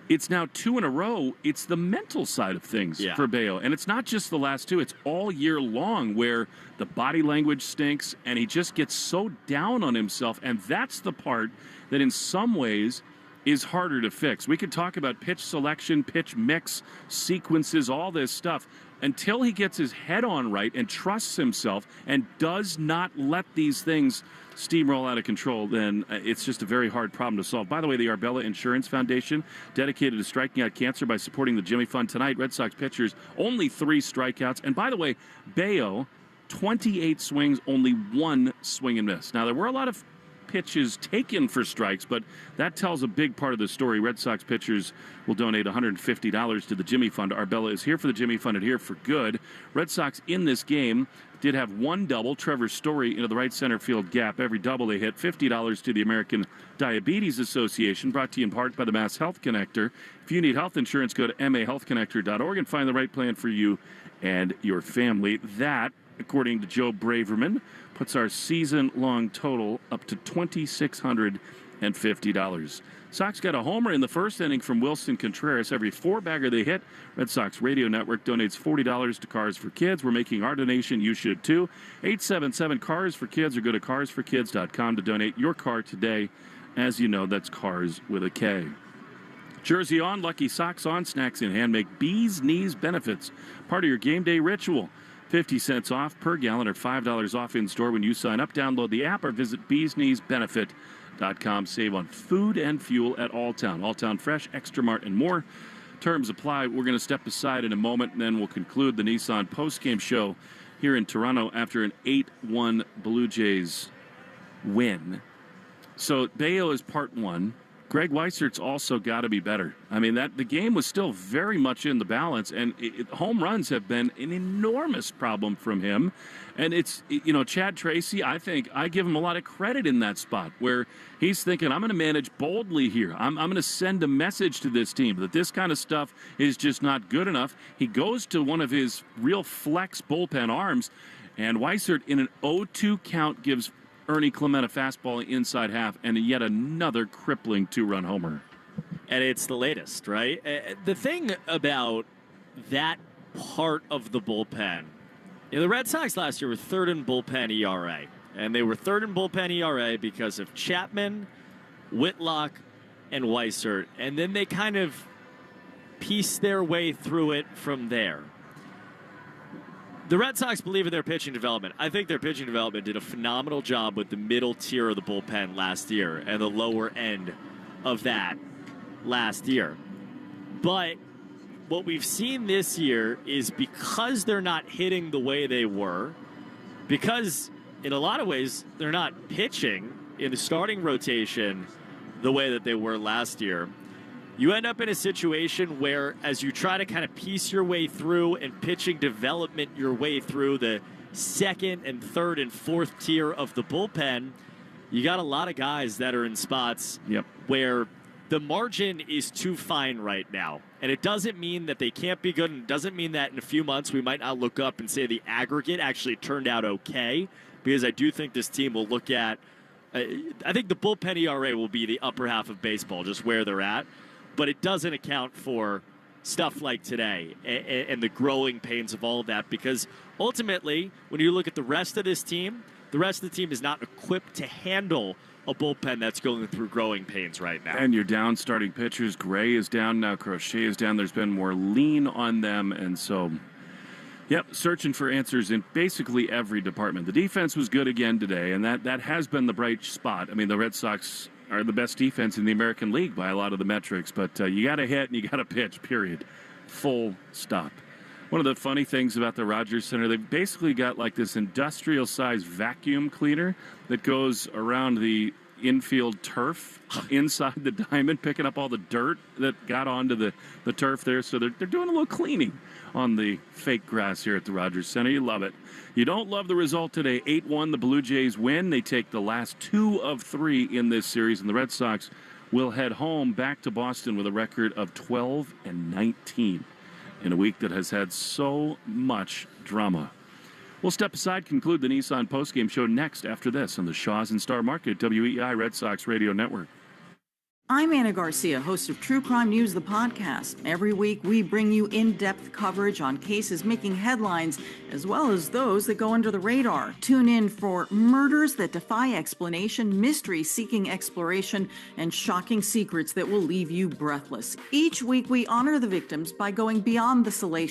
it's now 2 in a row. It's the mental side of things for Bello. And it's not just the last 2. It's all year long where the body language stinks and he just gets so down on himself. And that's the part that in some ways is harder to fix. We could talk about pitch selection, pitch mix, sequences, all this stuff. Until he gets his head on right and trusts himself and does not let these things steamroll out of control, then it's just a very hard problem to solve. By the way, the Arbella Insurance Foundation, dedicated to striking out cancer by supporting the Jimmy Fund tonight. Red Sox pitchers, only 3 strikeouts. And by the way, Bello, 28 swings, only 1 swing and miss. Now, there were a lot of pitches taken for strikes, but that tells a big part of the story. Red Sox pitchers will donate $150 to the Jimmy Fund. Arbella is here for the Jimmy Fund and here for good. Red Sox in this game did have 1 double. Trevor Story into the right center field gap. Every double they hit. $50 to the American Diabetes Association, brought to you in part by the Mass Health Connector. If you need health insurance, go to mahealthconnector.org and find the right plan for you and your family. That, according to Joe Braverman, puts our season-long total up to $2,650. Sox got a homer in the first inning from Wilson Contreras. Every 4-bagger they hit, Red Sox Radio Network donates $40 to Cars for Kids. We're making our donation. You should, too. 877-CARS for Kids, or go to carsforkids.com to donate your car today. As you know, that's Cars with a K. Jersey on, Lucky Socks on, snacks in hand. Make Bees Knees benefits part of your game day ritual. 50 cents off per gallon or $5 off in store when you sign up. Download the app or visit beeskneesbenefit.com. Save on food and fuel at Alltown. Alltown Fresh, Extra Mart, and more. Terms apply. We're going to step aside in a moment, and then we'll conclude the Nissan postgame show here in Toronto after an 8-1 Blue Jays win. So Bello is part 1. Greg Weisert's also got to be better. I mean, the game was still very much in the balance, and home runs have been an enormous problem from him. And it's, Chad Tracy, I think I give him a lot of credit in that spot where he's thinking, I'm going to manage boldly here. I'm going to send a message to this team that this kind of stuff is just not good enough. He goes to one of his real flex bullpen arms, and Weissert in an 0-2 count gives Ernie Clement a fastball inside half, and yet another crippling 2-run homer. And it's the latest, right? The thing about that part of the bullpen, the Red Sox last year were 3rd in bullpen ERA. And they were 3rd in bullpen ERA because of Chapman, Whitlock, and Weissert. And then they kind of pieced their way through it from there. The Red Sox believe in their pitching development. I think their pitching development did a phenomenal job with the middle tier of the bullpen last year and the lower end of that last year. But what we've seen this year is because they're not hitting the way they were, because in a lot of ways they're not pitching in the starting rotation the way that they were last year, you end up in a situation where as you try to kind of piece your way through and pitching development your way through the 2nd and 3rd and 4th tier of the bullpen, you got a lot of guys that are in spots where the margin is too fine right now. And it doesn't mean that they can't be good, and it doesn't mean that in a few months we might not look up and say the aggregate actually turned out okay, because I do think this team will look at, I think the bullpen ERA will be the upper half of baseball, just where they're at, but it doesn't account for stuff like today and the growing pains of all of that, because ultimately, when you look at the rest of this team, the rest of the team is not equipped to handle a bullpen that's going through growing pains right now. And you're down starting pitchers. Gray is down now. Crochet is down. There's been more lean on them. And so, yep, searching for answers in basically every department. The defense was good again today, and that has been the bright spot. I mean, the Red Sox are the best defense in the American League by a lot of the metrics, but you got to hit and you got to pitch, period. Full stop. One of the funny things about the Rogers Center, they've basically got like this industrial-sized vacuum cleaner that goes around the infield turf inside the diamond, picking up all the dirt that got onto the turf there. So they're doing a little cleaning on the fake grass here at the Rogers Center. You love it. You don't love the result today. 8-1, the Blue Jays win. They take the last 2 of 3 in this series, and the Red Sox will head home back to Boston with a record of 12-19. In a week that has had so much drama. We'll step aside, conclude the Nissan postgame show next after this on the Shaws and Star Market, WEI Red Sox Radio Network. I'm Anna Garcia, host of True Crime News, the podcast. Every week, we bring you in-depth coverage on cases making headlines, as well as those that go under the radar. Tune in for murders that defy explanation, mysteries seeking exploration, and shocking secrets that will leave you breathless. Each week, we honor the victims by going beyond the salacious